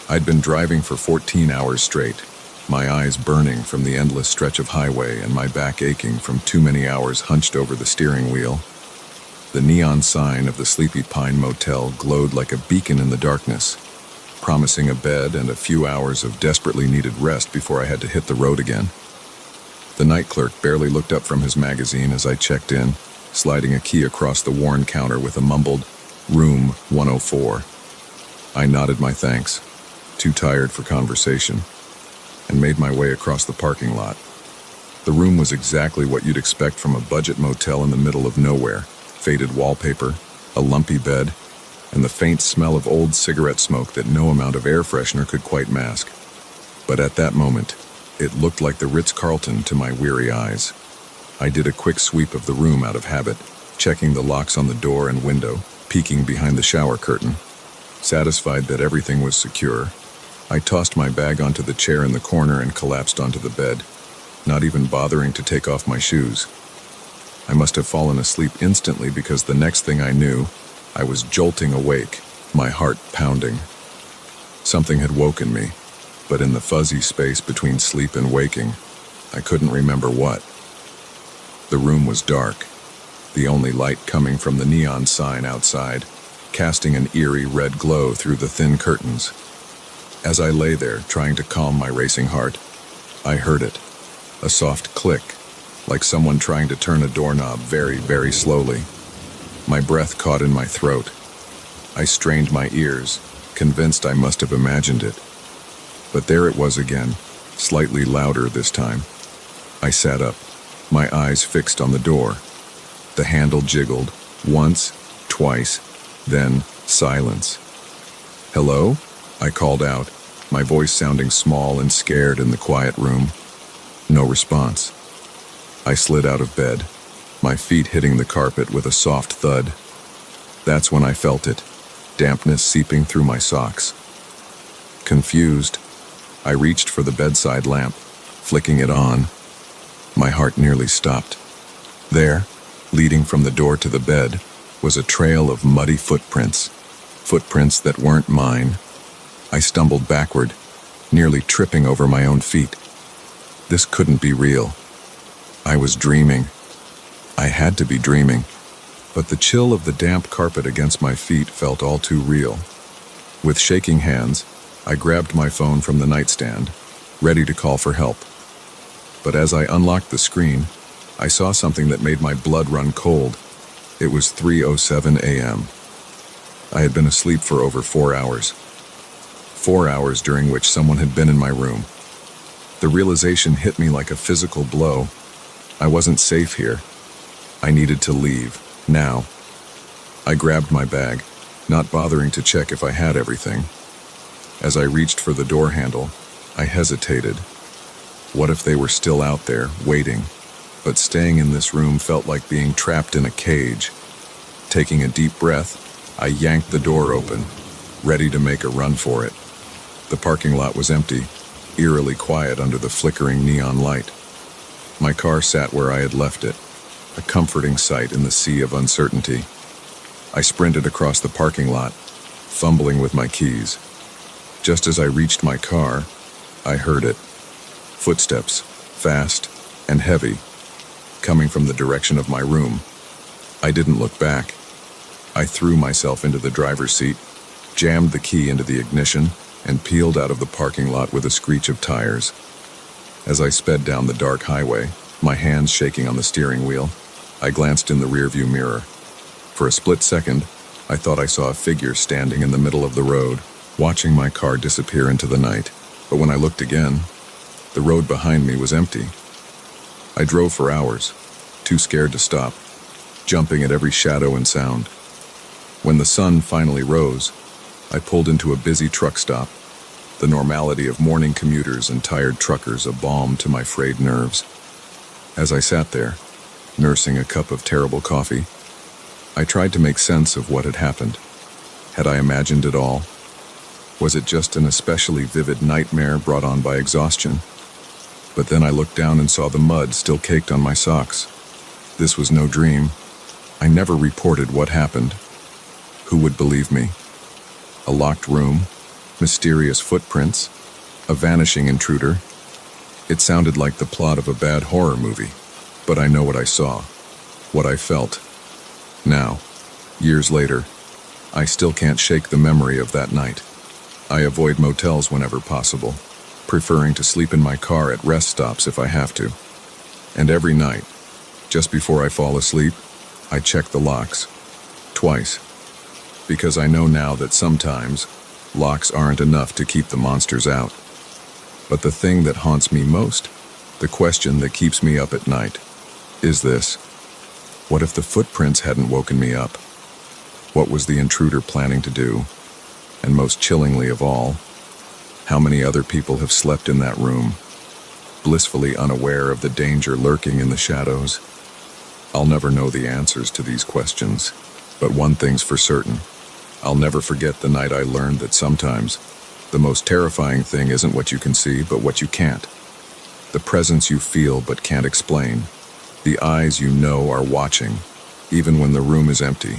I'd been driving for 14 hours straight, my eyes burning from the endless stretch of highway and my back aching from too many hours hunched over the steering wheel. The neon sign of the Sleepy Pine Motel glowed like a beacon in the darkness, promising a bed and a few hours of desperately needed rest before I had to hit the road again. The night clerk barely looked up from his magazine as I checked in, sliding a key across the worn counter with a mumbled, "Room 104. I nodded my thanks, too tired for conversation, and made my way across the parking lot. The room was exactly what you'd expect from a budget motel in the middle of nowhere. Faded wallpaper, a lumpy bed, and the faint smell of old cigarette smoke that no amount of air freshener could quite mask. But at that moment, it looked like the Ritz-Carlton to my weary eyes. I did a quick sweep of the room out of habit, checking the locks on the door and window, peeking behind the shower curtain. Satisfied that everything was secure, I tossed my bag onto the chair in the corner and collapsed onto the bed, not even bothering to take off my shoes. I must have fallen asleep instantly because the next thing I knew, I was jolting awake, my heart pounding. Something had woken me, but in the fuzzy space between sleep and waking, I couldn't remember what. The room was dark, the only light coming from the neon sign outside, casting an eerie red glow through the thin curtains. As I lay there, trying to calm my racing heart, I heard it, a soft click, like someone trying to turn a doorknob very, very slowly. My breath caught in my throat. I strained my ears, convinced I must have imagined it. But there it was again, slightly louder this time. I sat up, my eyes fixed on the door. The handle jiggled, once, twice, then silence. "Hello?" I called out, my voice sounding small and scared in the quiet room. No response. I slid out of bed, my feet hitting the carpet with a soft thud. That's when I felt it, dampness seeping through my socks. Confused, I reached for the bedside lamp, flicking it on. My heart nearly stopped. There, leading from the door to the bed, was a trail of muddy footprints, footprints that weren't mine. I stumbled backward, nearly tripping over my own feet. This couldn't be real. I was dreaming. I had to be dreaming. But the chill of the damp carpet against my feet felt all too real. With shaking hands, I grabbed my phone from the nightstand, ready to call for help. But as I unlocked the screen, I saw something that made my blood run cold. It was 3:07 a.m. I had been asleep for over 4 hours. 4 hours during which someone had been in my room. The realization hit me like a physical blow. I wasn't safe here. I needed to leave, now. I grabbed my bag, not bothering to check if I had everything. As I reached for the door handle, I hesitated. What if they were still out there, waiting? But staying in this room felt like being trapped in a cage. Taking a deep breath, I yanked the door open, ready to make a run for it. The parking lot was empty, eerily quiet under the flickering neon light. My car sat where I had left it, a comforting sight in the sea of uncertainty. I sprinted across the parking lot, fumbling with my keys. Just as I reached my car, I heard it. Footsteps, fast and heavy, coming from the direction of my room. I didn't look back. I threw myself into the driver's seat, jammed the key into the ignition, and peeled out of the parking lot with a screech of tires. As I sped down the dark highway, my hands shaking on the steering wheel, I glanced in the rearview mirror. For a split second, I thought I saw a figure standing in the middle of the road, watching my car disappear into the night. But when I looked again, the road behind me was empty. I drove for hours, too scared to stop, jumping at every shadow and sound. When the sun finally rose, I pulled into a busy truck stop, the normality of morning commuters and tired truckers a balm to my frayed nerves. As I sat there, nursing a cup of terrible coffee, I tried to make sense of what had happened. Had I imagined it all? Was it just an especially vivid nightmare brought on by exhaustion? But then I looked down and saw the mud still caked on my socks. This was no dream. I never reported what happened. Who would believe me? A locked room, mysterious footprints, a vanishing intruder. It sounded like the plot of a bad horror movie, but I know what I saw, what I felt. Now, years later, I still can't shake the memory of that night. I avoid motels whenever possible, preferring to sleep in my car at rest stops if I have to. And every night, just before I fall asleep, I check the locks. Twice. Because I know now that sometimes, locks aren't enough to keep the monsters out. But the thing that haunts me most, the question that keeps me up at night, is this. What if the footprints hadn't woken me up? What was the intruder planning to do? And most chillingly of all, how many other people have slept in that room, blissfully unaware of the danger lurking in the shadows? I'll never know the answers to these questions, but one thing's for certain. I'll never forget the night I learned that sometimes the most terrifying thing isn't what you can see, but what you can't. The presence you feel but can't explain. The eyes you know are watching, even when the room is empty.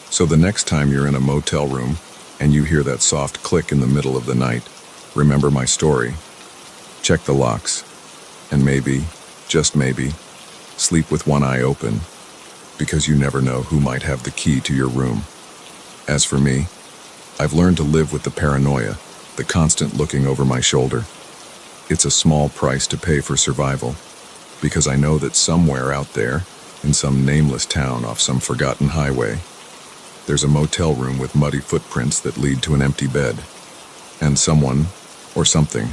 So the next time you're in a motel room and you hear that soft click in the middle of the night, remember my story. Check the locks, and maybe, just maybe, sleep with one eye open, because you never know who might have the key to your room. As for me, I've learned to live with the paranoia, the constant looking over my shoulder. It's a small price to pay for survival, because I know that somewhere out there, in some nameless town off some forgotten highway, there's a motel room with muddy footprints that lead to an empty bed, and someone, or something,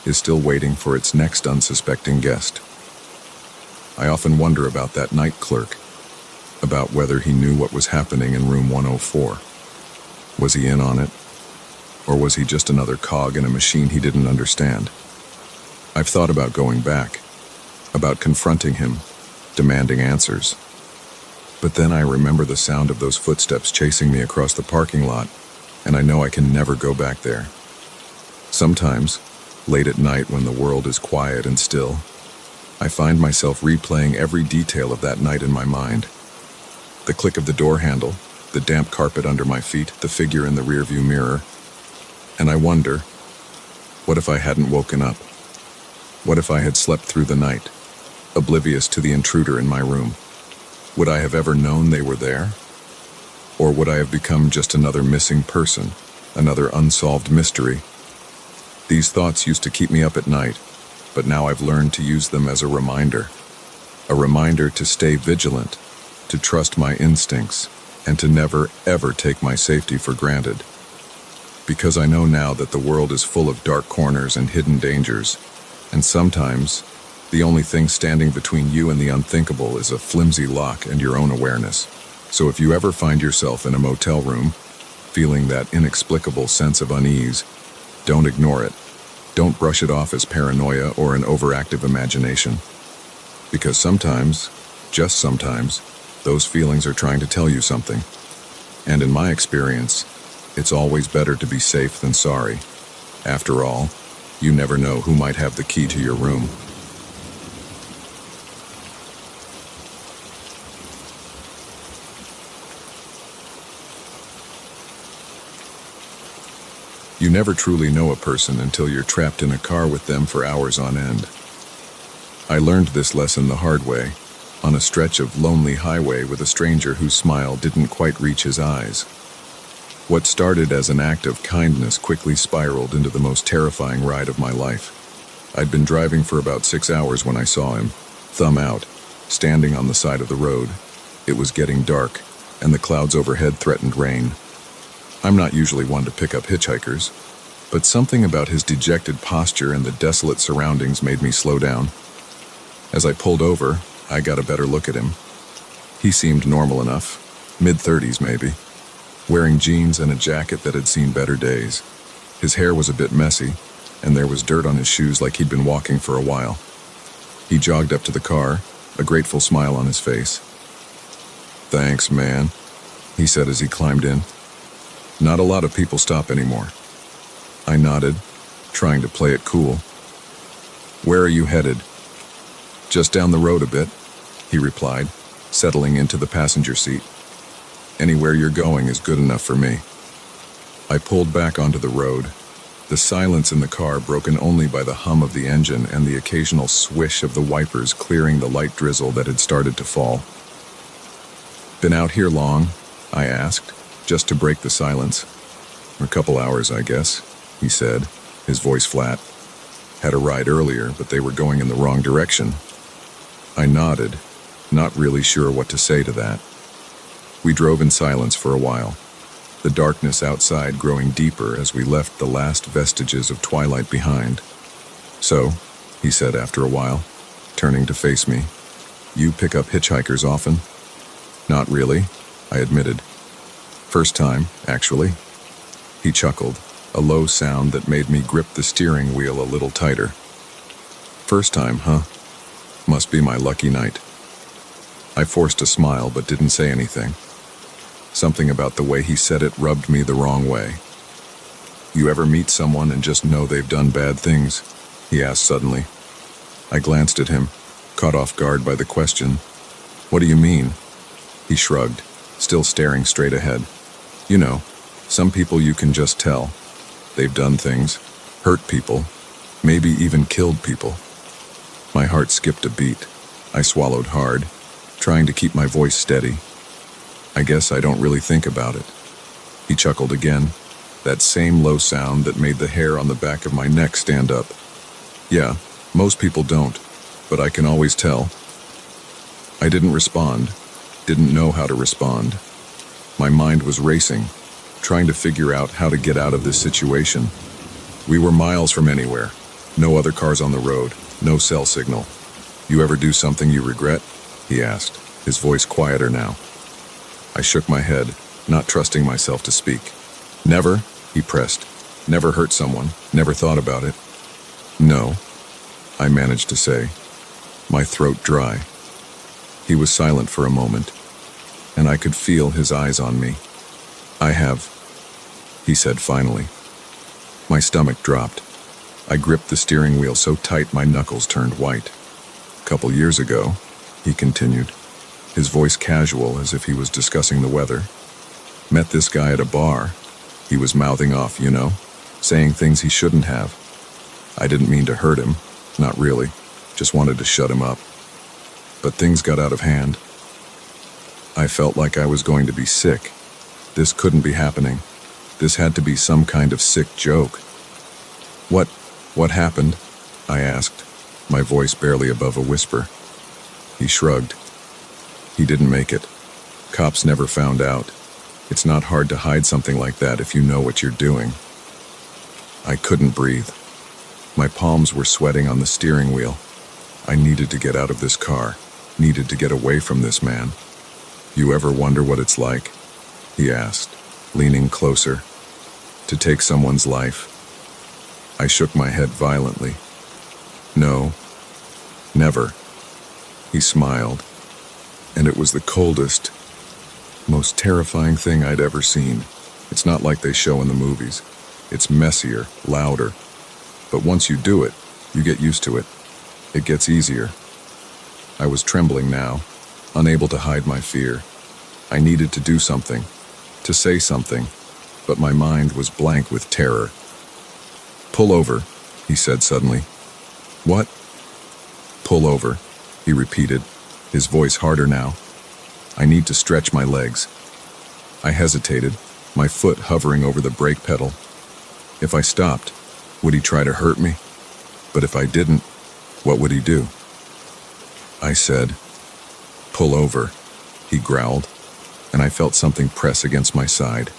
is still waiting for its next unsuspecting guest. I often wonder about that night clerk, about whether he knew what was happening in room 104. Was he in on it? Or was he just another cog in a machine he didn't understand? I've thought about going back, about confronting him, demanding answers. But then I remember the sound of those footsteps chasing me across the parking lot, and I know I can never go back there. Sometimes, late at night when the world is quiet and still, I find myself replaying every detail of that night in my mind. The click of the door handle, the damp carpet under my feet, the figure in the rearview mirror. And I wonder, what if I hadn't woken up? What if I had slept through the night, oblivious to the intruder in my room? Would I have ever known they were there? Or would I have become just another missing person, another unsolved mystery? These thoughts used to keep me up at night, but now I've learned to use them as a reminder to stay vigilant, to trust my instincts, and to never, ever take my safety for granted. Because I know now that the world is full of dark corners and hidden dangers, and sometimes the only thing standing between you and the unthinkable is a flimsy lock and your own awareness. So if you ever find yourself in a motel room, feeling that inexplicable sense of unease, don't ignore it. Don't brush it off as paranoia or an overactive imagination. Because sometimes, just sometimes, those feelings are trying to tell you something. And in my experience, it's always better to be safe than sorry. After all, you never know who might have the key to your room. You never truly know a person until you're trapped in a car with them for hours on end. I learned this lesson the hard way, on a stretch of lonely highway with a stranger whose smile didn't quite reach his eyes. What started as an act of kindness quickly spiraled into the most terrifying ride of my life. I'd been driving for about 6 hours when I saw him, thumb out, standing on the side of the road. It was getting dark, and the clouds overhead threatened rain. I'm not usually one to pick up hitchhikers, but something about his dejected posture and the desolate surroundings made me slow down. As I pulled over, I got a better look at him. He seemed normal enough, mid-30s maybe, wearing jeans and a jacket that had seen better days. His hair was a bit messy, and there was dirt on his shoes like he'd been walking for a while. He jogged up to the car, a grateful smile on his face. "Thanks, man," he said as he climbed in. "Not a lot of people stop anymore." I nodded, trying to play it cool. "Where are you headed?" "Just down the road a bit," he replied, settling into the passenger seat. "Anywhere you're going is good enough for me." I pulled back onto the road, the silence in the car broken only by the hum of the engine and the occasional swish of the wipers clearing the light drizzle that had started to fall. "Been out here long?" I asked, just to break the silence. "A couple hours, I guess," he said, his voice flat. "Had a ride earlier, but they were going in the wrong direction." I nodded, not really sure what to say to that. We drove in silence for a while, the darkness outside growing deeper as we left the last vestiges of twilight behind. "So," he said after a while, turning to face me, "you pick up hitchhikers often?" "Not really," I admitted. "First time, actually." He chuckled, a low sound that made me grip the steering wheel a little tighter. "First time, huh? Must be my lucky night." I forced a smile but didn't say anything. Something about the way he said it rubbed me the wrong way. "You ever meet someone and just know they've done bad things?" he asked suddenly. I glanced at him, caught off guard by the question. "What do you mean?" He shrugged, still staring straight ahead. "You know, some people you can just tell. They've done things, hurt people, maybe even killed people." My heart skipped a beat. I swallowed hard, trying to keep my voice steady. "I guess I don't really think about it." He chuckled again, that same low sound that made the hair on the back of my neck stand up. "Yeah, most people don't, but I can always tell." I didn't respond, didn't know how to respond. My mind was racing, trying to figure out how to get out of this situation. We were miles from anywhere, no other cars on the road, no cell signal. "You ever do something you regret?" he asked, his voice quieter now. I shook my head, not trusting myself to speak. "Never?" he pressed. "Never hurt someone? Never thought about it?" "No," I managed to say, my throat dry. He was silent for a moment, and I could feel his eyes on me. "I have," he said finally. My stomach dropped. I gripped the steering wheel so tight my knuckles turned white. "Couple years ago," he continued, his voice casual as if he was discussing the weather, Met this guy at a bar. He was mouthing off, saying things he shouldn't have. I didn't mean to hurt him, not really, just wanted to shut him up. But things got out of hand. I felt like I was going to be sick. This couldn't be happening. This had to be some kind of sick joke. What happened? I asked, my voice barely above a whisper. He shrugged. He didn't make it. Cops never found out. It's not hard to hide something like that if you know what you're doing. I couldn't breathe. My palms were sweating on the steering wheel. I needed to get out of this car, needed to get away from this man. You ever wonder what it's like? He asked, leaning closer. To take someone's life? I shook my head violently. No, never. He smiled, and it was the coldest, most terrifying thing I'd ever seen. It's not like they show in the movies. It's messier, louder. But once you do it, you get used to it. It gets easier. I was trembling now, unable to hide my fear. I needed to do something, to say something, but my mind was blank with terror. Pull over, he said suddenly. What? Pull over, he repeated, his voice harder now. I need to stretch my legs. I hesitated, my foot hovering over the brake pedal. If I stopped, would he try to hurt me? But if I didn't, what would he do? I said, pull over, he growled, and I felt something press against my side.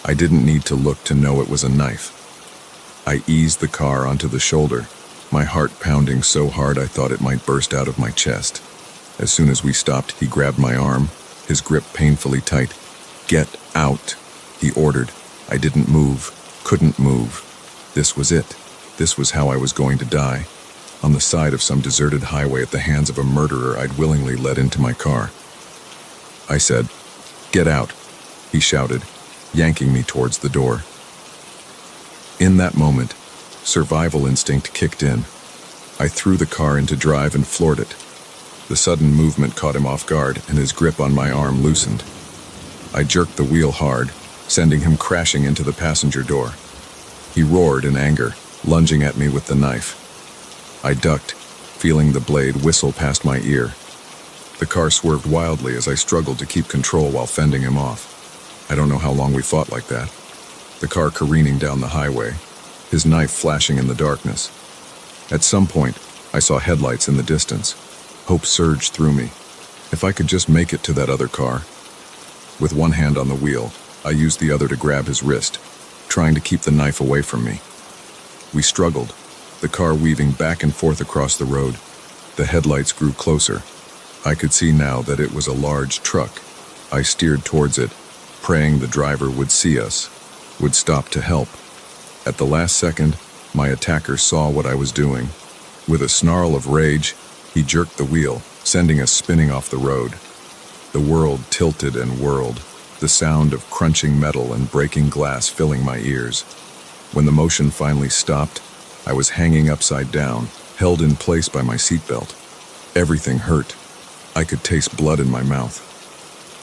I didn't need to look to know it was a knife. I eased the car onto the shoulder, my heart pounding so hard I thought it might burst out of my chest. As soon as we stopped, he grabbed my arm, his grip painfully tight. Get out, he ordered. I didn't move, couldn't move. This was it. This was how I was going to die, on the side of some deserted highway at the hands of a murderer I'd willingly let into my car. I said, get out, he shouted, yanking me towards the door. In that moment, survival instinct kicked in. I threw the car into drive and floored it. The sudden movement caught him off guard, and his grip on my arm loosened. I jerked the wheel hard, sending him crashing into the passenger door. He roared in anger, lunging at me with the knife. I ducked, feeling the blade whistle past my ear. The car swerved wildly as I struggled to keep control while fending him off. I don't know how long we fought like that. The car careening down the highway, his knife flashing in the darkness. At some point, I saw headlights in the distance. Hope surged through me. If I could just make it to that other car. With one hand on the wheel, I used the other to grab his wrist, trying to keep the knife away from me. We struggled, the car weaving back and forth across the road. The headlights grew closer. I could see now that it was a large truck. I steered towards it, praying the driver would see us, would stop to help. At the last second, my attacker saw what I was doing. With a snarl of rage, he jerked the wheel, sending us spinning off the road. The world tilted and whirled, the sound of crunching metal and breaking glass filling my ears. When the motion finally stopped, I was hanging upside down, held in place by my seatbelt. Everything hurt. I could taste blood in my mouth.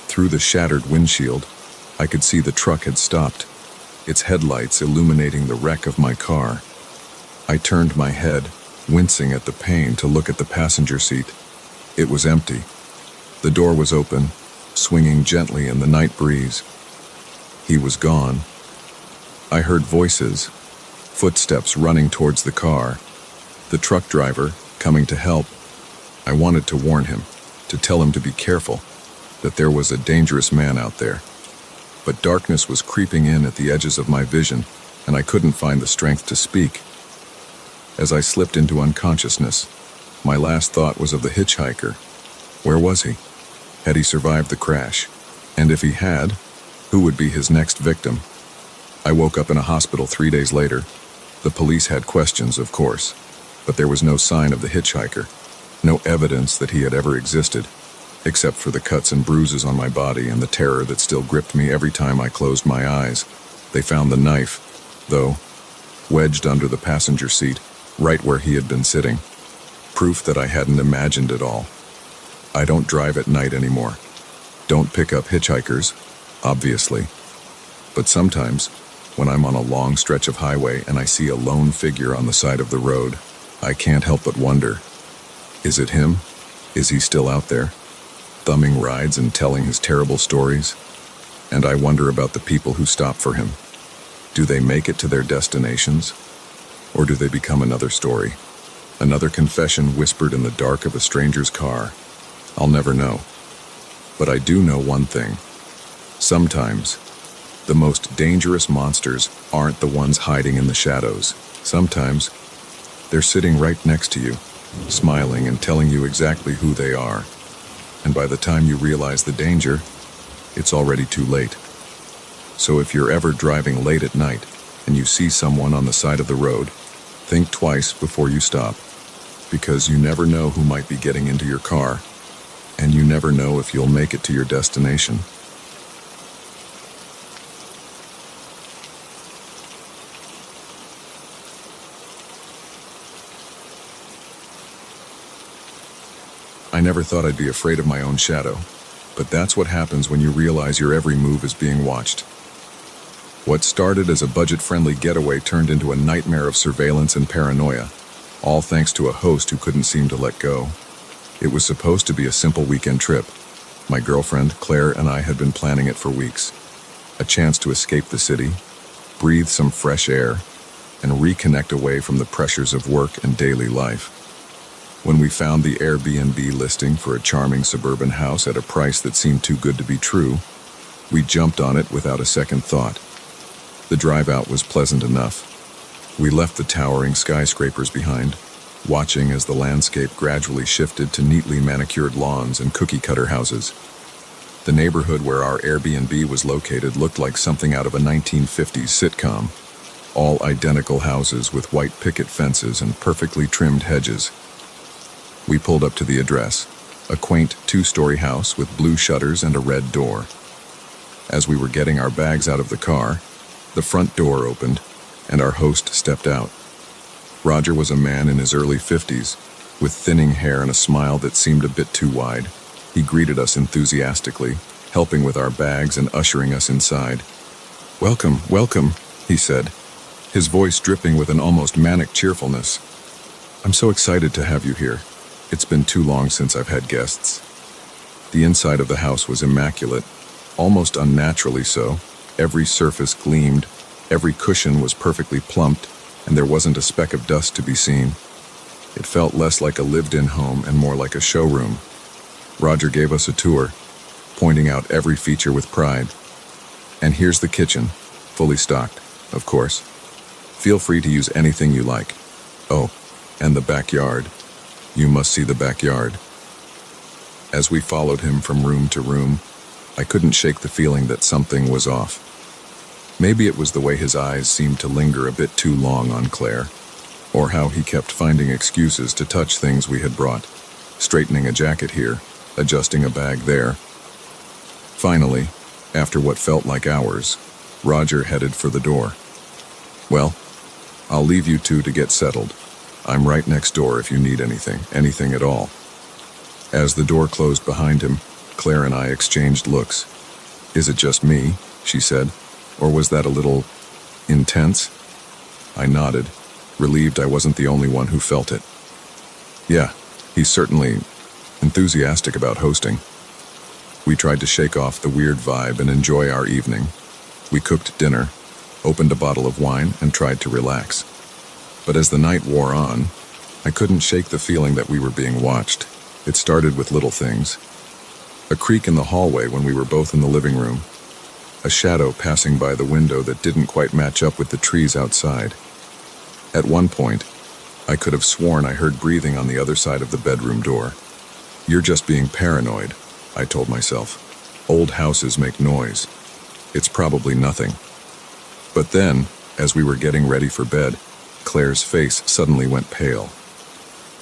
Through the shattered windshield, I could see the truck had stopped, its headlights illuminating the wreck of my car. I turned my head, wincing at the pain, to look at the passenger seat. It was empty. The door was open, swinging gently in the night breeze. He was gone. I heard voices, footsteps running towards the car. The truck driver, coming to help. I wanted to warn him, to tell him to be careful, that there was a dangerous man out there. But darkness was creeping in at the edges of my vision, and I couldn't find the strength to speak. As I slipped into unconsciousness, my last thought was of the hitchhiker. Where was he? Had he survived the crash? And if he had, who would be his next victim? I woke up in a hospital 3 days later. The police had questions, of course, but there was no sign of the hitchhiker, no evidence that he had ever existed, except for the cuts and bruises on my body and the terror that still gripped me every time I closed my eyes. They found the knife, though, wedged under the passenger seat, right where he had been sitting. Proof that I hadn't imagined it all. I don't drive at night anymore. Don't pick up hitchhikers. obviously. But sometimes, when I'm on a long stretch of highway and I see a lone figure on the side of the road, I can't help but wonder, is it him? Is he still out there, thumbing rides and telling his terrible stories? And I wonder about the people who stop for him. Do they make it to their destinations? Or do they become another story? Another confession whispered in the dark of a stranger's car? I'll never know. But I do know one thing. Sometimes, the most dangerous monsters aren't the ones hiding in the shadows. Sometimes, they're sitting right next to you, smiling and telling you exactly who they are. And by the time you realize the danger, it's already too late. So if you're ever driving late at night and you see someone on the side of the road, think twice before you stop, because you never know who might be getting into your car, and you never know if you'll make it to your destination. I never thought I'd be afraid of my own shadow, but that's what happens when you realize your every move is being watched. What started as a budget-friendly getaway turned into a nightmare of surveillance and paranoia, all thanks to a host who couldn't seem to let go. It was supposed to be a simple weekend trip. My girlfriend, Claire, and I had been planning it for weeks. A chance to escape the city, breathe some fresh air, and reconnect away from the pressures of work and daily life. When we found the Airbnb listing for a charming suburban house at a price that seemed too good to be true, we jumped on it without a second thought. The drive out was pleasant enough. We left the towering skyscrapers behind, watching as the landscape gradually shifted to neatly manicured lawns and cookie-cutter houses. The neighborhood where our Airbnb was located looked like something out of a 1950s sitcom. All identical houses with white picket fences and perfectly trimmed hedges. We pulled up to the address, a quaint two-story house with blue shutters and a red door. As we were getting our bags out of the car, the front door opened, and our host stepped out. Roger was a man in his early 50s, with thinning hair and a smile that seemed a bit too wide. He greeted us enthusiastically, helping with our bags and ushering us inside. "Welcome, welcome," he said, his voice dripping with an almost manic cheerfulness. "I'm so excited to have you here. It's been too long since I've had guests." The inside of the house was immaculate, almost unnaturally so. Every surface gleamed, every cushion was perfectly plumped, and there wasn't a speck of dust to be seen. It felt less like a lived-in home and more like a showroom. Roger gave us a tour, pointing out every feature with pride. "And here's the kitchen, fully stocked, of course. Feel free to use anything you like. Oh, and the backyard. You must see the backyard." As we followed him from room to room, I couldn't shake the feeling that something was off. Maybe it was the way his eyes seemed to linger a bit too long on Claire, or how he kept finding excuses to touch things we had brought, straightening a jacket here, adjusting a bag there. Finally, after what felt like hours, Roger headed for the door. "Well, I'll leave you two to get settled. I'm right next door if you need anything at all." As the door closed behind him, Claire and I exchanged looks. "Is it just me?" she said, "or was that a little intense?" I nodded, relieved I wasn't the only one who felt it. "Yeah, he's certainly enthusiastic about hosting." We tried to shake off the weird vibe and enjoy our evening. We cooked dinner, opened a bottle of wine, and tried to relax. But as the night wore on, I couldn't shake the feeling that we were being watched. It started with little things. A creak in the hallway when we were both in the living room. A shadow passing by the window that didn't quite match up with the trees outside. At one point, I could have sworn I heard breathing on the other side of the bedroom door. "You're just being paranoid," I told myself. "Old houses make noise. It's probably nothing." But then, as we were getting ready for bed, Claire's face suddenly went pale.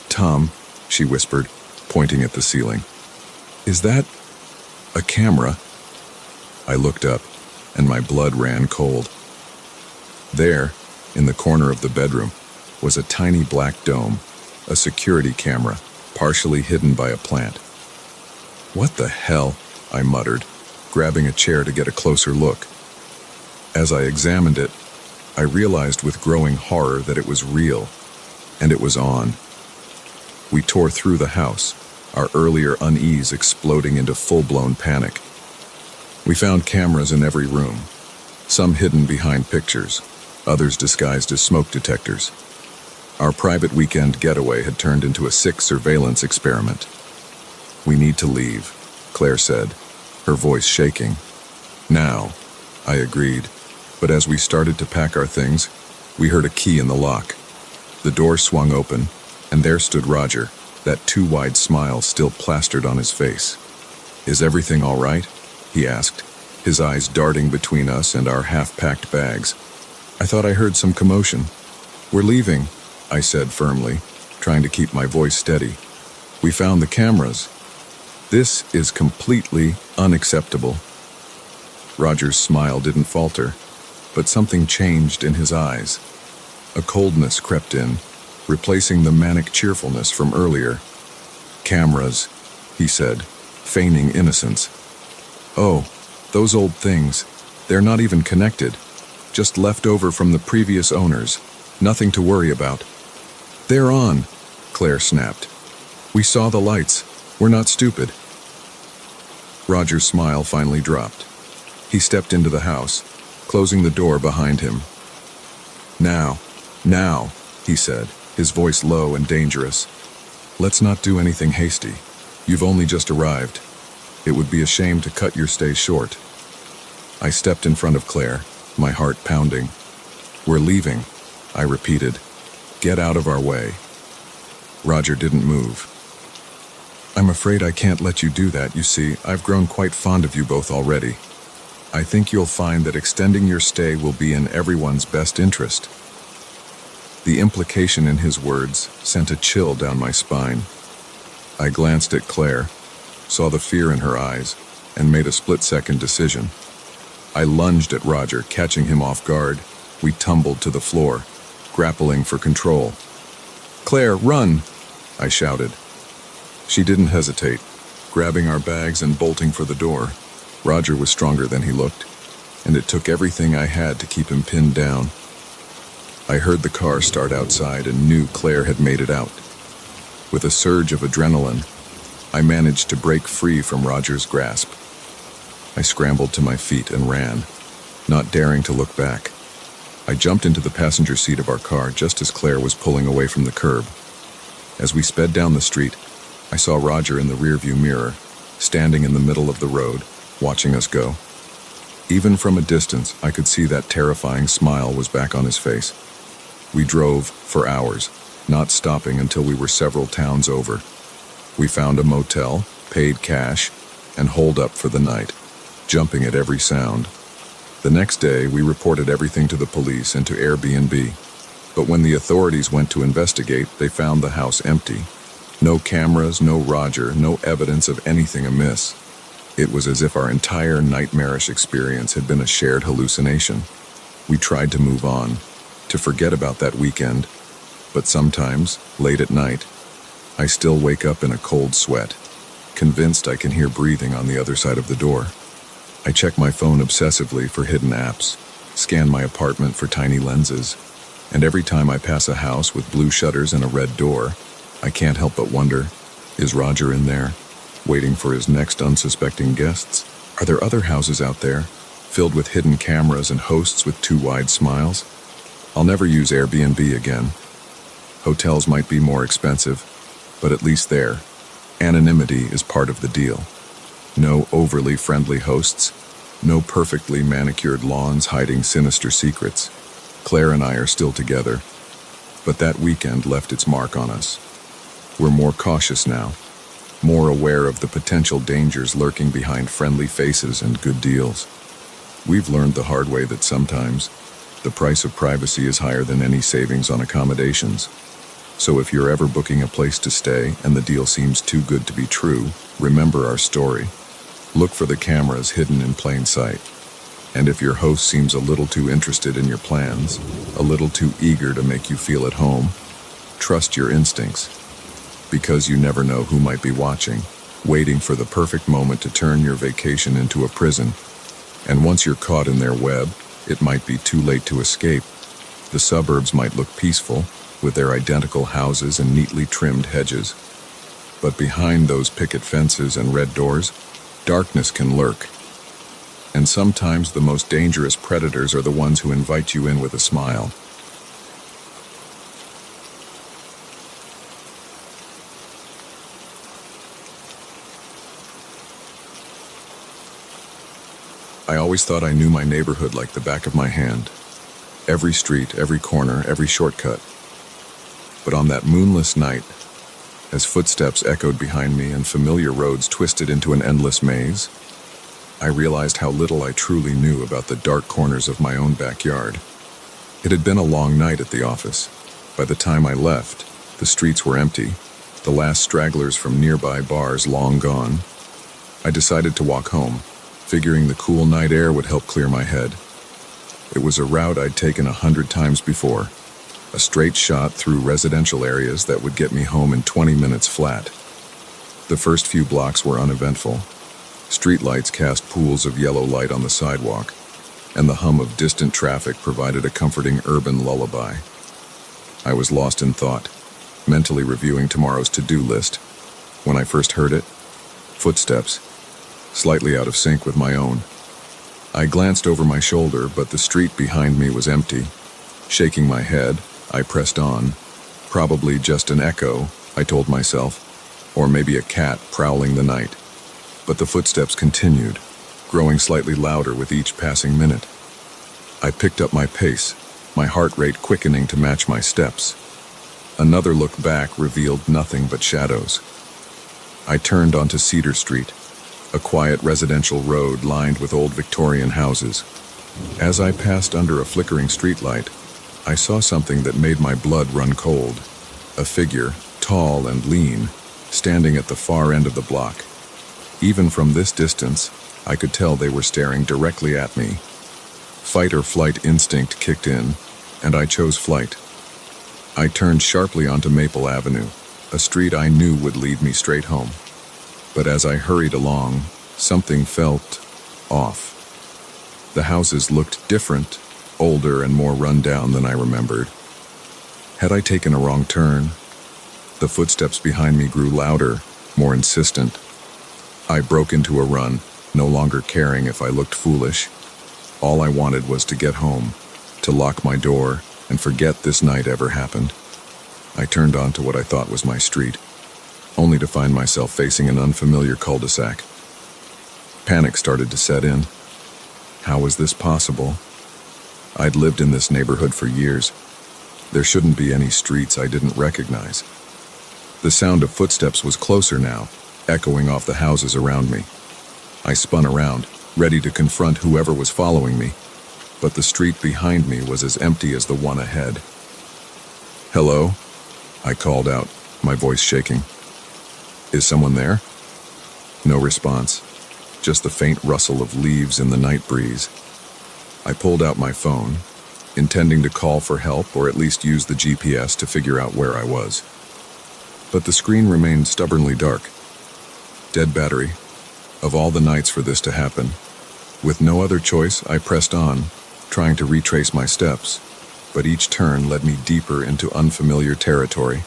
"Tom," she whispered, pointing at the ceiling. "Is that a camera?" I looked up, and my blood ran cold. There, in the corner of the bedroom, was a tiny black dome, a security camera, partially hidden by a plant. "What the hell?" I muttered. grabbing a chair to get a closer look. As I examined it, I realized with growing horror that it was real, and it was on. We tore through the house, our earlier unease exploding into full-blown panic. We found cameras in every room, some hidden behind pictures, others disguised as smoke detectors. Our private weekend getaway had turned into a sick surveillance experiment. "We need to leave," Claire said, her voice shaking. "Now," I agreed, but as we started to pack our things, we heard a key in the lock. The door swung open, and there stood Roger, that too-wide smile still plastered on his face. "Is everything all right?" he asked, his eyes darting between us and our half-packed bags. "I thought I heard some commotion." "We're leaving," I said firmly, trying to keep my voice steady. "We found the cameras. This is completely unacceptable." Roger's smile didn't falter, but something changed in his eyes. A coldness crept in, replacing the manic cheerfulness from earlier. "Cameras," he said, feigning innocence. "Oh, those old things. They're not even connected. Just left over from the previous owners. Nothing to worry about." "They're on," Claire snapped. "We saw the lights. We're not stupid." Roger's smile finally dropped. He stepped into the house, closing the door behind him. Now, he said, his voice low and dangerous. "Let's not do anything hasty. You've only just arrived. It would be a shame to cut your stay short." I stepped in front of Claire, my heart pounding. "We're leaving," I repeated. "Get out of our way." Roger didn't move. "I'm afraid I can't let you do that. You see, I've grown quite fond of you both already. I think you'll find that extending your stay will be in everyone's best interest." The implication in his words sent a chill down my spine. I glanced at Claire, saw the fear in her eyes, and made a split-second decision. I lunged at Roger, catching him off guard. We tumbled to the floor, grappling for control. "Claire, run!" I shouted. She didn't hesitate, grabbing our bags and bolting for the door. Roger was stronger than he looked, and it took everything I had to keep him pinned down. I heard the car start outside and knew Claire had made it out. With a surge of adrenaline, I managed to break free from Roger's grasp. I scrambled to my feet and ran, not daring to look back. I jumped into the passenger seat of our car just as Claire was pulling away from the curb. As we sped down the street, I saw Roger in the rearview mirror, standing in the middle of the road, watching us go. Even from a distance, I could see that terrifying smile was back on his face. We drove for hours, not stopping until we were several towns over. We found a motel, paid cash, and holed up for the night, jumping at every sound. The next day, we reported everything to the police and to Airbnb. But when the authorities went to investigate, they found the house empty. No cameras, no Roger, no evidence of anything amiss. It was as if our entire nightmarish experience had been a shared hallucination. We tried to move on, to forget about that weekend, but sometimes, late at night, I still wake up in a cold sweat, convinced I can hear breathing on the other side of the door. I check my phone obsessively for hidden apps, scan my apartment for tiny lenses, and every time I pass a house with blue shutters and a red door, I can't help but wonder, is Roger in there, waiting for his next unsuspecting guests? Are there other houses out there, filled with hidden cameras and hosts with too wide smiles? I'll never use Airbnb again. Hotels might be more expensive, but at least there, anonymity is part of the deal. No overly friendly hosts, no perfectly manicured lawns hiding sinister secrets. Claire and I are still together, but that weekend left its mark on us. We're more cautious now, more aware of the potential dangers lurking behind friendly faces and good deals. We've learned the hard way that sometimes the price of privacy is higher than any savings on accommodations. So if you're ever booking a place to stay and the deal seems too good to be true, remember our story. Look for the cameras hidden in plain sight. And if your host seems a little too interested in your plans, a little too eager to make you feel at home, trust your instincts, because you never know who might be watching. waiting for the perfect moment to turn your vacation into a prison. And once you're caught in their web, it might be too late to escape. The suburbs might look peaceful, with their identical houses and neatly trimmed hedges. But behind those picket fences and red doors, darkness can lurk. And sometimes the most dangerous predators are the ones who invite you in with a smile. I always thought I knew my neighborhood like the back of my hand. Every street, every corner, every shortcut. But on that moonless night, as footsteps echoed behind me and familiar roads twisted into an endless maze, I realized how little I truly knew about the dark corners of my own backyard. It had been a long night at the office. By the time I left, the streets were empty, the last stragglers from nearby bars long gone. I decided to walk home, figuring the cool night air would help clear my head. It was a route I'd taken 100 times before, a straight shot through residential areas that would get me home in 20 minutes flat. The first few blocks were uneventful. Streetlights cast pools of yellow light on the sidewalk, and the hum of distant traffic provided a comforting urban lullaby. I was lost in thought, mentally reviewing tomorrow's to-do list. When I first heard it, footsteps, slightly out of sync with my own. I glanced over my shoulder, but the street behind me was empty. Shaking my head, I pressed on. Probably just an echo, I told myself, or maybe a cat prowling the night. But the footsteps continued, growing slightly louder with each passing minute. I picked up my pace, my heart rate quickening to match my steps. Another look back revealed nothing but shadows. I turned onto Cedar Street, a quiet residential road lined with old Victorian houses. As I passed under a flickering streetlight, I saw something that made my blood run cold. A figure, tall and lean, standing at the far end of the block. Even from this distance, I could tell they were staring directly at me. Fight or flight instinct kicked in, and I chose flight. I turned sharply onto Maple Avenue, a street I knew would lead me straight home. But as I hurried along, something felt off. The houses looked different, older and more run down than I remembered. Had I taken a wrong turn? The footsteps behind me grew louder, more insistent. I broke into a run, no longer caring if I looked foolish. All I wanted was to get home, to lock my door, and forget this night ever happened. I turned onto what I thought was my street, only to find myself facing an unfamiliar cul-de-sac. Panic started to set in. How was this possible? I'd lived in this neighborhood for years. There shouldn't be any streets I didn't recognize. The sound of footsteps was closer now, echoing off the houses around me. I spun around, ready to confront whoever was following me, but the street behind me was as empty as the one ahead. "Hello?" I called out, my voice shaking. "Is someone there?" No response, just the faint rustle of leaves in the night breeze. I pulled out my phone, intending to call for help or at least use the GPS to figure out where I was. But the screen remained stubbornly dark. Dead battery. Of all the nights for this to happen. With no other choice, I pressed on, trying to retrace my steps, but each turn led me deeper into unfamiliar territory.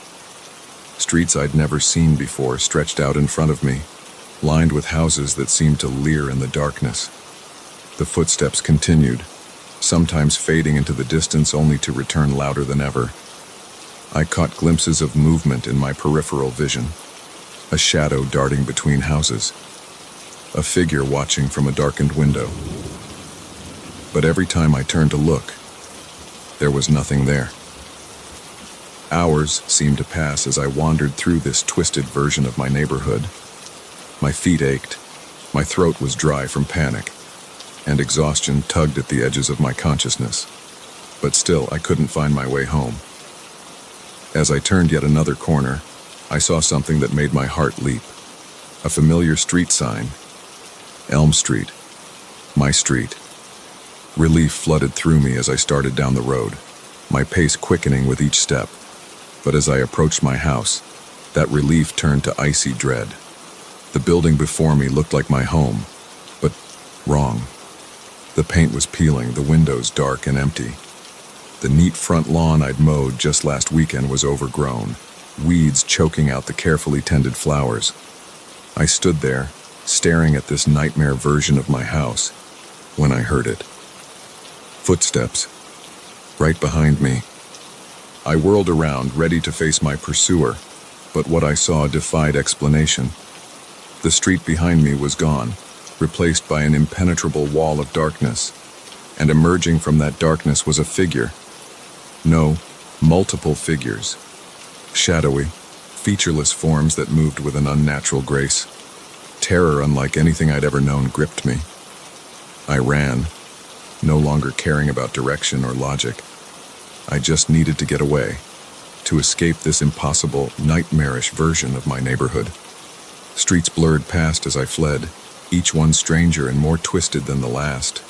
Streets I'd never seen before stretched out in front of me, lined with houses that seemed to leer in the darkness. The footsteps continued, sometimes fading into the distance only to return louder than ever. I caught glimpses of movement in my peripheral vision, a shadow darting between houses, a figure watching from a darkened window. But every time I turned to look, there was nothing there. Hours seemed to pass as I wandered through this twisted version of my neighborhood. My feet ached, my throat was dry from panic, and exhaustion tugged at the edges of my consciousness. But still, I couldn't find my way home. As I turned yet another corner, I saw something that made my heart leap. A familiar street sign. Elm Street. My street. Relief flooded through me as I started down the road, my pace quickening with each step. But as I approached my house, that relief turned to icy dread. The building before me looked like my home, but wrong. The paint was peeling, the windows dark and empty. The neat front lawn I'd mowed just last weekend was overgrown, weeds choking out the carefully tended flowers. I stood there, staring at this nightmare version of my house, when I heard it. Footsteps, right behind me. I whirled around, ready to face my pursuer, but what I saw defied explanation. The street behind me was gone, replaced by an impenetrable wall of darkness, and emerging from that darkness was a figure. No, multiple figures. Shadowy, featureless forms that moved with an unnatural grace. Terror unlike anything I'd ever known gripped me. I ran, no longer caring about direction or logic. I just needed to get away, to escape this impossible, nightmarish version of my neighborhood. Streets blurred past as I fled, each one stranger and more twisted than the last.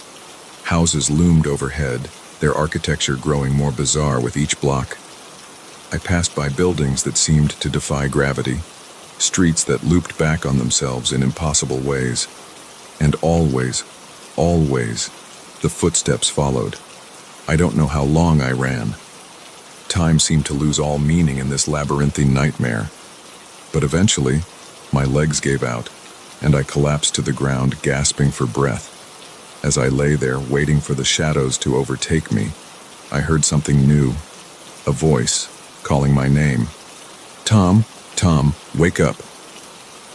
Houses loomed overhead, their architecture growing more bizarre with each block. I passed by buildings that seemed to defy gravity, streets that looped back on themselves in impossible ways. And always, the footsteps followed. I don't know how long I ran. Time seemed to lose all meaning in this labyrinthine nightmare. But eventually, my legs gave out, and I collapsed to the ground, gasping for breath. As I lay there, waiting for the shadows to overtake me, I heard something new. A voice, calling my name. Tom, Tom, wake up.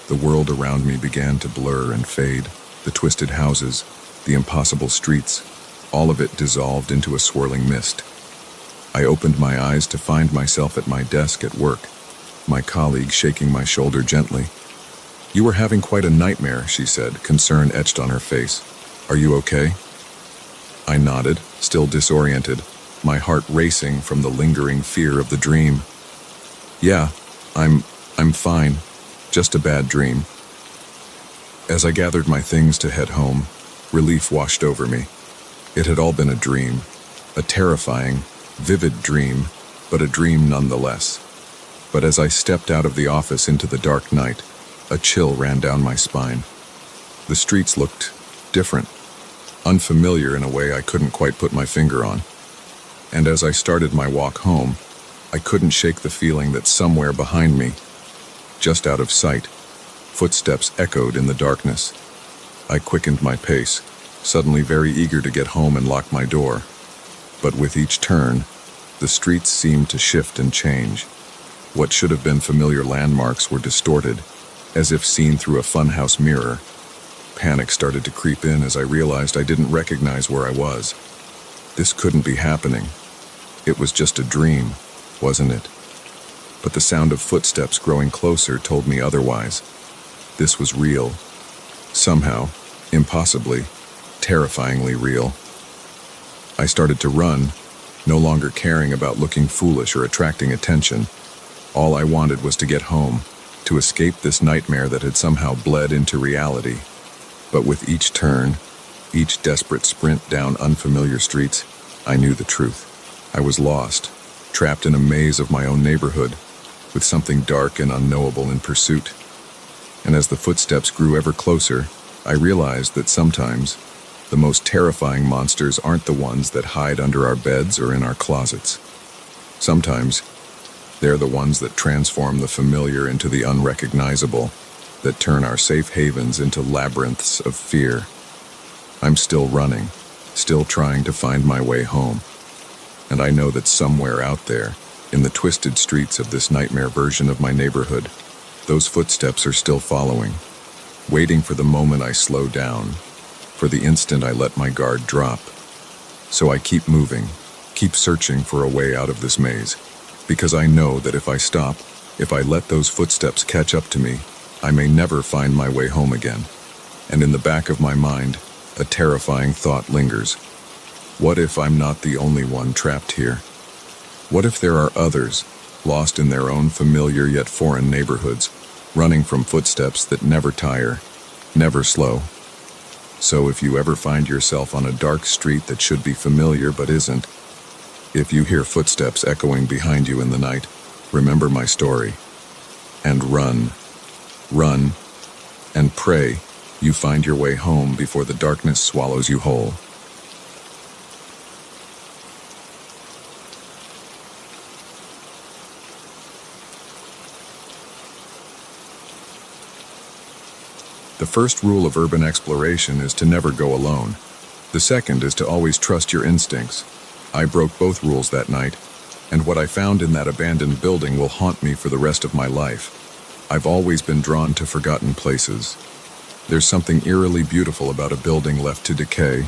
The world around me began to blur and fade. The twisted houses, the impossible streets, all of it dissolved into a swirling mist. I opened my eyes to find myself at my desk at work, my colleague shaking my shoulder gently. "You were having quite a nightmare," she said, concern etched on her face. "Are you okay?" I nodded, still disoriented, my heart racing from the lingering fear of the dream. "Yeah, I'm fine. Just a bad dream." As I gathered my things to head home, relief washed over me. It had all been a dream, a terrifying, vivid dream, but a dream nonetheless. But as I stepped out of the office into the dark night, a chill ran down my spine. The streets looked different, unfamiliar in a way I couldn't quite put my finger on. And as I started my walk home, I couldn't shake the feeling that somewhere behind me, just out of sight, footsteps echoed in the darkness. I quickened my pace, suddenly very eager to get home and lock my door. But with each turn, the streets seemed to shift and change. What should have been familiar landmarks were distorted, as if seen through a funhouse mirror. Panic started to creep in as I realized I didn't recognize where I was. This couldn't be happening. It was just a dream, wasn't it? But the sound of footsteps growing closer told me otherwise. This was real. Somehow, impossibly, terrifyingly real. I started to run, no longer caring about looking foolish or attracting attention. All I wanted was to get home, to escape this nightmare that had somehow bled into reality. But with each turn, each desperate sprint down unfamiliar streets, I knew the truth. I was lost, trapped in a maze of my own neighborhood, with something dark and unknowable in pursuit. And as the footsteps grew ever closer, I realized that sometimes the most terrifying monsters aren't the ones that hide under our beds or in our closets. Sometimes they're the ones that transform the familiar into the unrecognizable, that turn our safe havens into labyrinths of fear. I'm still running, still trying to find my way home. And I know that somewhere out there, in the twisted streets of this nightmare version of my neighborhood, those footsteps are still following, waiting for the moment I slow down, for the instant I let my guard drop. So I keep moving, keep searching for a way out of this maze, because I know that if I stop, if I let those footsteps catch up to me, I may never find my way home again. And in the back of my mind, a terrifying thought lingers. What if I'm not the only one trapped here? What if there are others, lost in their own familiar yet foreign neighborhoods, running from footsteps that never tire, never slow? So if you ever find yourself on a dark street that should be familiar but isn't, if you hear footsteps echoing behind you in the night, remember my story. And run. Run. and pray you find your way home before the darkness swallows you whole. The first rule of urban exploration is to never go alone. The second is to always trust your instincts. I broke both rules that night, and what I found in that abandoned building will haunt me for the rest of my life. I've always been drawn to forgotten places. There's something eerily beautiful about a building left to decay,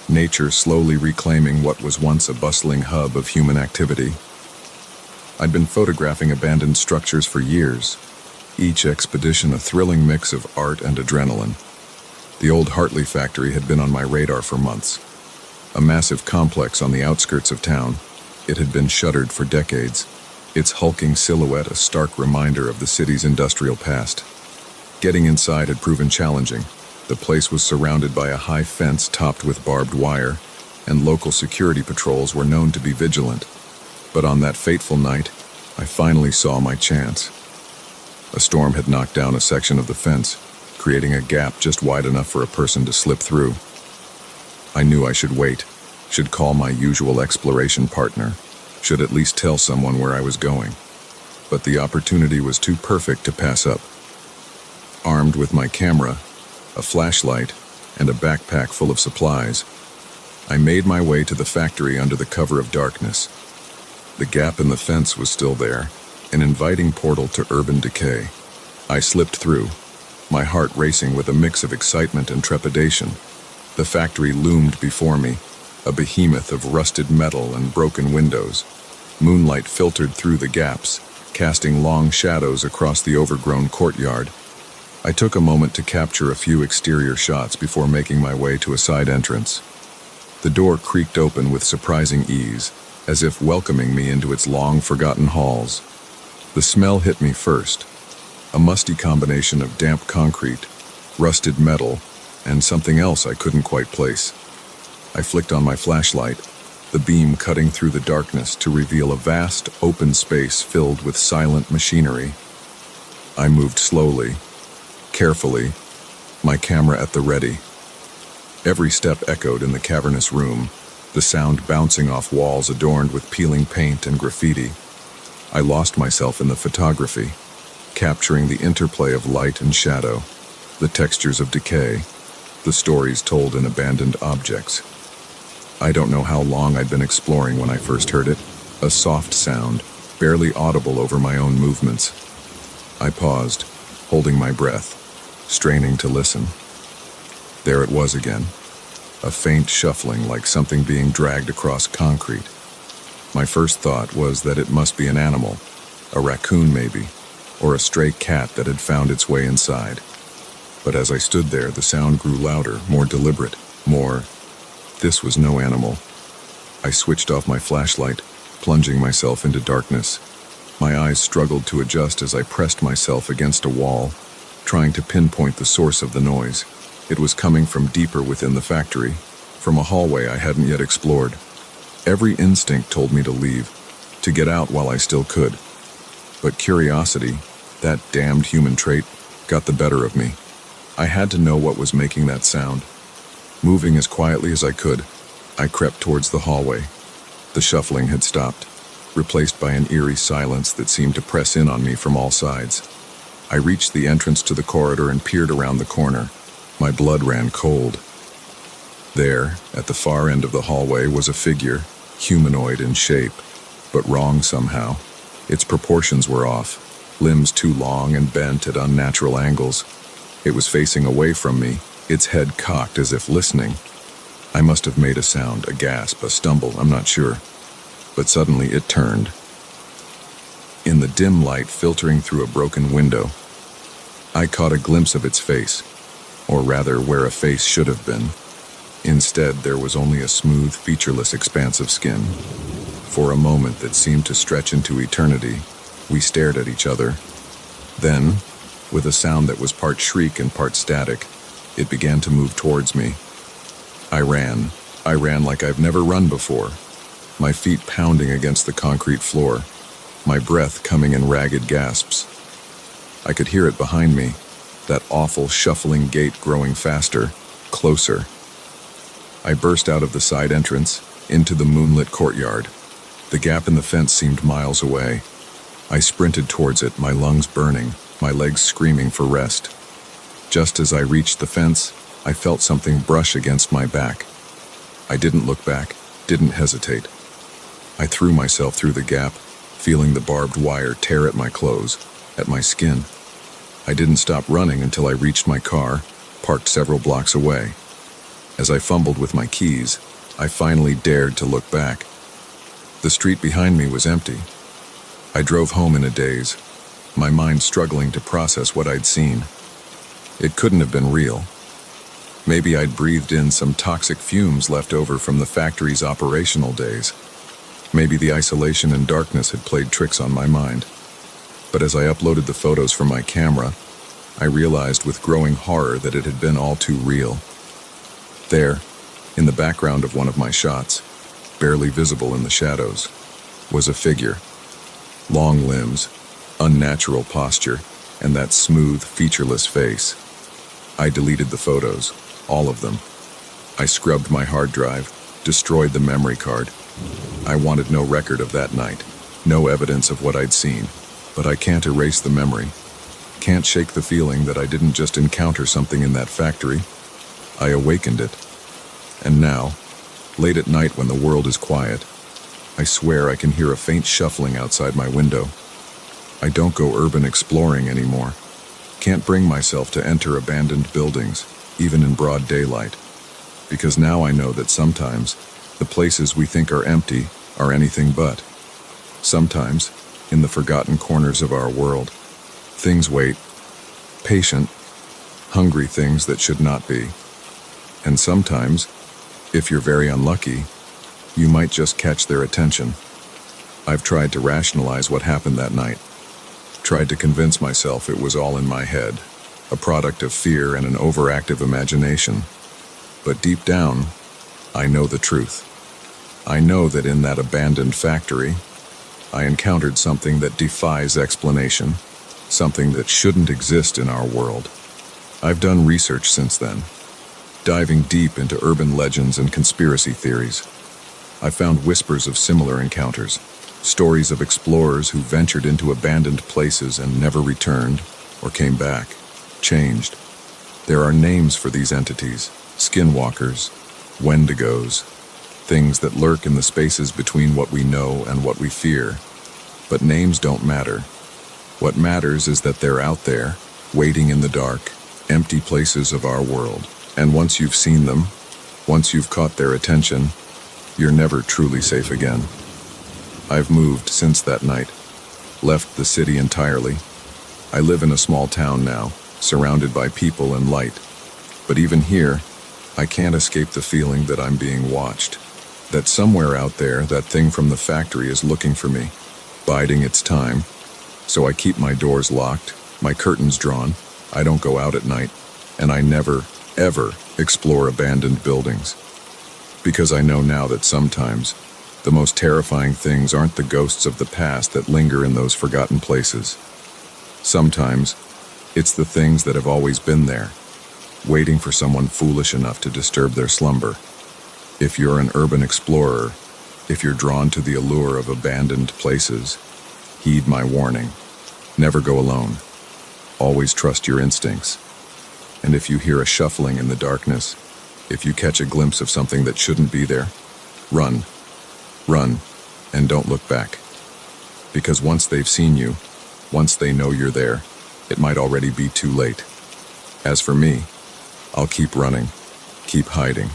nature slowly reclaiming what was once a bustling hub of human activity. I'd been photographing abandoned structures for years, each expedition a thrilling mix of art and adrenaline. The old Hartley factory had been on my radar for months. A massive complex on the outskirts of town, it had been shuttered for decades, its hulking silhouette a stark reminder of the city's industrial past. Getting inside had proven challenging. The place was surrounded by a high fence topped with barbed wire, and local security patrols were known to be vigilant. But on that fateful night, I finally saw my chance. A storm had knocked down a section of the fence, creating a gap just wide enough for a person to slip through. I knew I should wait, should call my usual exploration partner, should at least tell someone where I was going. But the opportunity was too perfect to pass up. Armed with my camera, a flashlight, and a backpack full of supplies, I made my way to the factory under the cover of darkness. The gap in the fence was still there, an inviting portal to urban decay. I slipped through, my heart racing with a mix of excitement and trepidation. The factory loomed before me, a behemoth of rusted metal and broken windows. Moonlight filtered through the gaps, casting long shadows across the overgrown courtyard. I took a moment to capture a few exterior shots before making my way to a side entrance. The door creaked open with surprising ease, as if welcoming me into its long-forgotten halls. The smell hit me first, a musty combination of damp concrete, rusted metal, and something else I couldn't quite place. I flicked on my flashlight, the beam cutting through the darkness to reveal a vast, open space filled with silent machinery. I moved slowly, carefully, my camera at the ready. Every step echoed in the cavernous room, the sound bouncing off walls adorned with peeling paint and graffiti. I lost myself in the photography, capturing the interplay of light and shadow, the textures of decay, the stories told in abandoned objects. I don't know how long I'd been exploring when I first heard it, a soft sound, barely audible over my own movements. I paused, holding my breath, straining to listen. There it was again, a faint shuffling like something being dragged across concrete. My first thought was that it must be an animal, a raccoon maybe, or a stray cat that had found its way inside. But as I stood there, the sound grew louder, more deliberate, more... This was no animal. I switched off my flashlight, plunging myself into darkness. My eyes struggled to adjust as I pressed myself against a wall, trying to pinpoint the source of the noise. It was coming from deeper within the factory, from a hallway I hadn't yet explored. Every instinct told me to leave, to get out while I still could. But curiosity, that damned human trait, got the better of me. I had to know what was making that sound. Moving as quietly as I could, I crept towards the hallway. The shuffling had stopped, replaced by an eerie silence that seemed to press in on me from all sides. I reached the entrance to the corridor and peered around the corner. My blood ran cold. There, at the far end of the hallway, was a figure, humanoid in shape, but wrong somehow. Its proportions were off, limbs too long and bent at unnatural angles. It was facing away from me, its head cocked as if listening. I must have made a sound, a gasp, a stumble, I'm not sure. But suddenly it turned. In the dim light filtering through a broken window, I caught a glimpse of its face, or rather where a face should have been. Instead, there was only a smooth, featureless expanse of skin. For a moment that seemed to stretch into eternity, we stared at each other. Then, with a sound that was part shriek and part static, it began to move towards me. I ran like I've never run before, my feet pounding against the concrete floor, my breath coming in ragged gasps. I could hear it behind me, that awful shuffling gait growing faster, closer. I burst out of the side entrance, into the moonlit courtyard. The gap in the fence seemed miles away. I sprinted towards it, my lungs burning, my legs screaming for rest. Just as I reached the fence, I felt something brush against my back. I didn't look back, didn't hesitate. I threw myself through the gap, feeling the barbed wire tear at my clothes, at my skin. I didn't stop running until I reached my car, parked several blocks away. As I fumbled with my keys, I finally dared to look back. The street behind me was empty. I drove home in a daze, my mind struggling to process what I'd seen. It couldn't have been real. Maybe I'd breathed in some toxic fumes left over from the factory's operational days. Maybe the isolation and darkness had played tricks on my mind. But as I uploaded the photos from my camera, I realized with growing horror that it had been all too real. There, in the background of one of my shots, barely visible in the shadows, was a figure. Long limbs, unnatural posture, and that smooth, featureless face. I deleted the photos, all of them. I scrubbed my hard drive, destroyed the memory card. I wanted no record of that night, no evidence of what I'd seen. But I can't erase the memory. Can't shake the feeling that I didn't just encounter something in that factory. I awakened it. And now, late at night when the world is quiet, I swear I can hear a faint shuffling outside my window. I don't go urban exploring anymore. Can't bring myself to enter abandoned buildings, even in broad daylight. Because now I know that sometimes, the places we think are empty are anything but. Sometimes, in the forgotten corners of our world, things wait, patient, hungry things that should not be. And sometimes, if you're very unlucky, you might just catch their attention. I've tried to rationalize what happened that night. Tried to convince myself it was all in my head, a product of fear and an overactive imagination. But deep down, I know the truth. I know that in that abandoned factory, I encountered something that defies explanation, something that shouldn't exist in our world. I've done research since then, diving deep into urban legends and conspiracy theories. I found whispers of similar encounters, stories of explorers who ventured into abandoned places and never returned or came back, changed. There are names for these entities: skinwalkers, wendigos, things that lurk in the spaces between what we know and what we fear. But names don't matter. What matters is that they're out there, waiting in the dark, empty places of our world. And once you've seen them, once you've caught their attention, you're never truly safe again. I've moved since that night, left the city entirely. I live in a small town now, surrounded by people and light. But even here, I can't escape the feeling that I'm being watched. That somewhere out there, that thing from the factory is looking for me, biding its time. So I keep my doors locked, my curtains drawn. I don't go out at night, and I never, ever explore abandoned buildings. Because I know now that sometimes, the most terrifying things aren't the ghosts of the past that linger in those forgotten places. Sometimes, it's the things that have always been there, waiting for someone foolish enough to disturb their slumber. If you're an urban explorer, if you're drawn to the allure of abandoned places, heed my warning. Never go alone. Always trust your instincts. And if you hear a shuffling in the darkness, if you catch a glimpse of something that shouldn't be there, run. Run, and don't look back. Because once they've seen you, once they know you're there, it might already be too late. As for me, I'll keep running, keep hiding.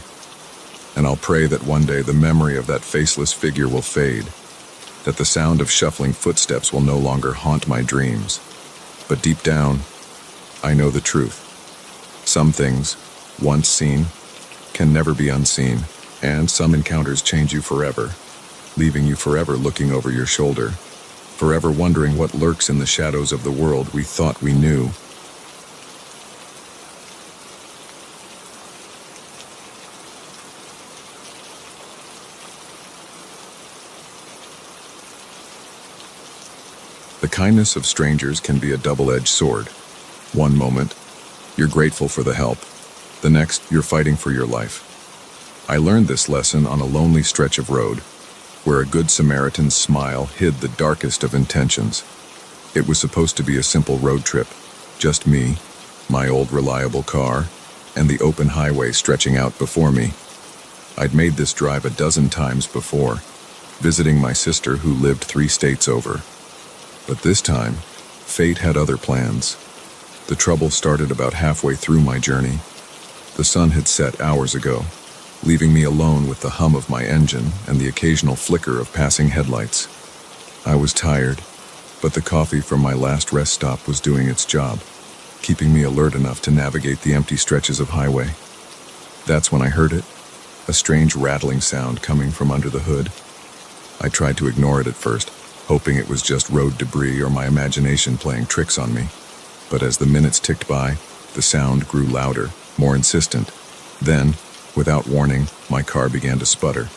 And I'll pray that one day the memory of that faceless figure will fade, that the sound of shuffling footsteps will no longer haunt my dreams. But deep down, I know the truth. Some things, once seen, can never be unseen, and some encounters change you forever, leaving you forever looking over your shoulder, forever wondering what lurks in the shadows of the world we thought we knew. The kindness of strangers can be a double-edged sword. One moment, You're grateful for the help. The next, you're fighting for your life. I learned this lesson on a lonely stretch of road, where a good Samaritan's smile hid the darkest of intentions. It was supposed to be a simple road trip, just me, my old reliable car, and the open highway stretching out before me. I'd made this drive a dozen times before, visiting my sister who lived 3 states over. But this time, fate had other plans. The trouble started about halfway through my journey. The sun had set hours ago, leaving me alone with the hum of my engine and the occasional flicker of passing headlights. I was tired, but the coffee from my last rest stop was doing its job, keeping me alert enough to navigate the empty stretches of highway. That's when I heard it, a strange rattling sound coming from under the hood. I tried to ignore it at first, hoping it was just road debris or my imagination playing tricks on me. But as the minutes ticked by, the sound grew louder, more insistent. Then, without warning, my car began to sputter.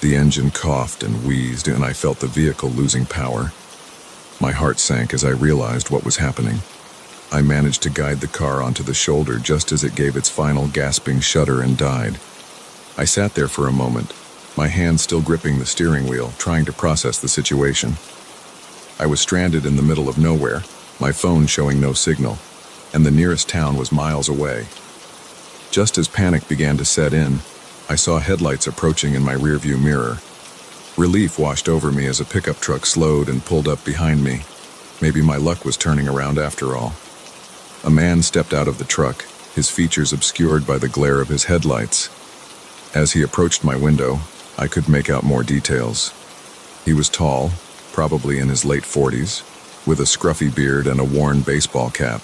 The engine coughed and wheezed, and I felt the vehicle losing power. My heart sank as I realized what was happening. I managed to guide the car onto the shoulder just as it gave its final gasping shudder and died. I sat there for a moment, my hand still gripping the steering wheel, trying to process the situation. I was stranded in the middle of nowhere, my phone showing no signal, and the nearest town was miles away. Just as panic began to set in, I saw headlights approaching in my rearview mirror. Relief washed over me as a pickup truck slowed and pulled up behind me. Maybe my luck was turning around after all. A man stepped out of the truck, his features obscured by the glare of his headlights. As he approached my window, I could make out more details. He was tall, probably in his late 40s, with a scruffy beard and a worn baseball cap.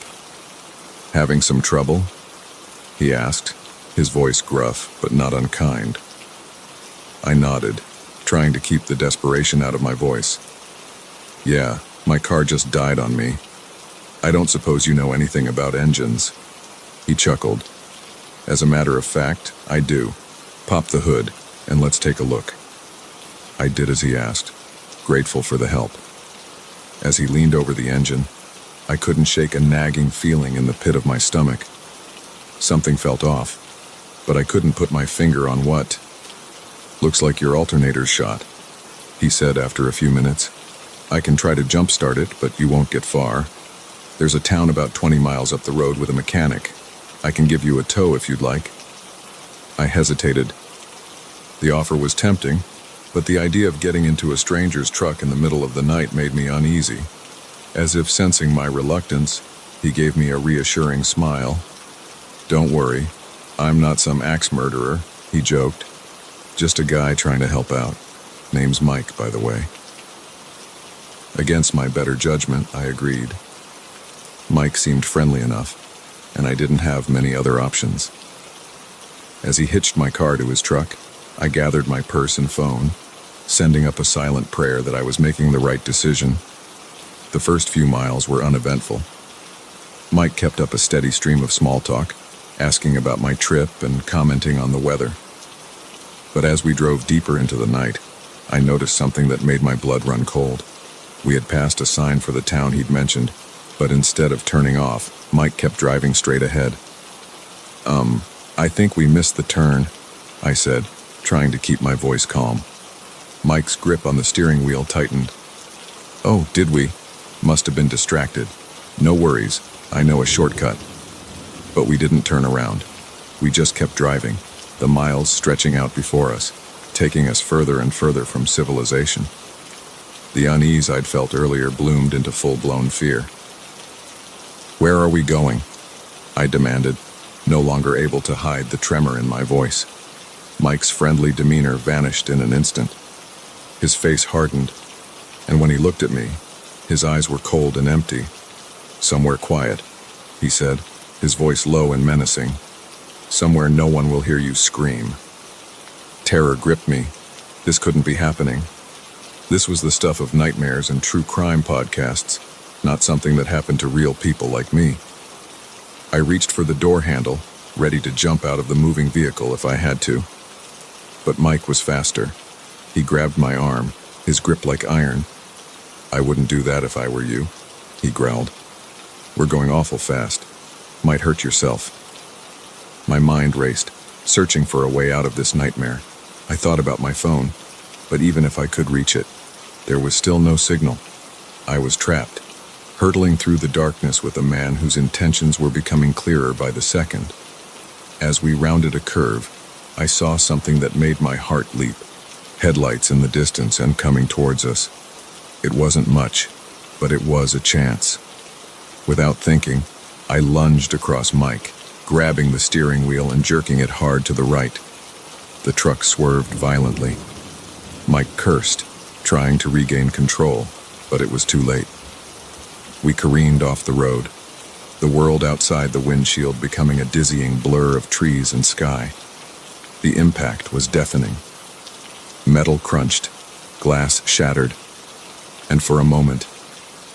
"Having some trouble?" he asked, his voice gruff but not unkind. I nodded, trying to keep the desperation out of my voice. "Yeah, my car just died on me. I don't suppose you know anything about engines." He chuckled. "As a matter of fact, I do. Pop the hood, and let's take a look." I did as he asked, grateful for the help. As he leaned over the engine, I couldn't shake a nagging feeling in the pit of my stomach. Something felt off, but I couldn't put my finger on what. "Looks like your alternator's shot," he said after a few minutes. "I can try to jump-start it, but you won't get far. There's a town about 20 miles up the road with a mechanic. I can give you a tow if you'd like." I hesitated. The offer was tempting, but the idea of getting into a stranger's truck in the middle of the night made me uneasy. As if sensing my reluctance, he gave me a reassuring smile. "Don't worry, I'm not some axe murderer," he joked. "Just a guy trying to help out. Name's Mike, by the way." Against my better judgment, I agreed. Mike seemed friendly enough, and I didn't have many other options. As he hitched my car to his truck, I gathered my purse and phone, sending up a silent prayer that I was making the right decision. The first few miles were uneventful. Mike kept up a steady stream of small talk, asking about my trip and commenting on the weather. But as we drove deeper into the night, I noticed something that made my blood run cold. We had passed a sign for the town he'd mentioned, but instead of turning off, Mike kept driving straight ahead. I think we missed the turn," I said, trying to keep my voice calm. Mike's grip on the steering wheel tightened. "Oh, did we? Must have been distracted. No worries, I know a shortcut." But we didn't turn around. We just kept driving, the miles stretching out before us, taking us further and further from civilization. The unease I'd felt earlier bloomed into full-blown fear. "Where are we going?" I demanded, no longer able to hide the tremor in my voice. Mike's friendly demeanor vanished in an instant. His face hardened, and when he looked at me, his eyes were cold and empty. "Somewhere quiet," he said, his voice low and menacing. "Somewhere no one will hear you scream." Terror gripped me. This couldn't be happening. This was the stuff of nightmares and true crime podcasts, not something that happened to real people like me. I reached for the door handle, ready to jump out of the moving vehicle if I had to. But Mike was faster. He grabbed my arm, his grip like iron. "I wouldn't do that if I were you," he growled. "We're going awful fast. Might hurt yourself. My mind raced, searching for a way out of this nightmare. I thought about my phone, but even if I could reach it, there was still no signal. I was trapped, hurtling through the darkness with a man whose intentions were becoming clearer by the second. As we rounded a curve, I saw something that made my heart leap. Headlights in the distance and coming towards us. It wasn't much, but it was a chance. Without thinking, I lunged across Mike, grabbing the steering wheel and jerking it hard to the right. The truck swerved violently. Mike cursed, trying to regain control, but it was too late. We careened off the road, the world outside the windshield becoming a dizzying blur of trees and sky. The impact was deafening. Metal crunched, glass shattered, and for a moment,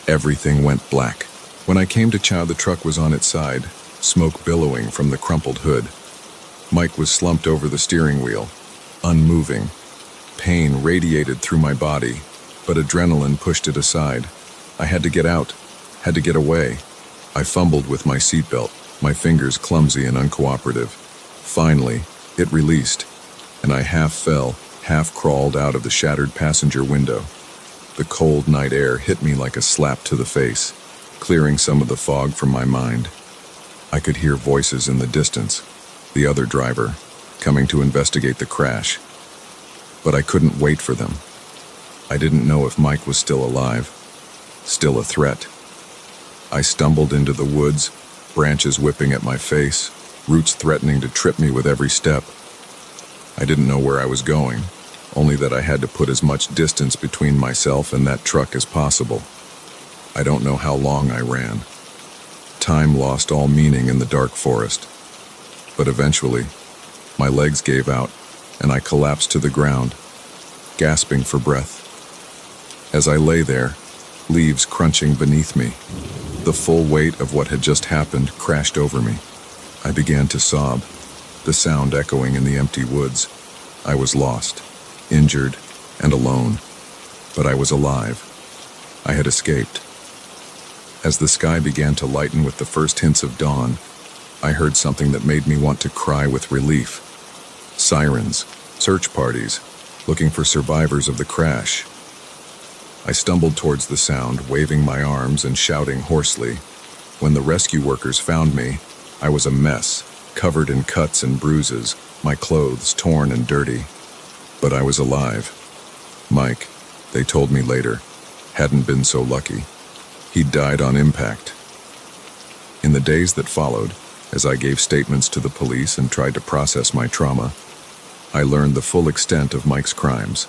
everything went black. When I came to chow, the truck was on its side, smoke billowing from the crumpled hood. Mike was slumped over the steering wheel, unmoving. Pain radiated through my body, but adrenaline pushed it aside. I had to get out, had to get away. I fumbled with my seatbelt, my fingers clumsy and uncooperative. Finally, it released, and I half fell, half crawled out of the shattered passenger window. The cold night air hit me like a slap to the face, clearing some of the fog from my mind. I could hear voices in the distance, the other driver, coming to investigate the crash. But I couldn't wait for them. I didn't know if Mike was still alive, still a threat. I stumbled into the woods, branches whipping at my face, roots threatening to trip me with every step. I didn't know where I was going, only that I had to put as much distance between myself and that truck as possible. I don't know how long I ran. Time lost all meaning in the dark forest. But eventually, my legs gave out, and I collapsed to the ground, gasping for breath. As I lay there, leaves crunching beneath me, the full weight of what had just happened crashed over me. I began to sob, the sound echoing in the empty woods. I was lost, injured, and alone, but I was alive. I had escaped. As the sky began to lighten with the first hints of dawn, I heard something that made me want to cry with relief. Sirens, search parties, looking for survivors of the crash. I stumbled towards the sound, waving my arms and shouting hoarsely. When the rescue workers found me, I was a mess, covered in cuts and bruises, my clothes torn and dirty. But I was alive. Mike, they told me later, hadn't been so lucky. He'd died on impact. In the days that followed, as I gave statements to the police and tried to process my trauma, I learned the full extent of Mike's crimes.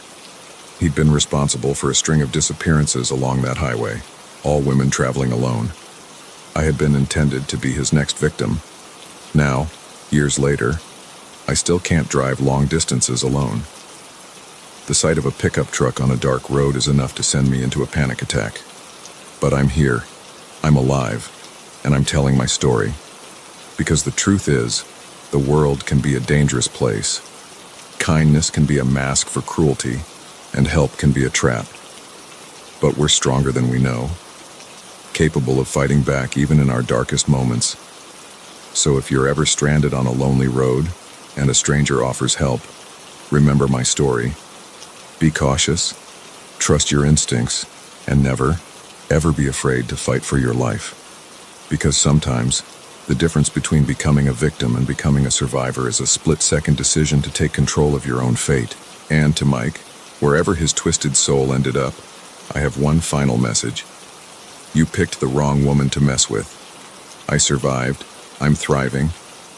He'd been responsible for a string of disappearances along that highway, all women traveling alone. I had been intended to be his next victim. Now, years later, I still can't drive long distances alone. The sight of a pickup truck on a dark road is enough to send me into a panic attack. But I'm here, I'm alive, and I'm telling my story. Because the truth is, the world can be a dangerous place. Kindness can be a mask for cruelty, and help can be a trap. But we're stronger than we know, capable of fighting back even in our darkest moments. So if you're ever stranded on a lonely road, and a stranger offers help, remember my story. Be cautious, trust your instincts, and never, ever be afraid to fight for your life. Because sometimes, the difference between becoming a victim and becoming a survivor is a split-second decision to take control of your own fate. And to Mike, wherever his twisted soul ended up, I have one final message. You picked the wrong woman to mess with. I survived, I'm thriving,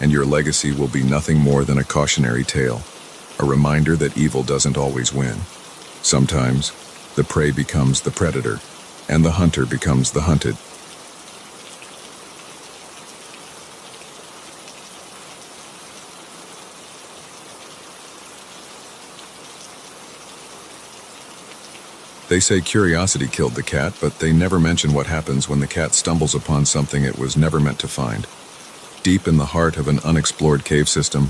and your legacy will be nothing more than a cautionary tale, a reminder that evil doesn't always win. Sometimes, the prey becomes the predator, and the hunter becomes the hunted. They say curiosity killed the cat, but they never mention what happens when the cat stumbles upon something it was never meant to find. Deep in the heart of an unexplored cave system,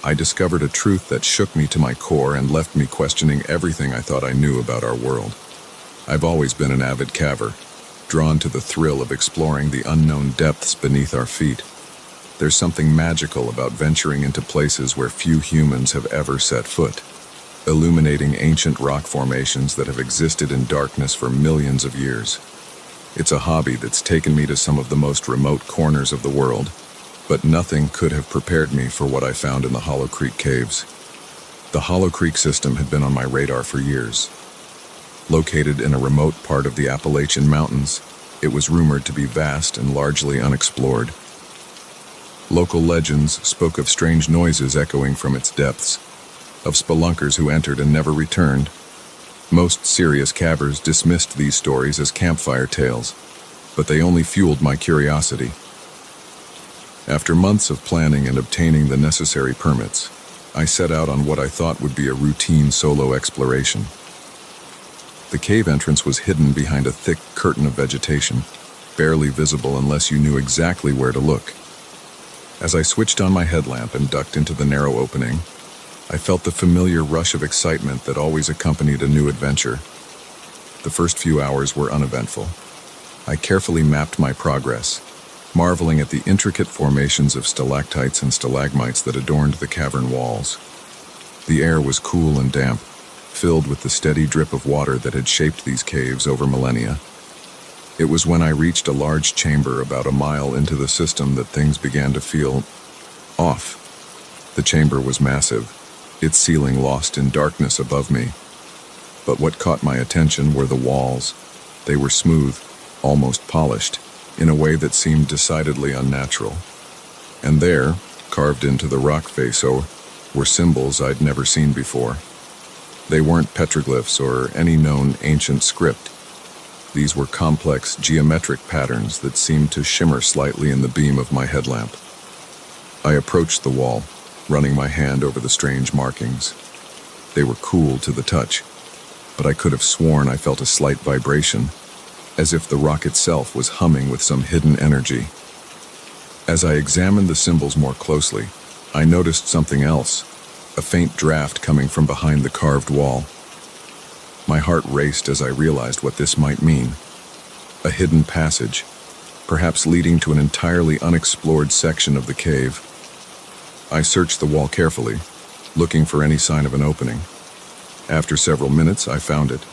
I discovered a truth that shook me to my core and left me questioning everything I thought I knew about our world. I've always been an avid caver, drawn to the thrill of exploring the unknown depths beneath our feet. There's something magical about venturing into places where few humans have ever set foot, illuminating ancient rock formations that have existed in darkness for millions of years. It's a hobby that's taken me to some of the most remote corners of the world, but nothing could have prepared me for what I found in the Hollow Creek Caves. The Hollow Creek system had been on my radar for years. Located in a remote part of the Appalachian Mountains, it was rumored to be vast and largely unexplored. Local legends spoke of strange noises echoing from its depths, of spelunkers who entered and never returned. Most serious cavers dismissed these stories as campfire tales, but they only fueled my curiosity. After months of planning and obtaining the necessary permits, I set out on what I thought would be a routine solo exploration. The cave entrance was hidden behind a thick curtain of vegetation, barely visible unless you knew exactly where to look. As I switched on my headlamp and ducked into the narrow opening, I felt the familiar rush of excitement that always accompanied a new adventure. The first few hours were uneventful. I carefully mapped my progress, marveling at the intricate formations of stalactites and stalagmites that adorned the cavern walls. The air was cool and damp, filled with the steady drip of water that had shaped these caves over millennia. It was when I reached a large chamber about a mile into the system that things began to feel off. The chamber was massive, its ceiling lost in darkness above me. But what caught my attention were the walls. They were smooth, almost polished, in a way that seemed decidedly unnatural. And there, carved into the rock face, were symbols I'd never seen before. They weren't petroglyphs or any known ancient script. These were complex geometric patterns that seemed to shimmer slightly in the beam of my headlamp. I approached the wall, running my hand over the strange markings. They were cool to the touch, but I could have sworn I felt a slight vibration, as if the rock itself was humming with some hidden energy. As I examined the symbols more closely, I noticed something else, a faint draft coming from behind the carved wall. My heart raced as I realized what this might mean. A hidden passage, perhaps leading to an entirely unexplored section of the cave. I searched the wall carefully, looking for any sign of an opening. After several minutes, I found it,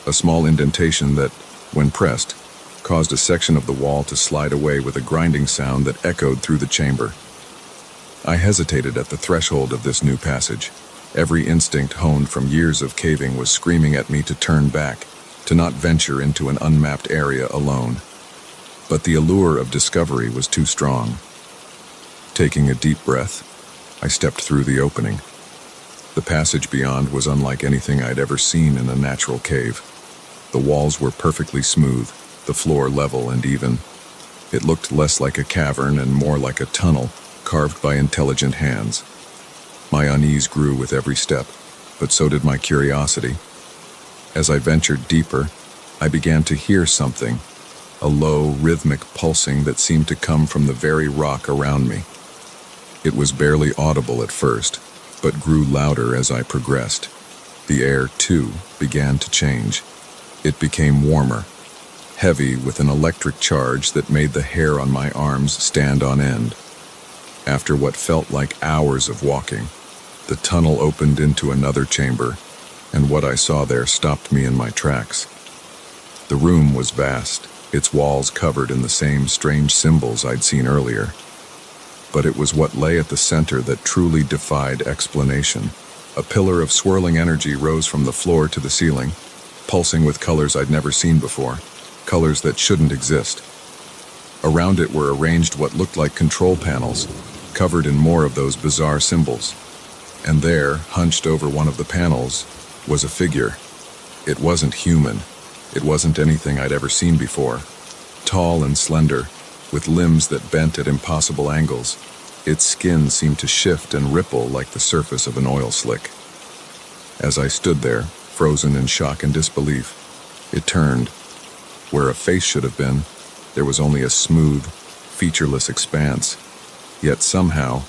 a small indentation that, when pressed, caused a section of the wall to slide away with a grinding sound that echoed through the chamber. I hesitated at the threshold of this new passage. Every instinct honed from years of caving was screaming at me to turn back, to not venture into an unmapped area alone. But the allure of discovery was too strong. Taking a deep breath, I stepped through the opening. The passage beyond was unlike anything I'd ever seen in a natural cave. The walls were perfectly smooth, the floor level and even. It looked less like a cavern and more like a tunnel, carved by intelligent hands. My unease grew with every step, but so did my curiosity. As I ventured deeper, I began to hear something, a low, rhythmic pulsing that seemed to come from the very rock around me. It was barely audible at first, but grew louder as I progressed. The air, too, began to change. It became warmer, heavy with an electric charge that made the hair on my arms stand on end. After what felt like hours of walking, the tunnel opened into another chamber, and what I saw there stopped me in my tracks. The room was vast, its walls covered in the same strange symbols I'd seen earlier. But it was what lay at the center that truly defied explanation. A pillar of swirling energy rose from the floor to the ceiling, pulsing with colors I'd never seen before, colors that shouldn't exist. Around it were arranged what looked like control panels, covered in more of those bizarre symbols. And there, hunched over one of the panels, was a figure. It wasn't human. It wasn't anything I'd ever seen before. Tall and slender, with limbs that bent at impossible angles, its skin seemed to shift and ripple like the surface of an oil slick. As I stood there, frozen in shock and disbelief, it turned. Where a face should have been, there was only a smooth, featureless expanse. Yet somehow,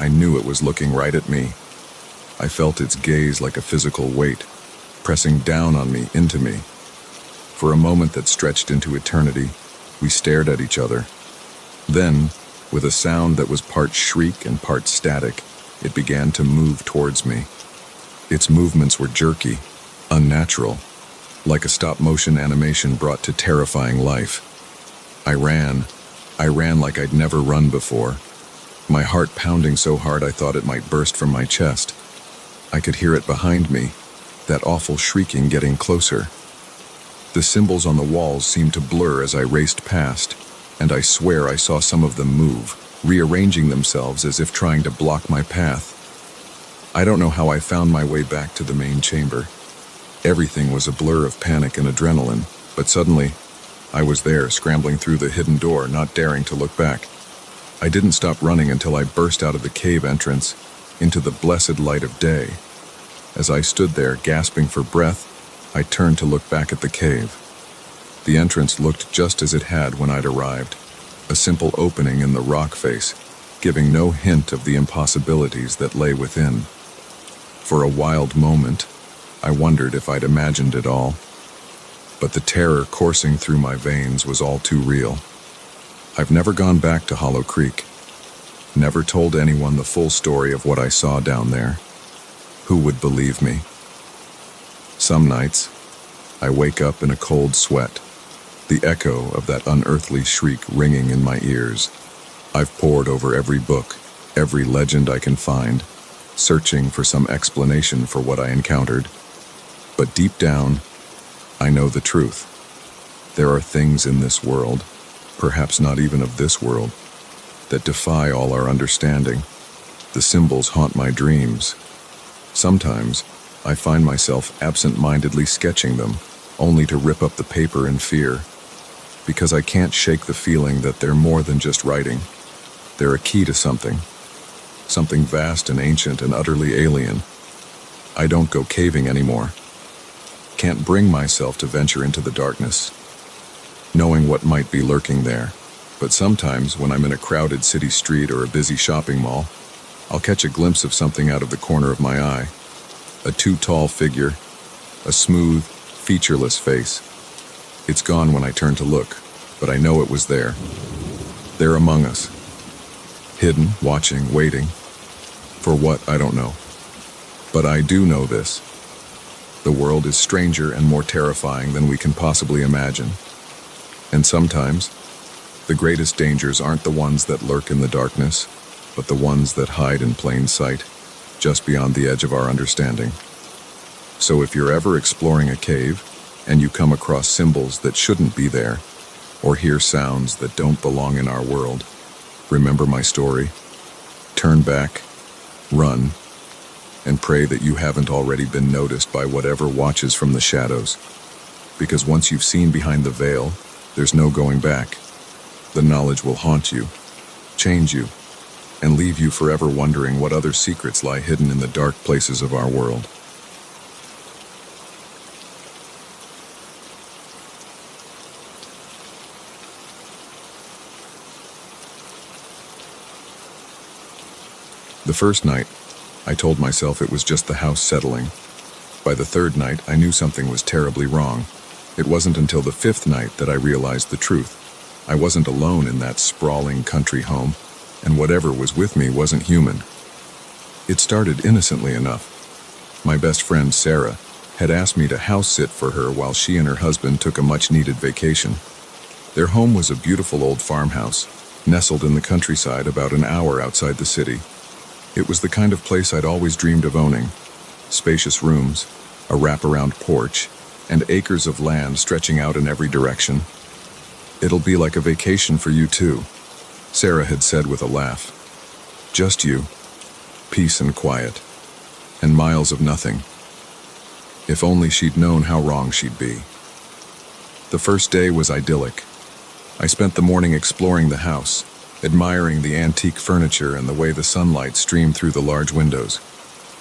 I knew it was looking right at me. I felt its gaze like a physical weight, pressing down on me, into me. For a moment that stretched into eternity, we stared at each other. Then, With a sound that was part shriek and part static, it began to move towards me. Its movements were jerky, unnatural, like a stop-motion animation brought to terrifying life. I ran like I'd never run before, my heart pounding so hard I thought it might burst from my chest. I could hear it behind me, that awful shrieking getting closer. The symbols on the walls seemed to blur as I raced past, and I swear I saw some of them move, rearranging themselves as if trying to block my path. I don't know how I found my way back to the main chamber. Everything was a blur of panic and adrenaline, but suddenly, I was there, scrambling through the hidden door, not daring to look back. I didn't stop running until I burst out of the cave entrance, into the blessed light of day. As I stood there, gasping for breath, I turned to look back at the cave. The entrance looked just as it had when I'd arrived, a simple opening in the rock face, giving no hint of the impossibilities that lay within. For a wild moment, I wondered if I'd imagined it all. But the terror coursing through my veins was all too real. I've never gone back to Hollow Creek, never told anyone the full story of what I saw down there. Who would believe me? Some nights, I wake up in a cold sweat, the echo of that unearthly shriek ringing in my ears. I've pored over every book, every legend I can find, searching for some explanation for what I encountered. But deep down, I know the truth. There are things in this world, perhaps not even of this world, that defy all our understanding. The symbols haunt my dreams. Sometimes, I find myself absent-mindedly sketching them, only to rip up the paper in fear, because I can't shake the feeling that they're more than just writing. They're a key to something vast and ancient and utterly alien. I don't go caving anymore. Can't bring myself to venture into the darkness, knowing what might be lurking there. But sometimes, when I'm in a crowded city street or a busy shopping mall, I'll catch a glimpse of something out of the corner of my eye. A too-tall figure, a smooth, featureless face. It's gone when I turn to look, but I know it was there. There among us. Hidden, watching, waiting. For what, I don't know. But I do know this. The world is stranger and more terrifying than we can possibly imagine. And sometimes, the greatest dangers aren't the ones that lurk in the darkness, but the ones that hide in plain sight, just beyond the edge of our understanding. So if you're ever exploring a cave, and you come across symbols that shouldn't be there, or hear sounds that don't belong in our world, remember my story. Turn back, run, and pray that you haven't already been noticed by whatever watches from the shadows. Because once you've seen behind the veil, there's no going back. The knowledge will haunt you, change you, and leave you forever wondering what other secrets lie hidden in the dark places of our world. The first night, I told myself it was just the house settling. By the third night, I knew something was terribly wrong. It wasn't until the fifth night that I realized the truth. I wasn't alone in that sprawling country home, and whatever was with me wasn't human. It started innocently enough. My best friend, Sarah, had asked me to house-sit for her while she and her husband took a much-needed vacation. Their home was a beautiful old farmhouse, nestled in the countryside about an hour outside the city. It was the kind of place I'd always dreamed of owning. Spacious rooms, a wraparound porch, and acres of land stretching out in every direction. "It'll be like a vacation for you too," Sarah had said with a laugh. "Just you, peace and quiet, and miles of nothing." If only she'd known how wrong she'd be. The first day was idyllic. I spent the morning exploring the house, admiring the antique furniture and the way the sunlight streamed through the large windows.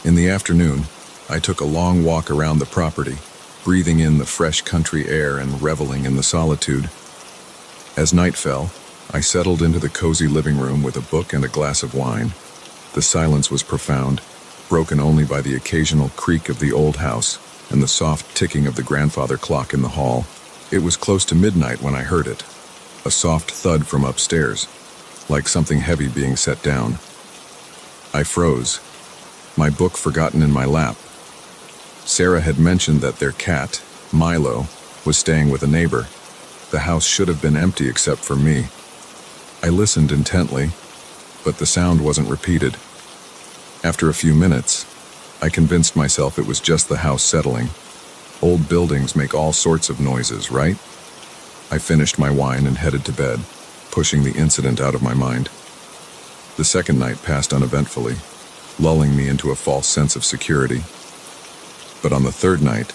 In the afternoon, I took a long walk around the property, breathing in the fresh country air and reveling in the solitude. As night fell, I settled into the cozy living room with a book and a glass of wine. The silence was profound, broken only by the occasional creak of the old house and the soft ticking of the grandfather clock in the hall. It was close to midnight when I heard it, a soft thud from upstairs. like something heavy being set down. I froze, my book forgotten in my lap. Sarah had mentioned that their cat, Milo, was staying with a neighbor. The house should have been empty except for me. I listened intently, but the sound wasn't repeated. After a few minutes, I convinced myself it was just the house settling. Old buildings make all sorts of noises, right? I finished my wine and headed to bed, pushing the incident out of my mind. The second night passed uneventfully, lulling me into a false sense of security. But on the third night,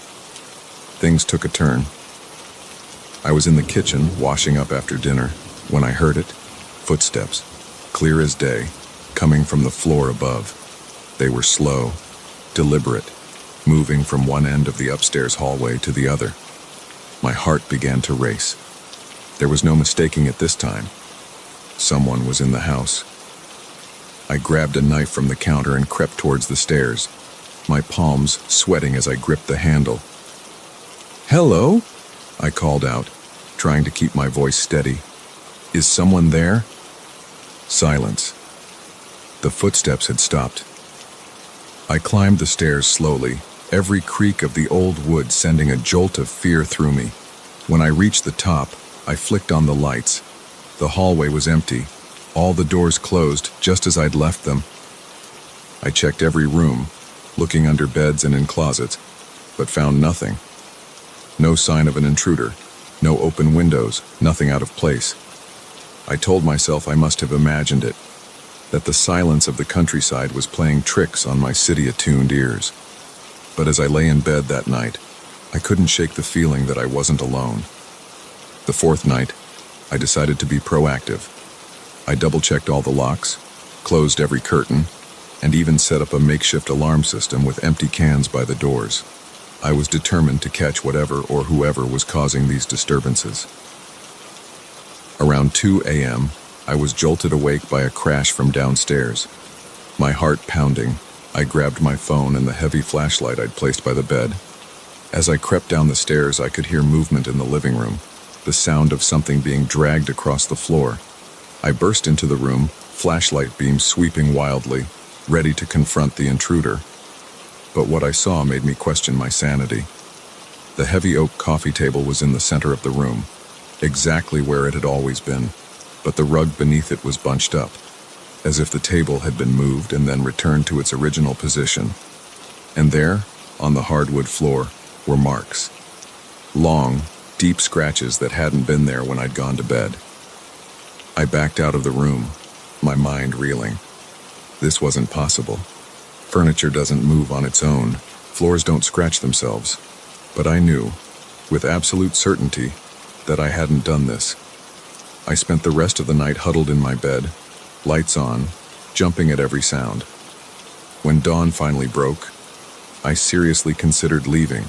things took a turn. I was in the kitchen, washing up after dinner, when I heard it. Footsteps, clear as day, coming from the floor above. They were slow, deliberate, moving from one end of the upstairs hallway to the other. My heart began to race. There was no mistaking it this time. Someone was in the house. I grabbed a knife from the counter and crept towards the stairs, my palms sweating as I gripped the handle. "Hello?" I called out, trying to keep my voice steady. "Is someone there?" Silence. The footsteps had stopped. I climbed the stairs slowly, every creak of the old wood sending a jolt of fear through me. When I reached the top, I flicked on the lights. The hallway was empty, all the doors closed just as I'd left them. I checked every room, looking under beds and in closets, but found nothing. No sign of an intruder, no open windows, nothing out of place. I told myself I must have imagined it, that the silence of the countryside was playing tricks on my city-attuned ears. But as I lay in bed that night, I couldn't shake the feeling that I wasn't alone. The fourth night, I decided to be proactive. I double-checked all the locks, closed every curtain, and even set up a makeshift alarm system with empty cans by the doors. I was determined to catch whatever or whoever was causing these disturbances. Around 2 a.m., I was jolted awake by a crash from downstairs. My heart pounding, I grabbed my phone and the heavy flashlight I'd placed by the bed. As I crept down the stairs, I could hear movement in the living room, the sound of something being dragged across the floor. I burst into the room, flashlight beam sweeping wildly, ready to confront the intruder. But what I saw made me question my sanity. The heavy oak coffee table was in the center of the room, exactly where it had always been, but the rug beneath it was bunched up, as if the table had been moved and then returned to its original position. And there, on the hardwood floor, were marks. Long, deep scratches that hadn't been there when I'd gone to bed. I backed out of the room, my mind reeling. This wasn't possible. Furniture doesn't move on its own. Floors don't scratch themselves. But I knew, with absolute certainty, that I hadn't done this. I spent the rest of the night huddled in my bed, lights on, jumping at every sound. When dawn finally broke, I seriously considered leaving.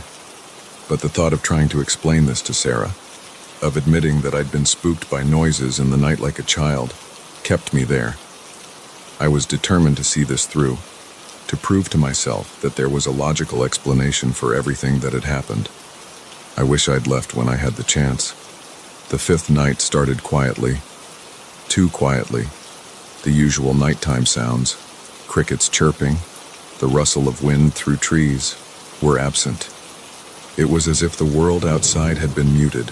But the thought of trying to explain this to Sarah, of admitting that I'd been spooked by noises in the night like a child, kept me there. I was determined to see this through, to prove to myself that there was a logical explanation for everything that had happened. I wish I'd left when I had the chance. The fifth night started quietly, too quietly. The usual nighttime sounds, crickets chirping, the rustle of wind through trees, were absent. It was as if the world outside had been muted,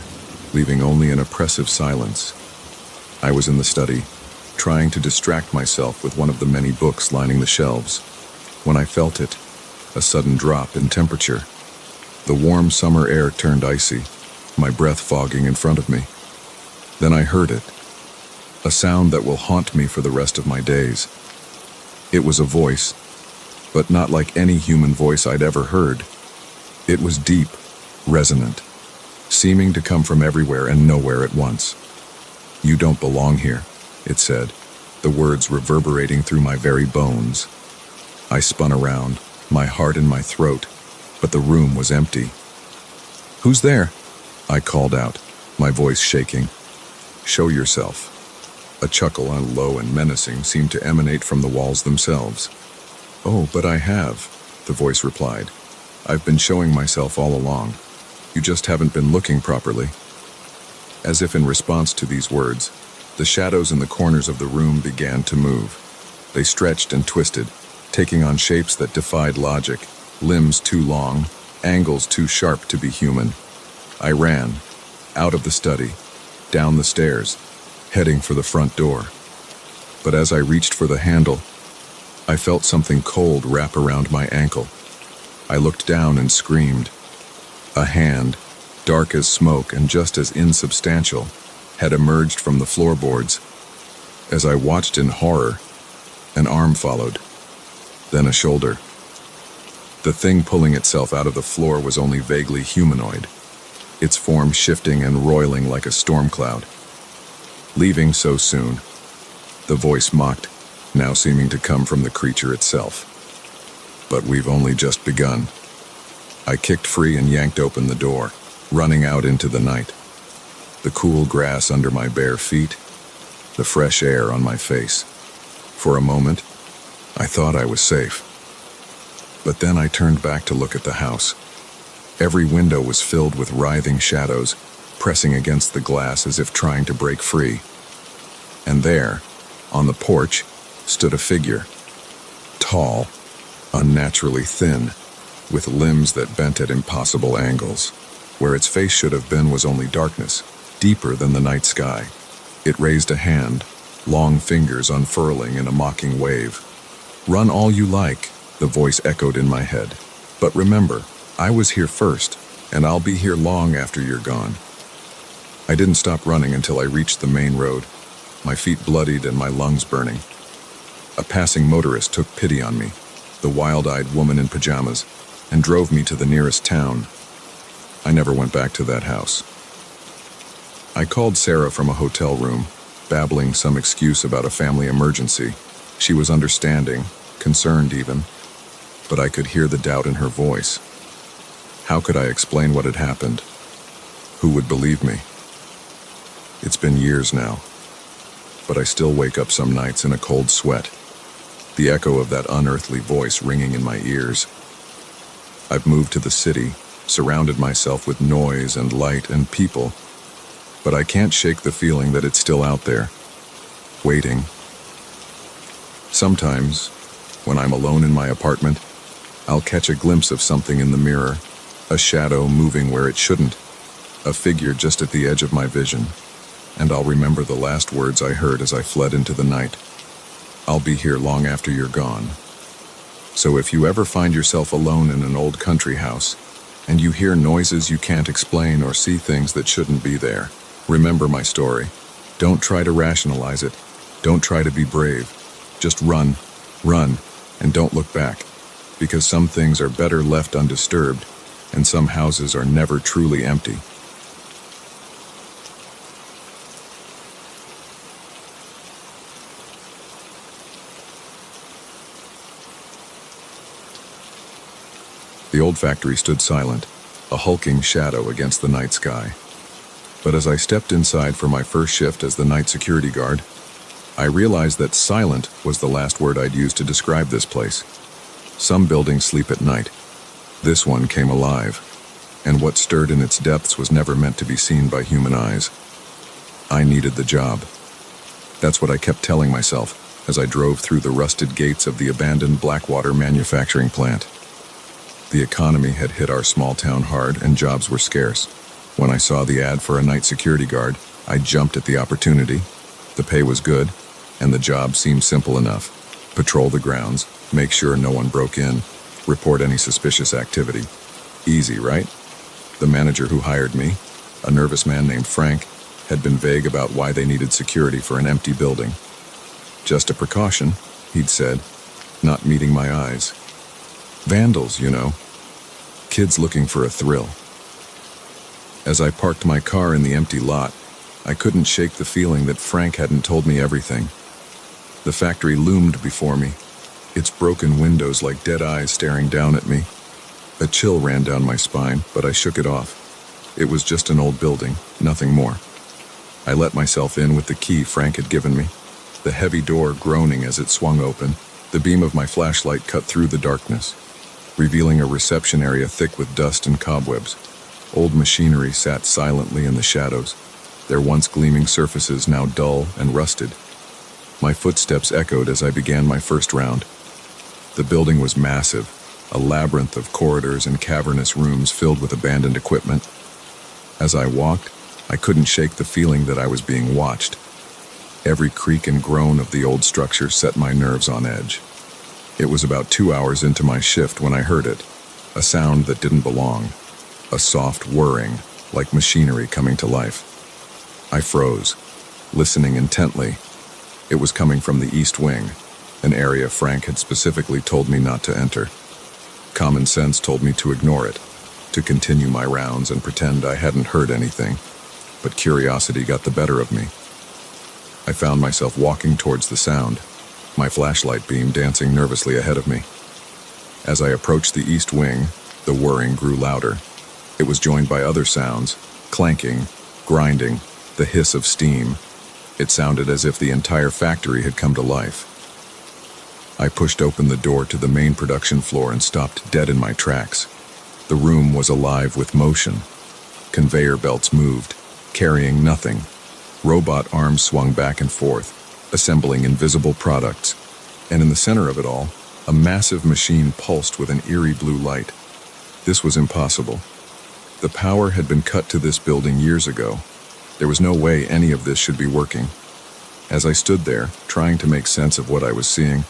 leaving only an oppressive silence. I was in the study, trying to distract myself with one of the many books lining the shelves, when I felt it, a sudden drop in temperature. The warm summer air turned icy, my breath fogging in front of me. Then I heard it, a sound that will haunt me for the rest of my days. It was a voice, but not like any human voice I'd ever heard. It was deep, resonant, seeming to come from everywhere and nowhere at once. "You don't belong here," it said, the words reverberating through my very bones. I spun around, my heart in my throat, but the room was empty. "Who's there?" I called out, my voice shaking. "Show yourself." A chuckle, low and menacing, seemed to emanate from the walls themselves. "Oh, but I have," the voice replied. "I've been showing myself all along. You just haven't been looking properly." As if in response to these words, The shadows in the corners of the room began to move. They stretched and twisted, taking on shapes that defied logic, limbs too long, angles too sharp to be human. I ran, out of the study, down the stairs, heading for the front door. But as I reached for the handle, I felt something cold wrap around my ankle. I looked down and screamed. A hand, dark as smoke and just as insubstantial, had emerged from the floorboards. As I watched in horror, an arm followed, then a shoulder. The thing pulling itself out of the floor was only vaguely humanoid, its form shifting and roiling like a storm cloud. Leaving so soon, the voice mocked, now seeming to come from the creature itself. But we've only just begun. I kicked free and yanked open the door, running out into the night. The cool grass under my bare feet, the fresh air on my face. For a moment, I thought I was safe. But then I turned back to look at the house. Every window was filled with writhing shadows, pressing against the glass as if trying to break free. And there, on the porch, stood a figure. Tall, unnaturally thin, with limbs that bent at impossible angles. Where its face should have been was only darkness, deeper than the night sky. It raised a hand, long fingers unfurling in a mocking wave. "Run all you like," the voice echoed in my head. "But remember, I was here first, and I'll be here long after you're gone." I didn't stop running until I reached the main road, my feet bloodied and my lungs burning. A passing motorist took pity on me, the wild-eyed woman in pajamas, and drove me to the nearest town. I never went back to that house. I called Sarah from a hotel room, babbling some excuse about a family emergency. She was understanding, concerned even, but I could hear the doubt in her voice. How could I explain what had happened? Who would believe me? It's been years now, but I still wake up some nights in a cold sweat, the echo of that unearthly voice ringing in my ears. I've moved to the city, surrounded myself with noise and light and people, but I can't shake the feeling that it's still out there, waiting. Sometimes, when I'm alone in my apartment, I'll catch a glimpse of something in the mirror, a shadow moving where it shouldn't, a figure just at the edge of my vision, and I'll remember the last words I heard as I fled into the night. "I'll be here long after you're gone." So if you ever find yourself alone in an old country house, and you hear noises you can't explain or see things that shouldn't be there, remember my story. Don't try to rationalize it. Don't try to be brave. Just run, and don't look back, because some things are better left undisturbed, and some houses are never truly empty. The old factory stood silent, a hulking shadow against the night sky. But as I stepped inside for my first shift as the night security guard, I realized that silent was the last word I'd use to describe this place. Some buildings sleep at night. This one came alive, and what stirred in its depths was never meant to be seen by human eyes. I needed the job. That's what I kept telling myself as I drove through the rusted gates of the abandoned Blackwater manufacturing plant. The economy had hit our small town hard and jobs were scarce. When I saw the ad for a night security guard, I jumped at the opportunity. The pay was good, and the job seemed simple enough. Patrol the grounds, make sure no one broke in, report any suspicious activity. Easy, right? The manager who hired me, a nervous man named Frank, had been vague about why they needed security for an empty building. "Just a precaution," he'd said, not meeting my eyes. "Vandals, you know. Kids looking for a thrill." As I parked my car in the empty lot, I couldn't shake the feeling that Frank hadn't told me everything. The factory loomed before me, its broken windows like dead eyes staring down at me. A chill ran down my spine, but I shook it off. It was just an old building, nothing more. I let myself in with the key Frank had given me, the heavy door groaning as it swung open. The beam of my flashlight cut through the darkness, revealing a reception area thick with dust and cobwebs. Old machinery sat silently in the shadows, their once gleaming surfaces now dull and rusted. My footsteps echoed as I began my first round. The building was massive, a labyrinth of corridors and cavernous rooms filled with abandoned equipment. As I walked, I couldn't shake the feeling that I was being watched. Every creak and groan of the old structure set my nerves on edge. It was about 2 hours into my shift when I heard it, a sound that didn't belong, a soft whirring, like machinery coming to life. I froze, listening intently. It was coming from the East Wing, an area Frank had specifically told me not to enter. Common sense told me to ignore it, to continue my rounds and pretend I hadn't heard anything, but curiosity got the better of me. I found myself walking towards the sound, my flashlight beam dancing nervously ahead of me. As I approached the East Wing, the whirring grew louder. It was joined by other sounds, clanking, grinding, the hiss of steam. It sounded as if the entire factory had come to life. I pushed open the door to the main production floor and stopped dead in my tracks. The room was alive with motion. Conveyor belts moved, carrying nothing. Robot arms swung back and forth, assembling invisible products. And in the center of it all, a massive machine pulsed with an eerie blue light. This was impossible. The power had been cut to this building years ago. There was no way any of this should be working. As I stood there, trying to make sense of what I was seeing,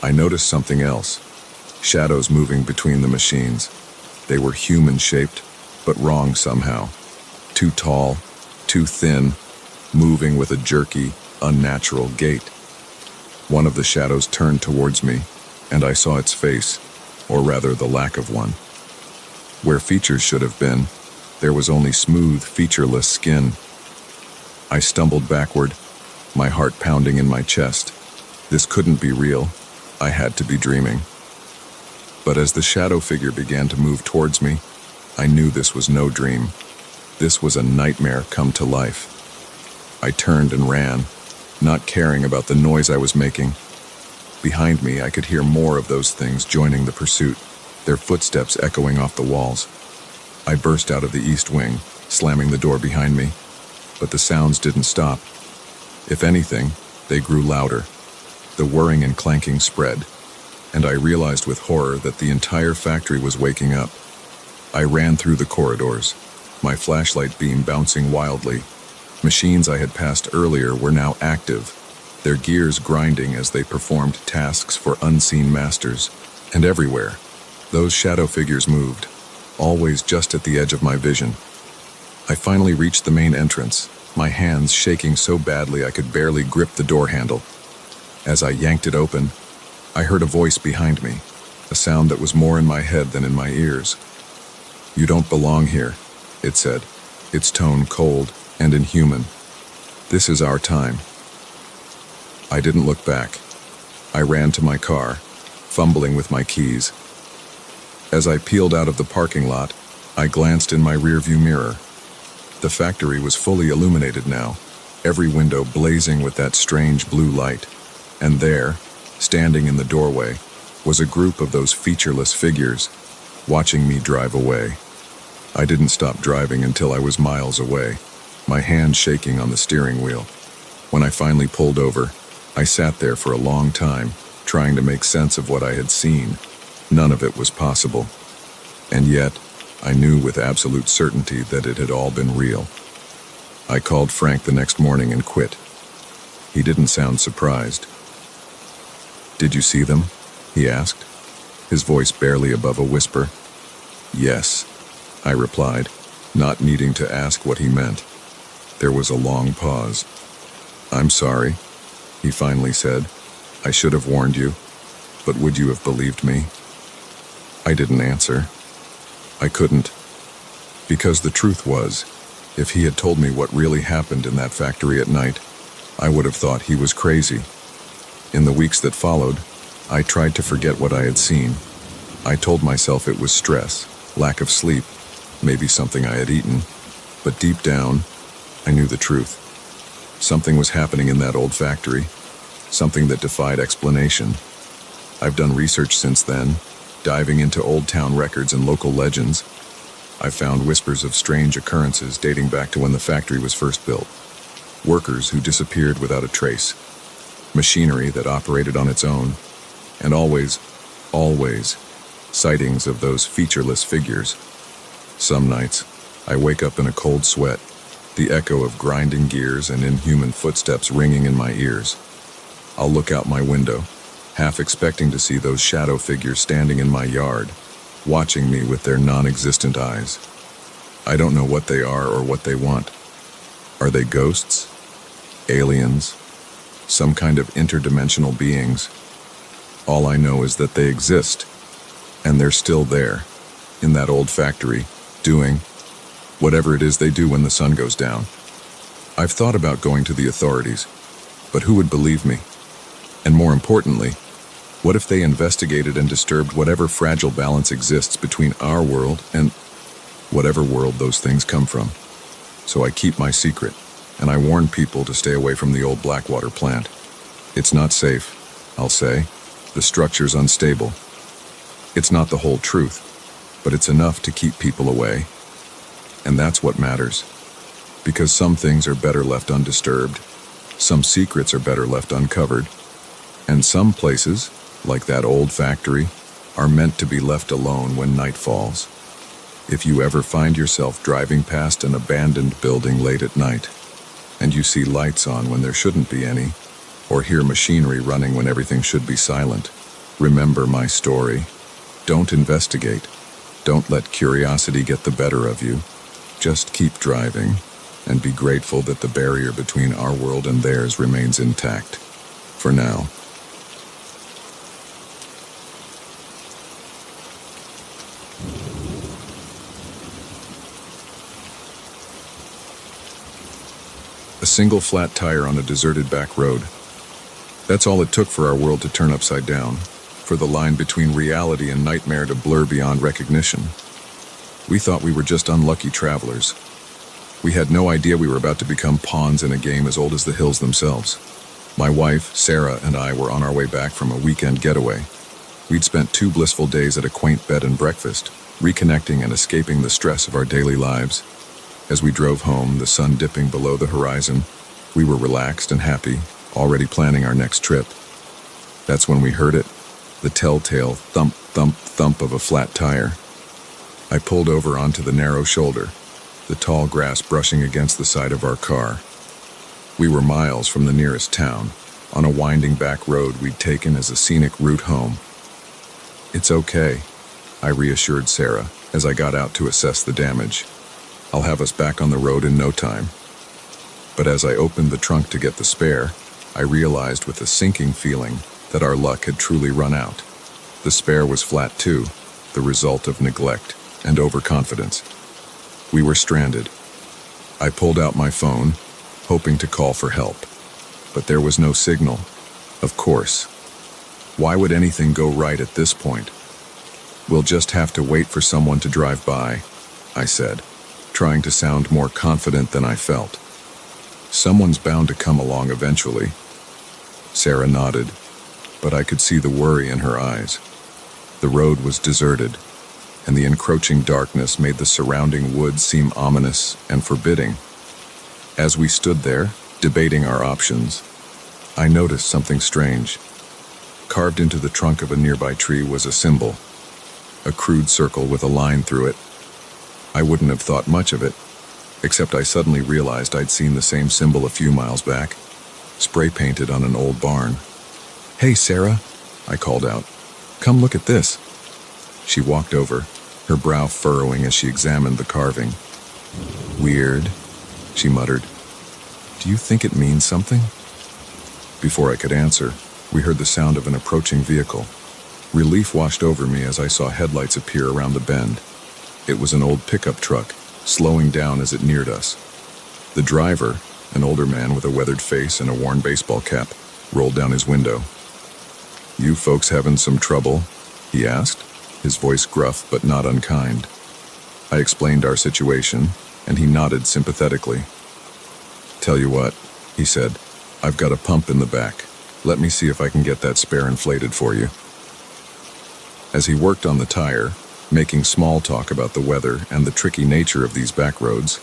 I noticed something else. Shadows moving between the machines. They were human-shaped, but wrong somehow. Too tall, too thin, moving with a jerky, unnatural gait. One of the shadows turned towards me, and I saw its face, or rather the lack of one. Where features should have been, there was only smooth, featureless skin. I stumbled backward, my heart pounding in my chest. This couldn't be real. I had to be dreaming. But as the shadow figure began to move towards me, I knew this was no dream. This was a nightmare come to life. I turned and ran, not caring about the noise I was making. Behind me, I could hear more of those things joining the pursuit, their footsteps echoing off the walls. I burst out of the East Wing, slamming the door behind me. But the sounds didn't stop. If anything, they grew louder. The whirring and clanking spread, and I realized with horror that the entire factory was waking up. I ran through the corridors, my flashlight beam bouncing wildly. Machines I had passed earlier were now active, their gears grinding as they performed tasks for unseen masters. And everywhere, those shadow figures moved, always just at the edge of my vision. I finally reached the main entrance, my hands shaking so badly I could barely grip the door handle. As I yanked it open, I heard a voice behind me, a sound that was more in my head than in my ears. "You don't belong here," it said, its tone cold and inhuman. "This is our time." I didn't look back. I ran to my car, fumbling with my keys. As I peeled out of the parking lot, I glanced in my rearview mirror. The factory was fully illuminated now, every window blazing with that strange blue light. And there, standing in the doorway, was a group of those featureless figures, watching me drive away. I didn't stop driving until I was miles away, my hand shaking on the steering wheel. When I finally pulled over, I sat there for a long time, trying to make sense of what I had seen. None of it was possible. And yet, I knew with absolute certainty that it had all been real. I called Frank the next morning and quit. He didn't sound surprised. "Did you see them?" he asked, his voice barely above a whisper. "Yes," I replied, not needing to ask what he meant. There was a long pause. "I'm sorry," he finally said. "I should have warned you, but would you have believed me?" I didn't answer. I couldn't. Because the truth was, if he had told me what really happened in that factory at night, I would have thought he was crazy. In the weeks that followed, I tried to forget what I had seen. I told myself it was stress, lack of sleep, maybe something I had eaten. But deep down, I knew the truth. Something was happening in that old factory, something that defied explanation. I've done research since then, diving into old town records and local legends. I've found whispers of strange occurrences dating back to when the factory was first built. workers who disappeared without a trace, machinery that operated on its own, and always, sightings of those featureless figures. Some nights, I wake up in a cold sweat, the echo of grinding gears and inhuman footsteps ringing in my ears. I'll look out my window, half expecting to see those shadow figures standing in my yard, watching me with their non-existent eyes. I don't know what they are or what they want. Are they ghosts? Aliens? Some kind of interdimensional beings? All I know is that they exist, and they're still there, in that old factory, doing whatever it is they do when the sun goes down. I've thought about going to the authorities, but who would believe me? And more importantly, what if they investigated and disturbed whatever fragile balance exists between our world and whatever world those things come from? So I keep my secret, and I warn people to stay away from the old Blackwater plant. It's not safe, I'll say. The structure's unstable. It's not the whole truth, but it's enough to keep people away. And that's what matters. Because some things are better left undisturbed, some secrets are better left uncovered, and some places, like that old factory, are meant to be left alone when night falls. If you ever find yourself driving past an abandoned building late at night, and you see lights on when there shouldn't be any, or hear machinery running when everything should be silent, remember my story. Don't investigate. Don't let curiosity get the better of you. Just keep driving, and be grateful that the barrier between our world and theirs remains intact. For now. A single flat tire on a deserted back road. That's all it took for our world to turn upside down, for the line between reality and nightmare to blur beyond recognition. We thought we were just unlucky travelers. We had no idea we were about to become pawns in a game as old as the hills themselves. My wife, Sarah, and I were on our way back from a weekend getaway. We'd spent 2 blissful days at a quaint bed and breakfast, reconnecting and escaping the stress of our daily lives. As we drove home, the sun dipping below the horizon, we were relaxed and happy, already planning our next trip. That's when we heard it, the telltale thump, thump, thump of a flat tire. I pulled over onto the narrow shoulder, the tall grass brushing against the side of our car. We were miles from the nearest town, on a winding back road we'd taken as a scenic route home. It's okay, I reassured Sarah as I got out to assess the damage. I'll have us back on the road in no time. But as I opened the trunk to get the spare, I realized with a sinking feeling that our luck had truly run out. The spare was flat too, the result of neglect and overconfidence. We were stranded. I pulled out my phone, hoping to call for help. But there was no signal. Of course. Why would anything go right at this point? We'll just have to wait for someone to drive by, I said, trying to sound more confident than I felt. Someone's bound to come along eventually. Sarah nodded, but I could see the worry in her eyes. The road was deserted, and the encroaching darkness made the surrounding woods seem ominous and forbidding. As we stood there, debating our options, I noticed something strange. Carved into the trunk of a nearby tree was a symbol, a crude circle with a line through it. I wouldn't have thought much of it, except I suddenly realized I'd seen the same symbol a few miles back, spray-painted on an old barn. "Hey, Sarah," I called out. "Come look at this." She walked over, her brow furrowing as she examined the carving. "Weird," she muttered. "Do you think it means something?" Before I could answer, we heard the sound of an approaching vehicle. Relief washed over me as I saw headlights appear around the bend. It was an old pickup truck, slowing down as it neared us. The driver, an older man with a weathered face and a worn baseball cap, rolled down his window. "You folks having some trouble?" he asked, his voice gruff but not unkind. I explained our situation, and he nodded sympathetically. "Tell you what," he said, "I've got a pump in the back. Let me see if I can get that spare inflated for you." As he worked on the tire, making small talk about the weather and the tricky nature of these back roads,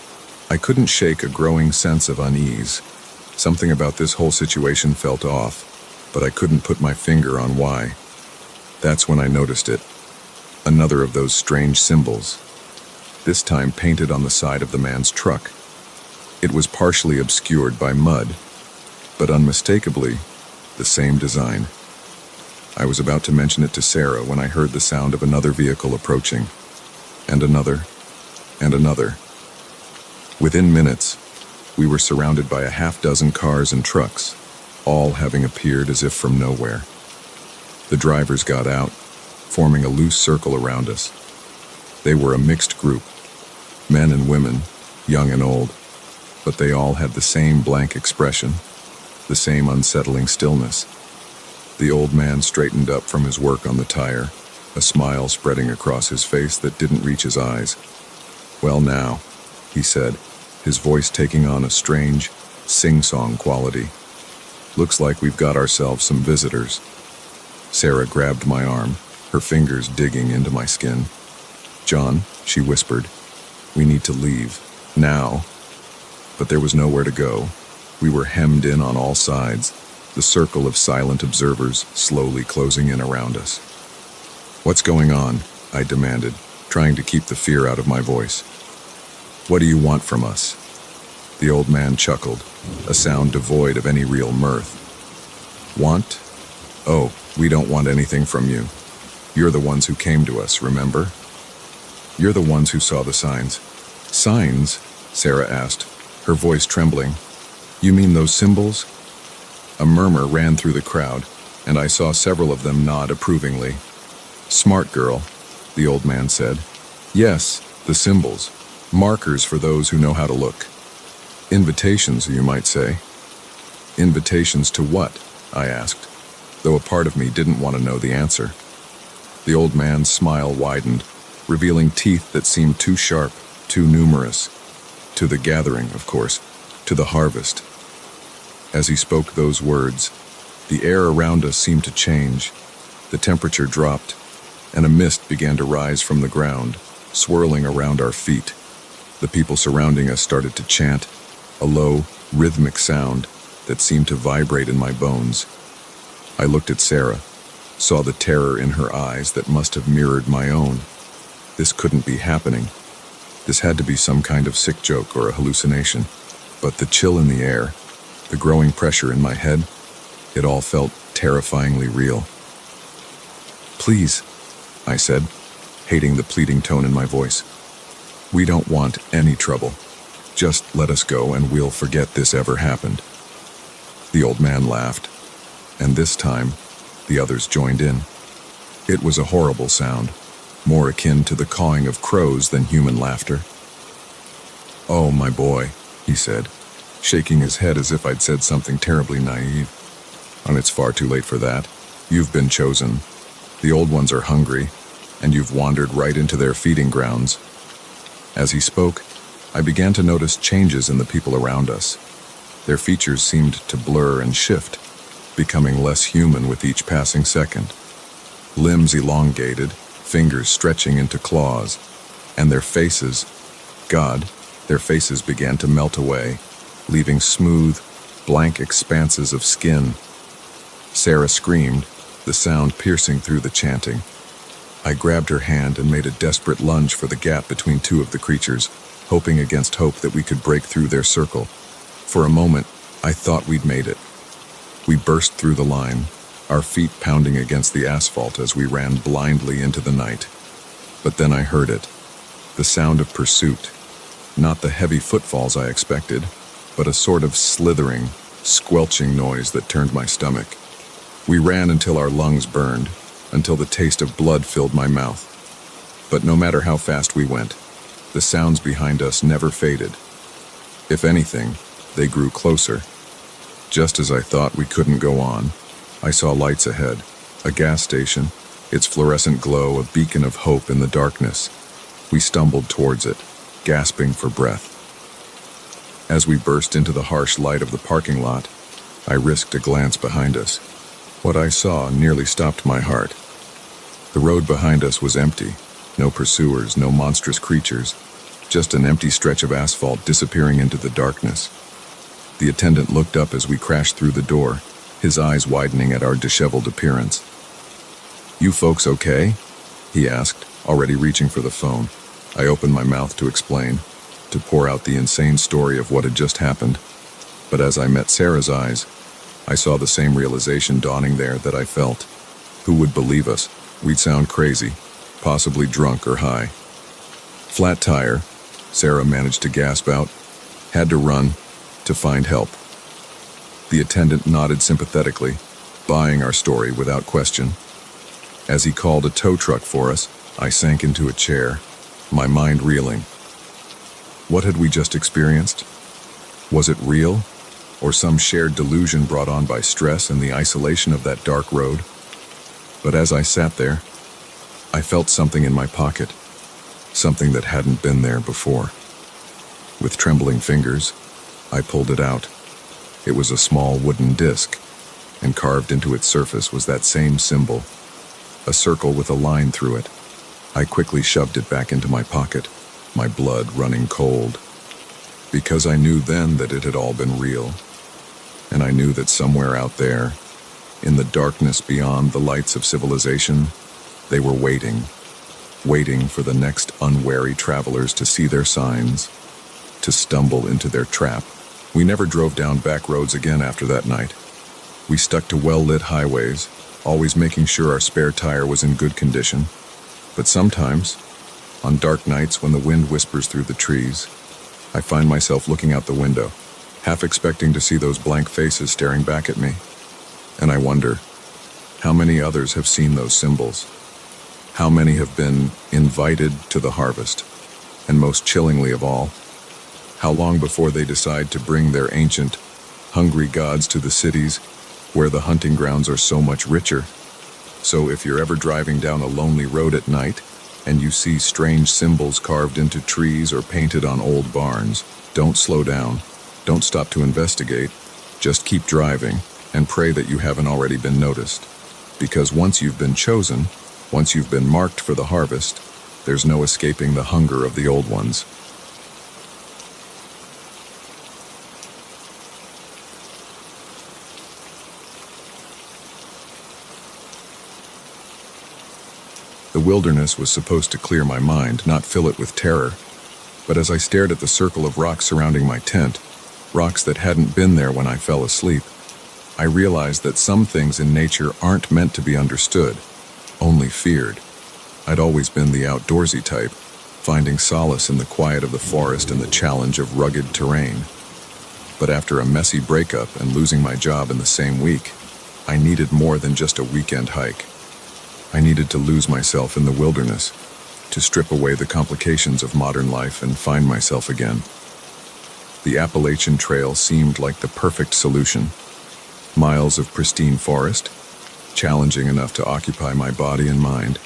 I couldn't shake a growing sense of unease. Something about this whole situation felt off, but I couldn't put my finger on why. That's when I noticed it. Another of those strange symbols, this time painted on the side of the man's truck. It was partially obscured by mud, but unmistakably the same design. I was about to mention it to Sarah when I heard the sound of another vehicle approaching, and another, and another. Within minutes, we were surrounded by a half-dozen cars and trucks, all having appeared as if from nowhere. The drivers got out, forming a loose circle around us. They were a mixed group, men and women, young and old, but they all had the same blank expression, the same unsettling stillness. The old man straightened up from his work on the tire, a smile spreading across his face that didn't reach his eyes. "Well now," he said, his voice taking on a strange, sing-song quality. "Looks like we've got ourselves some visitors." Sarah grabbed my arm, her fingers digging into my skin. "John," she whispered, "we need to leave. Now." But there was nowhere to go. We were hemmed in on all sides, the circle of silent observers slowly closing in around us. "What's going on?" I demanded, trying to keep the fear out of my voice. "What do you want from us?" The old man chuckled, a sound devoid of any real mirth. "Want? Oh, we don't want anything from you. You're the ones who came to us, remember? You're the ones who saw the signs." "Signs?" Sarah asked, her voice trembling. "You mean those symbols?" A murmur ran through the crowd, and I saw several of them nod approvingly. "Smart girl," the old man said. "Yes, the symbols. Markers for those who know how to look. Invitations, you might say." "Invitations to what?" I asked, though a part of me didn't want to know the answer. The old man's smile widened, revealing teeth that seemed too sharp, too numerous. To the gathering, of course, to the harvest. As he spoke those words, the air around us seemed to change. The temperature dropped, and a mist began to rise from the ground, swirling around our feet. The people surrounding us started to chant, a low, rhythmic sound that seemed to vibrate in my bones. I looked at Sarah, saw the terror in her eyes that must have mirrored my own. This couldn't be happening. This had to be some kind of sick joke or a hallucination. But the chill in the air, the growing pressure in my head, it all felt terrifyingly real. "Please," I said, hating the pleading tone in my voice. "We don't want any trouble. Just let us go and we'll forget this ever happened." The old man laughed, and this time, the others joined in. It was a horrible sound, more akin to the cawing of crows than human laughter. "Oh, my boy," he said, shaking his head as if I'd said something terribly naive. "And it's far too late for that. You've been chosen. The old ones are hungry, and you've wandered right into their feeding grounds." As he spoke, I began to notice changes in the people around us. Their features seemed to blur and shift, becoming less human with each passing second. Limbs elongated, fingers stretching into claws, and their faces, God, their faces began to melt away, leaving smooth, blank expanses of skin. Sarah screamed, the sound piercing through the chanting. I grabbed her hand and made a desperate lunge for the gap between two of the creatures, hoping against hope that we could break through their circle. For a moment, I thought we'd made it. We burst through the line, our feet pounding against the asphalt as we ran blindly into the night. But then I heard it, the sound of pursuit. Not the heavy footfalls I expected, but a sort of slithering, squelching noise that turned my stomach. We ran until our lungs burned, until the taste of blood filled my mouth. But no matter how fast we went, the sounds behind us never faded. If anything, they grew closer. Just as I thought we couldn't go on, I saw lights ahead, a gas station, its fluorescent glow a beacon of hope in the darkness. We stumbled towards it, gasping for breath. As we burst into the harsh light of the parking lot, I risked a glance behind us. What I saw nearly stopped my heart. The road behind us was empty, no pursuers, no monstrous creatures, just an empty stretch of asphalt disappearing into the darkness. The attendant looked up as we crashed through the door, his eyes widening at our disheveled appearance. "You folks okay?" he asked, already reaching for the phone. I opened my mouth to explain, to pour out the insane story of what had just happened. But as I met Sarah's eyes, I saw the same realization dawning there that I felt. Who would believe us? We'd sound crazy, possibly drunk or high. "Flat tire," Sarah managed to gasp out. "Had to run to find help." The attendant nodded sympathetically, buying our story without question. As he called a tow truck for us, I sank into a chair, my mind reeling. What had we just experienced? Was it real, or some shared delusion brought on by stress and the isolation of that dark road? But as I sat there, I felt something in my pocket, something that hadn't been there before. With trembling fingers, I pulled it out. It was a small wooden disc, and carved into its surface was that same symbol, a circle with a line through it. I quickly shoved it back into my pocket, my blood running cold, because I knew then that it had all been real, and I knew that somewhere out there, in the darkness beyond the lights of civilization, they were waiting for the next unwary travelers to see their signs, to stumble into their trap. We never drove down back roads again after that night. We stuck to well-lit highways, always making sure our spare tire was in good condition. But sometimes, on dark nights when the wind whispers through the trees, I find myself looking out the window, half expecting to see those blank faces staring back at me. And I wonder, how many others have seen those symbols? How many have been invited to the harvest? And most chillingly of all, how long before they decide to bring their ancient, hungry gods to the cities where the hunting grounds are so much richer? So if you're ever driving down a lonely road at night and you see strange symbols carved into trees or painted on old barns, don't slow down. Don't stop to investigate. Just keep driving and pray that you haven't already been noticed. Because once you've been chosen, once you've been marked for the harvest, there's no escaping the hunger of the old ones. The wilderness was supposed to clear my mind, not fill it with terror. But as I stared at the circle of rocks surrounding my tent, rocks that hadn't been there when I fell asleep, I realized that some things in nature aren't meant to be understood, only feared. I'd always been the outdoorsy type, finding solace in the quiet of the forest and the challenge of rugged terrain. But after a messy breakup and losing my job in the same week, I needed more than just a weekend hike. I needed to lose myself in the wilderness, to strip away the complications of modern life and find myself again. The Appalachian Trail seemed like the perfect solution. Miles of pristine forest, challenging enough to occupy my body and mind,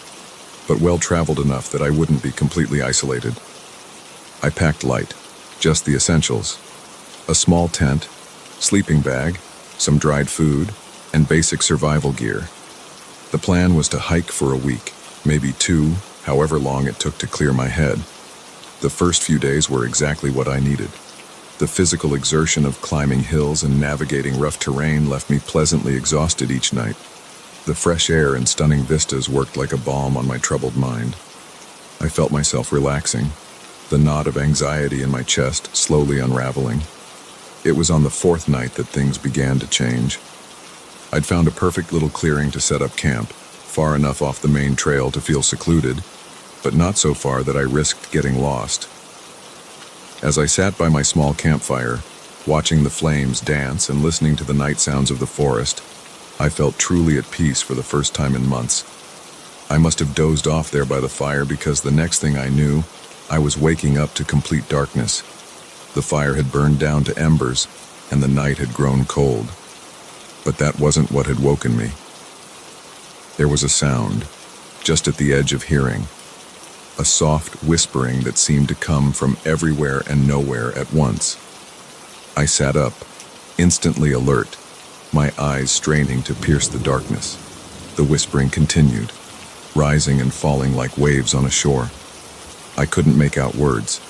but well-traveled enough that I wouldn't be completely isolated. I packed light, just the essentials: a small tent, sleeping bag, some dried food, and basic survival gear. The plan was to hike for a week, maybe two, however long it took to clear my head. The first few days were exactly what I needed. The physical exertion of climbing hills and navigating rough terrain left me pleasantly exhausted each night. The fresh air and stunning vistas worked like a balm on my troubled mind. I felt myself relaxing, the knot of anxiety in my chest slowly unraveling. It was on the fourth night that things began to change. I'd found a perfect little clearing to set up camp, far enough off the main trail to feel secluded, but not so far that I risked getting lost. As I sat by my small campfire, watching the flames dance and listening to the night sounds of the forest, I felt truly at peace for the first time in months. I must have dozed off there by the fire because the next thing I knew, I was waking up to complete darkness. The fire had burned down to embers, and the night had grown cold. But that wasn't what had woken me. There was a sound, just at the edge of hearing, a soft whispering that seemed to come from everywhere and nowhere at once. I sat up, instantly alert, my eyes straining to pierce the darkness. The whispering continued, rising and falling like waves on a shore. I couldn't make out words,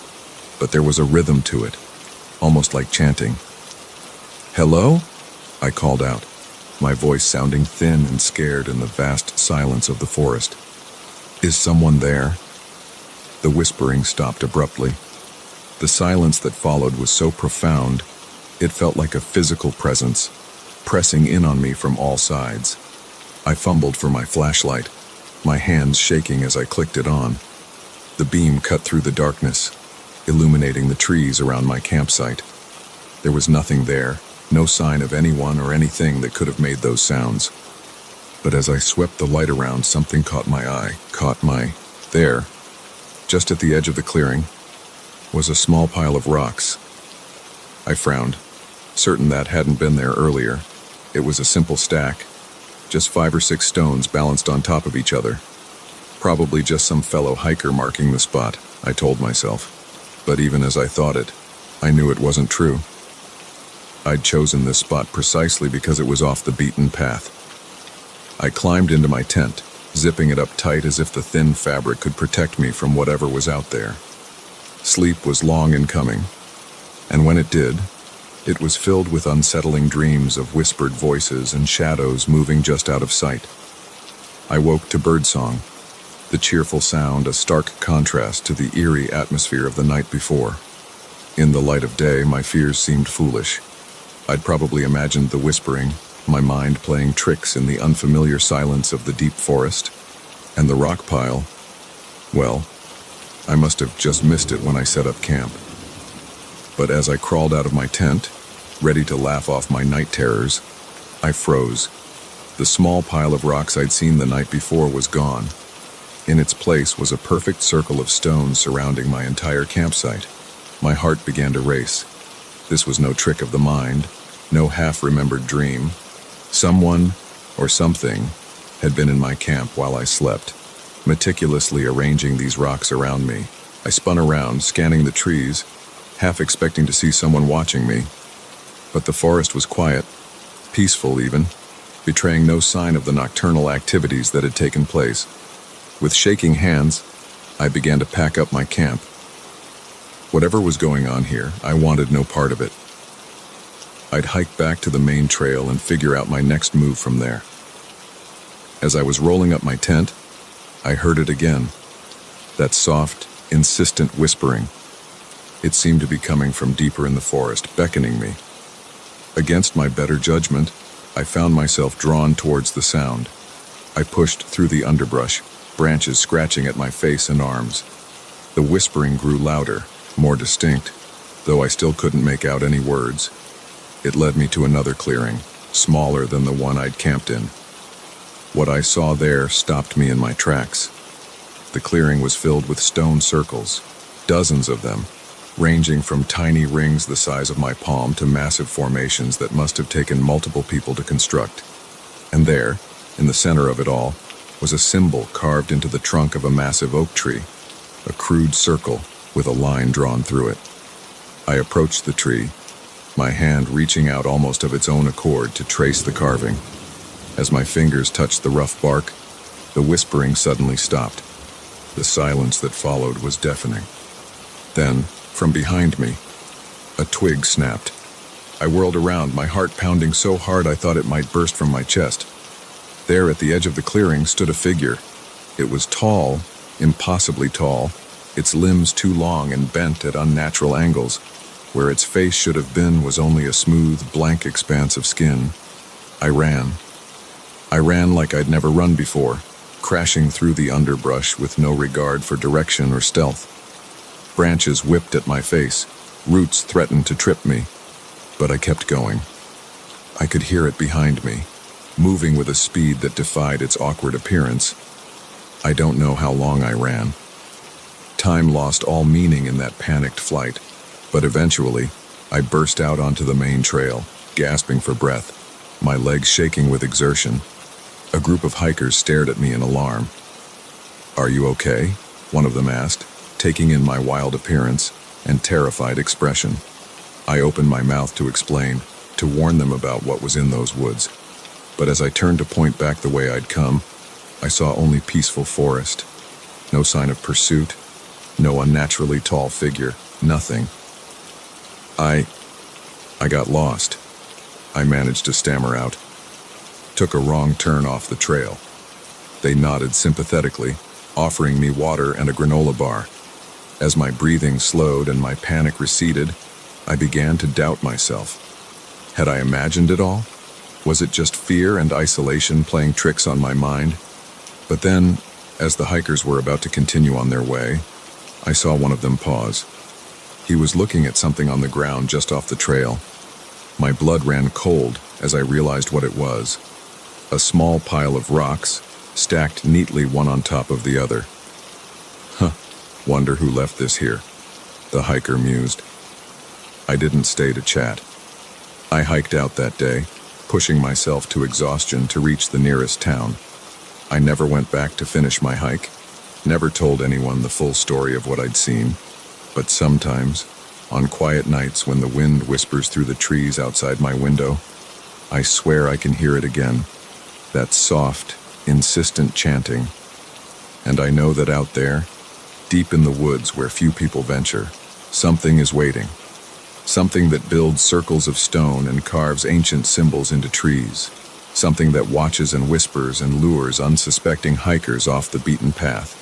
but there was a rhythm to it, almost like chanting. "Hello?" I called out, my voice sounding thin and scared in the vast silence of the forest. "Is someone there?" The whispering stopped abruptly. The silence that followed was so profound, it felt like a physical presence, pressing in on me from all sides. I fumbled for my flashlight, my hands shaking as I clicked it on. The beam cut through the darkness, illuminating the trees around my campsite. There was nothing there, no sign of anyone or anything that could have made those sounds. But as I swept the light around, something caught my eye, There, just at the edge of the clearing, was a small pile of rocks. I frowned, certain that hadn't been there earlier. It was a simple stack, just 5 or 6 stones balanced on top of each other. Probably just some fellow hiker marking the spot, I told myself. But even as I thought it, I knew it wasn't true. I'd chosen this spot precisely because it was off the beaten path. I climbed into my tent, zipping it up tight as if the thin fabric could protect me from whatever was out there. Sleep was long in coming, and when it did, it was filled with unsettling dreams of whispered voices and shadows moving just out of sight. I woke to birdsong, the cheerful sound a stark contrast to the eerie atmosphere of the night before. In the light of day, my fears seemed foolish. I'd probably imagined the whispering, my mind playing tricks in the unfamiliar silence of the deep forest. And the rock pile, well, I must have just missed it when I set up camp. But as I crawled out of my tent, ready to laugh off my night terrors, I froze. The small pile of rocks I'd seen the night before was gone. In its place was a perfect circle of stones surrounding my entire campsite. My heart began to race. This was no trick of the mind, no half-remembered dream. Someone, or something, had been in my camp while I slept, meticulously arranging these rocks around me. I spun around, scanning the trees, half expecting to see someone watching me. But the forest was quiet, peaceful even, betraying no sign of the nocturnal activities that had taken place. With shaking hands, I began to pack up my camp. Whatever was going on here, I wanted no part of it. I'd hike back to the main trail and figure out my next move from there. As I was rolling up my tent, I heard it again, that soft, insistent whispering. It seemed to be coming from deeper in the forest, beckoning me. Against my better judgment, I found myself drawn towards the sound. I pushed through the underbrush, branches scratching at my face and arms. The whispering grew louder, more distinct, though I still couldn't make out any words. It led me to another clearing, smaller than the one I'd camped in. What I saw there stopped me in my tracks. The clearing was filled with stone circles, dozens of them, ranging from tiny rings the size of my palm to massive formations that must have taken multiple people to construct. And there, in the center of it all, was a symbol carved into the trunk of a massive oak tree, a crude circle with a line drawn through it. I approached the tree, my hand reaching out almost of its own accord to trace the carving. As my fingers touched the rough bark, the whispering suddenly stopped. The silence that followed was deafening. Then, from behind me, a twig snapped. I whirled around, my heart pounding so hard I thought it might burst from my chest. There at the edge of the clearing stood a figure. It was tall, impossibly tall, its limbs too long and bent at unnatural angles. Where its face should have been was only a smooth, blank expanse of skin. I ran. I ran like I'd never run before, crashing through the underbrush with no regard for direction or stealth. Branches whipped at my face, roots threatened to trip me, but I kept going. I could hear it behind me, moving with a speed that defied its awkward appearance. I don't know how long I ran. Time lost all meaning in that panicked flight, but eventually, I burst out onto the main trail, gasping for breath, my legs shaking with exertion. A group of hikers stared at me in alarm. "Are you okay?" one of them asked, taking in my wild appearance and terrified expression. I opened my mouth to explain, to warn them about what was in those woods. But as I turned to point back the way I'd come, I saw only peaceful forest. No sign of pursuit, no unnaturally tall figure, nothing. I got lost. I managed to stammer out. Took a wrong turn off the trail. They nodded sympathetically, offering me water and a granola bar. As my breathing slowed and my panic receded, I began to doubt myself. Had I imagined it all? Was it just fear and isolation playing tricks on my mind? But then, as the hikers were about to continue on their way, I saw one of them pause. He was looking at something on the ground just off the trail. My blood ran cold as I realized what it was. A small pile of rocks, stacked neatly one on top of the other. Huh, wonder who left this here, the hiker mused. I didn't stay to chat. I hiked out that day, pushing myself to exhaustion to reach the nearest town. I never went back to finish my hike, never told anyone the full story of what I'd seen, but sometimes, on quiet nights when the wind whispers through the trees outside my window, I swear I can hear it again, that soft, insistent chanting. And I know that out there, deep in the woods where few people venture, something is waiting. Something that builds circles of stone and carves ancient symbols into trees. Something that watches and whispers and lures unsuspecting hikers off the beaten path.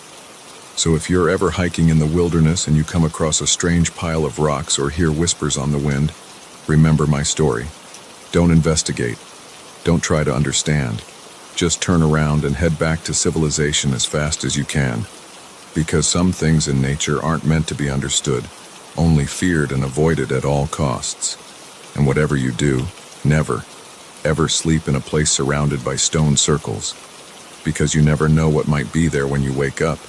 So if you're ever hiking in the wilderness and you come across a strange pile of rocks or hear whispers on the wind, remember my story. Don't investigate. Don't try to understand. Just turn around and head back to civilization as fast as you can. Because some things in nature aren't meant to be understood, only feared and avoided at all costs. And whatever you do, never, ever sleep in a place surrounded by stone circles. Because you never know what might be there when you wake up.